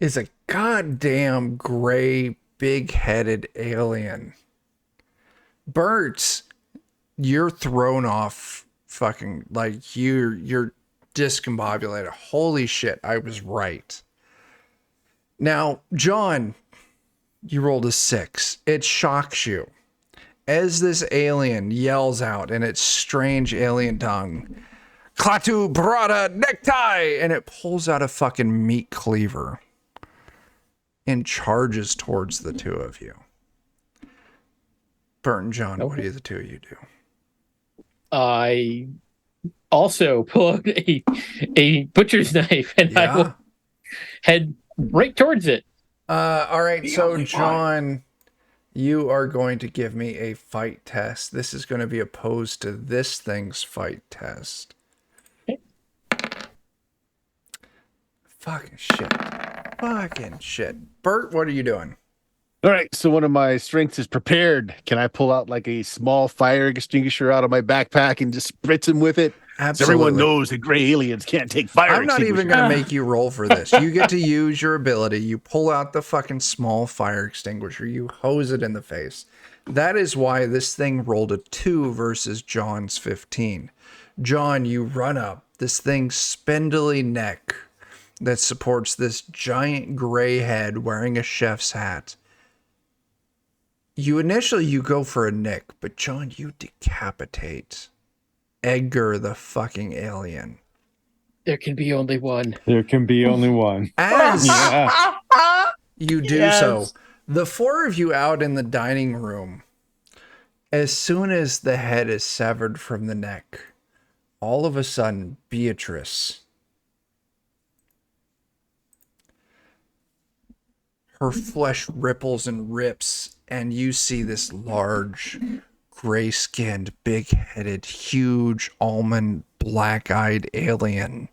Is a goddamn gray, big-headed alien. Bert, you're thrown off fucking, like, you're discombobulated. Holy shit, I was right. Now, John, you rolled a 6. It shocks you. As this alien yells out in its strange alien tongue, Klaatu Barada necktie, and it pulls out a fucking meat cleaver and charges towards the two of you. Bert and John, what do the two of you do? I also pull out a butcher's knife and I will head right towards it. All right, so John, you are going to give me a fight test. This is going to be opposed to this thing's fight test. Okay. Fucking shit. Bert, what are you doing? All right, so one of my strengths is prepared. Can I pull out like a small fire extinguisher out of my backpack and just spritz him with it? Absolutely. Everyone knows that gray aliens can't take fire. I'm not even going to make you roll for this. You get to use your ability. You pull out the fucking small fire extinguisher. You hose it in the face. That is why this thing rolled a 2 versus John's 15. John, you run up. This thing's spindly neck that supports this giant gray head wearing a chef's hat. You go for a nick, but John, you decapitate Edgar the fucking alien. There can be only one. There can be only one. As Yeah. you do so, the four of you out in the dining room, as soon as the head is severed from the neck, all of a sudden, Beatrice, her flesh ripples and rips, and you see this large, gray-skinned, big-headed, huge, almond, black-eyed alien.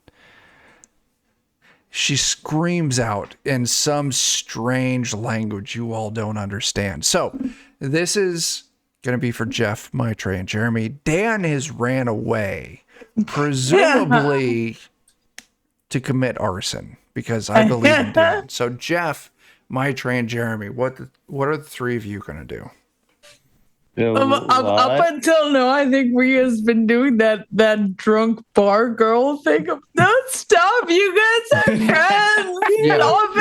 She screams out in some strange language you all don't understand. So, this is going to be for Jeff, Maitre, and Jeremy. Dan has ran away, presumably to commit arson, because I believe in Dan. So, Jeff, Maitre, and Jeremy, what are the three of you going to do? Up until now, I think Ria's been doing that drunk bar girl thing. Don't stop, you guys are friends. Get off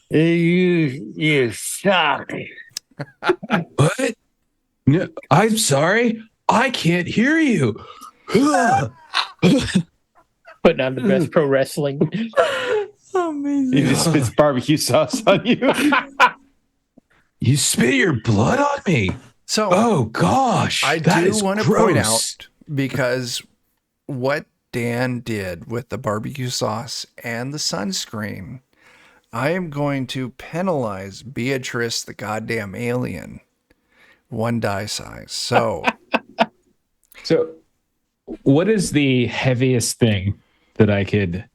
it. You suck. What? No, I'm sorry. I can't hear you. Putting on the best pro wrestling. Amazing. He just spits barbecue sauce on you. You spit your blood on me. So, oh gosh, I do want to point out, because what Dan did with the barbecue sauce and the sunscreen, I am going to penalize Beatrice, the goddamn alien, 1 die size. So, what is the heaviest thing that I could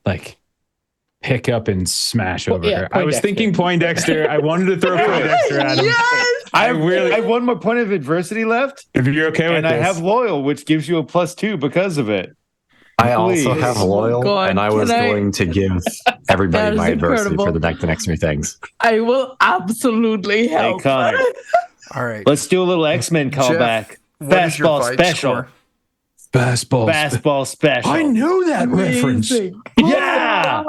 pick up and smash over her? I was thinking Poindexter. I wanted to throw Poindexter at him. Yes! I have one more point of adversity left. If you're okay with and this. I have loyal, which gives you a +2 because of it. I also have loyal, God, and I was going to give everybody my adversity for the next 3 things. I will absolutely help. Hey, Connor. all right. Let's do a little X-Men callback. What is your Fastball fight special. score? Fastball special. I knew that reference. Amazing. Yeah.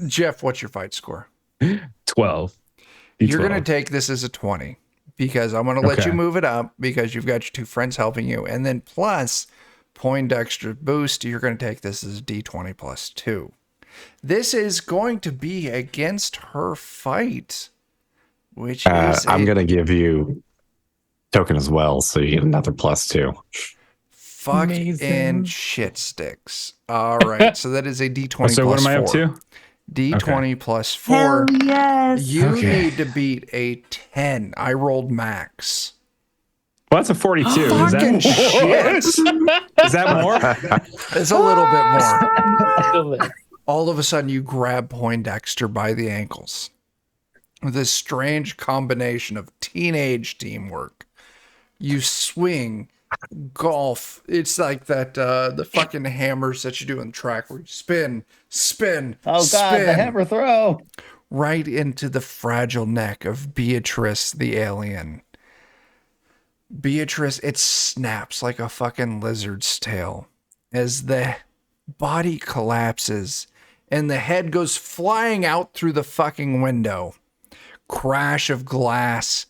Jeff, what's your fight score? 12. You're going to take this as a 20, because I'm going to let you move it up because you've got your 2 friends helping you. And then plus Poindexter boost, you're going to take this as a D20 +2. This is going to be against her fight, which is I'm going to give you token as well, so you get another +2. fucking Amazing. shit sticks. All right, so that is a D20 So what am I up to? D20 plus Hell 4. yes. You need to beat a 10. I rolled max. Well, that's a 42. Is Fucking shit. that more? It's a little bit more. Still there. All of a sudden, you grab Poindexter by the ankles. This strange combination of teenage teamwork. You swing, golf. It's like that the fucking hammers that you do in track where you spin. Oh God, spin, the hammer throw. right into the fragile neck of Beatrice the alien. Beatrice, it snaps like a fucking lizard's tail as the body collapses and the head goes flying out through the fucking window. Crash of glass.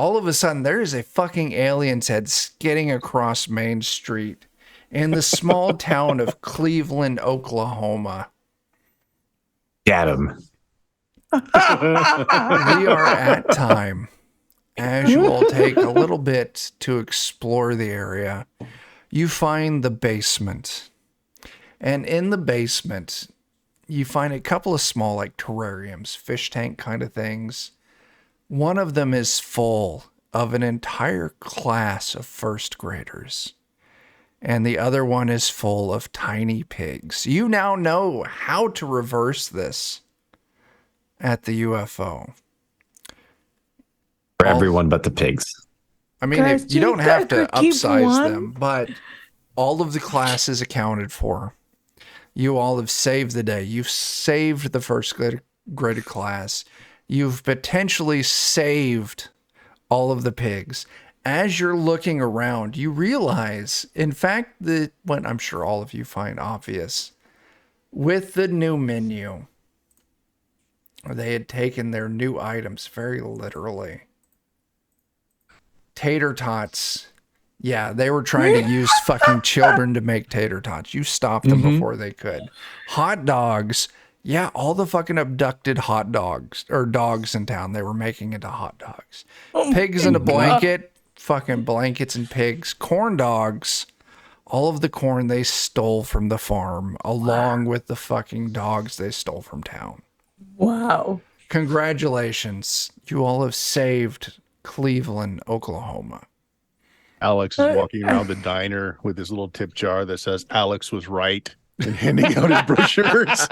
all of a sudden there is a fucking alien's head skidding across Main Street in the small town of Cleveland, Oklahoma. Get him. We are at time. As you all take a little bit to explore the area, you find the basement. And in the basement, you find a couple of small, like, terrariums, fish tank kind of things. One of them is full of an entire class of first graders. And the other one is full of tiny pigs. You now know how to reverse this at the UFO. For everyone but the pigs. I mean, you don't have to upsize them, but all of the classes accounted for. You all have saved the day. You've saved the first graded class. You've potentially saved all of the pigs. As you're looking around, you realize, in fact, what I'm sure all of you find obvious, with the new menu, they had taken their new items very literally. Tater tots. Yeah, they were trying to use fucking children to make tater tots. You stopped them before they could. Hot dogs. Yeah, all the fucking abducted hot dogs or dogs in town, they were making into hot dogs. Pigs in a blanket. Fucking blankets and pigs. Corn dogs. All of the corn they stole from the farm, along with the fucking dogs they stole from town. Wow. Congratulations. You all have saved Cleveland, Oklahoma. Alex is walking around the diner with his little tip jar that says Alex was right and handing out his brochures.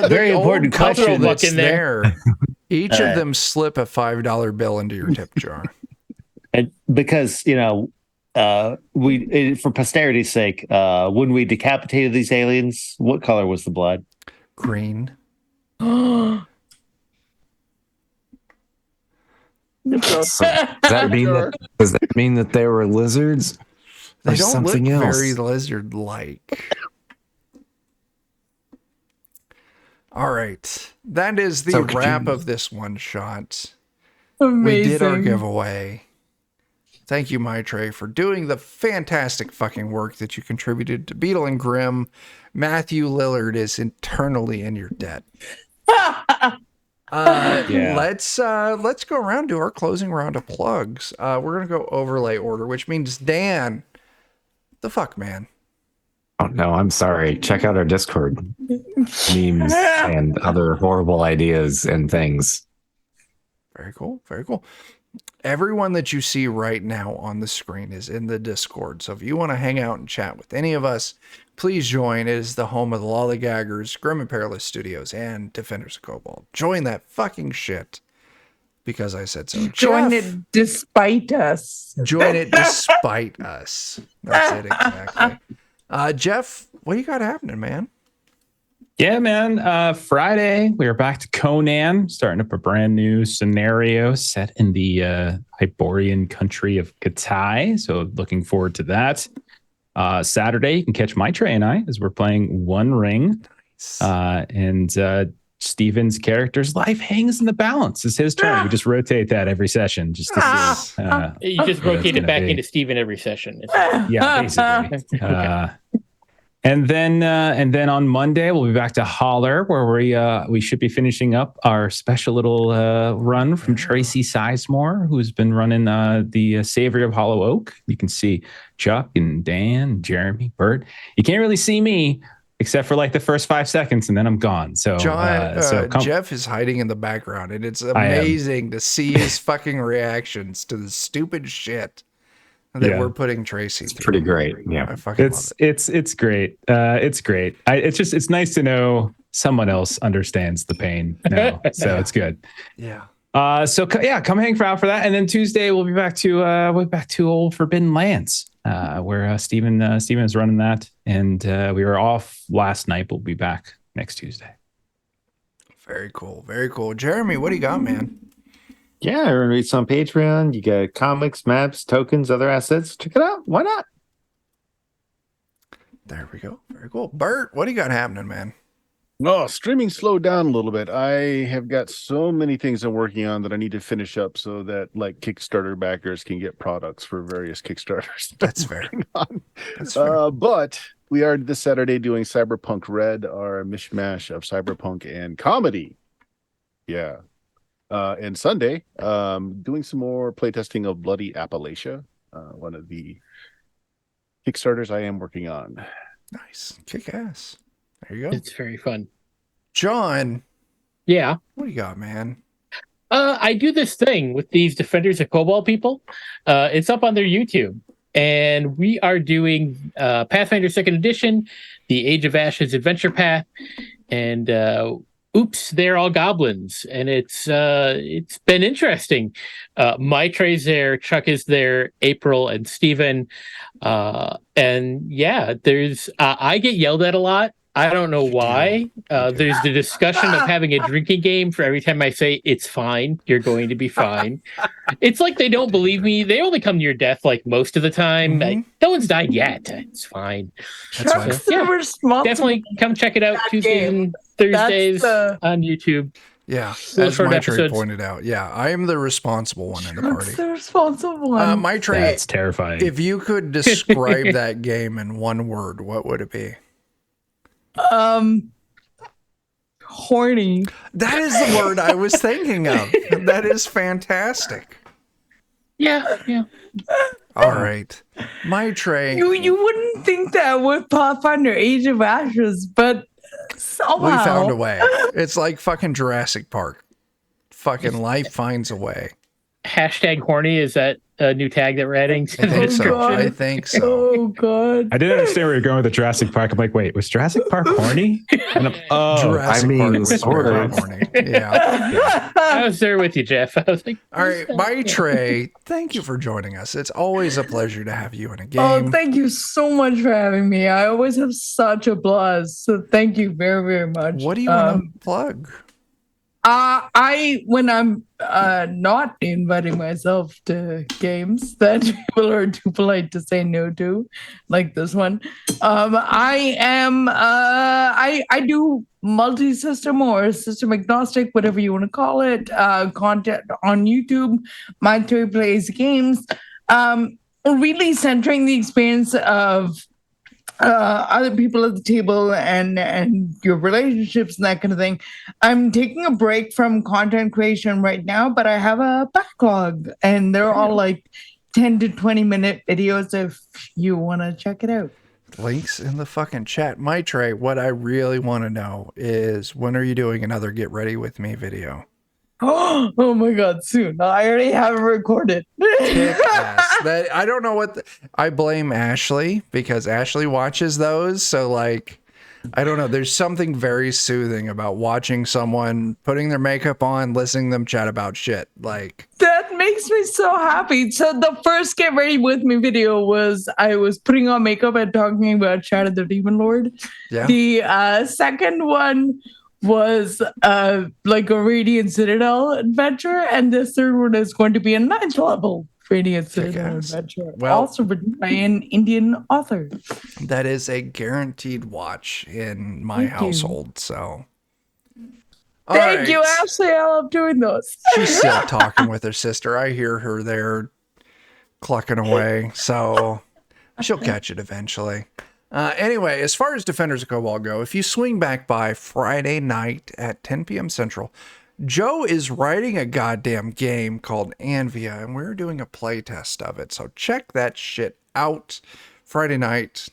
Very important question that's in there. Each of them slip a $5 bill into your tip jar. And because, for posterity's sake, when we decapitated these aliens, what color was the blood? Green. So, does that mean that they were lizards? They or don't something look else? very lizard-like. All right. That is the wrap of this one shot. Amazing. We did our giveaway. Thank you, Maitre, for doing the fantastic fucking work that you contributed to Beetle and Grimm. Matthew Lillard is internally in your debt. Let's go around to our closing round of plugs. We're gonna go overlay order, which means Dan, the fuck man. Oh no, I'm sorry. Check out our Discord. Memes and other horrible ideas and things. Very cool. Very cool. Everyone that you see right now on the screen is in the Discord. So if you want to hang out and chat with any of us, please join. It is the home of the Lollygaggers, Grim and Perilous Studios, and Defenders of Cobalt. Join that fucking shit because I said so. Join it despite us. Join it despite us. That's it exactly. Jeff, what do you got happening, man? Yeah, man. Friday, we are back to Conan, starting up a brand new scenario set in the Hyborian country of Katai. So looking forward to that. Saturday, you can catch Maitre and I as we're playing One Ring. And Steven's character's life hangs in the balance. It's his turn. We just rotate that every session just to see. You just rotate it back into Steven every session. Yeah, basically. And then on Monday we'll be back to Holler, where we should be finishing up our special little run from Tracy Sizemore, who's been running the Savory of Hollow Oak. You can see Chuck and Dan, Jeremy, Bert. You can't really see me except for like the first 5 seconds, and then I'm gone. So, Jeff is hiding in the background, and it's amazing to see his fucking reactions to the stupid shit that we're putting Tracy through. Pretty great. Yeah, I fucking love it. It's great. It's great. It's nice to know someone else understands the pain now. So it's good. Yeah. Come hang out for that, and then Tuesday we'll be back to old Forbidden Lands, where Steven is running that, and we were off last night, but we'll be back next Tuesday. Very cool. Very cool. Jeremy, what do you got, man? Yeah, earn rates on Patreon. You get comics, maps, tokens, other assets. Check it out. Why not? There we go. Very cool. Bert, what do you got happening, man? No, streaming slowed down a little bit. I have got so many things I'm working on that I need to finish up so that like Kickstarter backers can get products for various Kickstarters. That's fair. That's fair. But we are this Saturday doing Cyberpunk Red, our mishmash of cyberpunk and comedy. Yeah. And Sunday, doing some more playtesting of Bloody Appalachia, one of the Kickstarters I am working on. Nice. Kick ass. There you go. It's very fun. John, Yeah. what do you got, man? I do this thing with these Defenders of Cobalt people. It's up on their YouTube. And we are doing Pathfinder 2nd Edition, the Age of Ashes Adventure Path, and oops, they're all goblins. And it's been interesting. Maitrey's there, Chuck is there, April and Steven. And yeah, there's I get yelled at a lot. I don't know why. There's the discussion of having a drinking game for every time I say it's fine, you're going to be fine. It's like they don't believe me. They only come to your death like most of the time. Mhm. Like, no one's died yet. It's fine. That's fine. Chuck's the responsible Definitely come check it out that Tuesdays game. and Thursdays That's on YouTube. Yeah, Little as short Maitrey episodes. pointed out. Yeah, I am the responsible one in the party. Chuck's the responsible one. Maitrey, That's terrifying. if you could describe that game in one word, what would it be? Horny. That is the word I was thinking of. That is fantastic. Yeah. All right. Maitrey, You wouldn't think that with Pathfinder Age of Ashes, but somehow we found a way. It's like fucking Jurassic Park. Fucking life finds a way. Hashtag horny, is that a new tag that we're adding to I the think so. God. I think so. Oh god. I didn't understand where you're going with the Jurassic Park. I'm like, wait, was Jurassic Park horny? And Jurassic I mean, Park was sort very of. horny. Yeah. I was there with you, Jeff. I was like, All right, Maitrey, thank you for joining us. It's always a pleasure to have you in a game. Oh, thank you so much for having me. I always have such a blast. So thank you very, very much. What do you want to plug? When I'm not inviting myself to games that people are too polite to say no to, like this one, I do multi-system or system agnostic, whatever you want to call it, content on YouTube. Maitrey plays games, really centering the experience of other people at the table and your relationships and that kind of thing. I'm taking a break from content creation right now, but I have a backlog and they're all like 10 to 20 minute videos if you want to check it out. Links in the fucking chat. Maitrey, what I really want to know is when are you doing another Get Ready With Me video? Oh my god, soon. I already have it recorded. Kick-ass. I don't know what I blame Ashley because Ashley watches those. So like, I don't know. There's something very soothing about watching someone putting their makeup on, listening to them chat about shit. Like That makes me so happy. So the first Get Ready With Me video was I was putting on makeup and talking about Shadow the Demon Lord. Yeah. The second one was like a Radiant Citadel adventure, and the third one is going to be a 9th level Radiant Citadel Kick-ass. adventure, Well- also written by an Indian author. that is a guaranteed watch in my Thank you. household. So All Thank you, right. Ashley. I love doing those. She's still talking with her sister. I hear her there clucking away. So she'll catch it eventually. Anyway, as far as Defenders of Cobalt go, if you swing back by Friday night at 10 p.m. Central, Joe is writing a goddamn game called Anvia, and we're doing a playtest of it. So check that shit out. Friday night.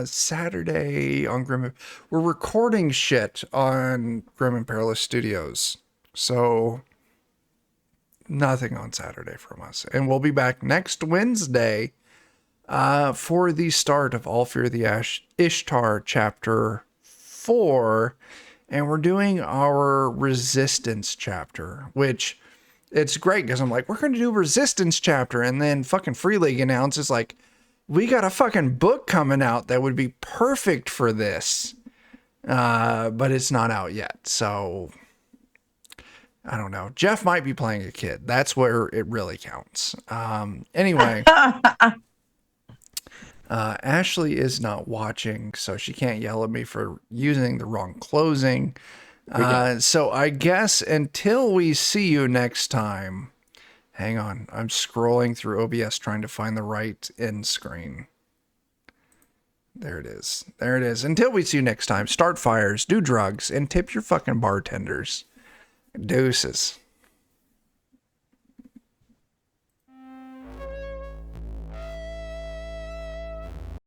Saturday on Grim. We're recording shit on Grim and Perilous Studios. So nothing on Saturday from us. And we'll be back next Wednesday for the start of All Fear the Ishtar chapter 4. And we're doing our resistance chapter, which it's great because I'm like, we're going to do a resistance chapter. And then fucking Free League announces like, we got a fucking book coming out that would be perfect for this. But it's not out yet. So I don't know. Jeff might be playing a kid. That's where it really counts. Anyway. Ashley is not watching, so she can't yell at me for using the wrong closing. So I guess until we see you next time, hang on. I'm scrolling through OBS trying to find the right end screen. There it is. There it is. Until we see you next time, start fires, do drugs, and tip your fucking bartenders. Deuces.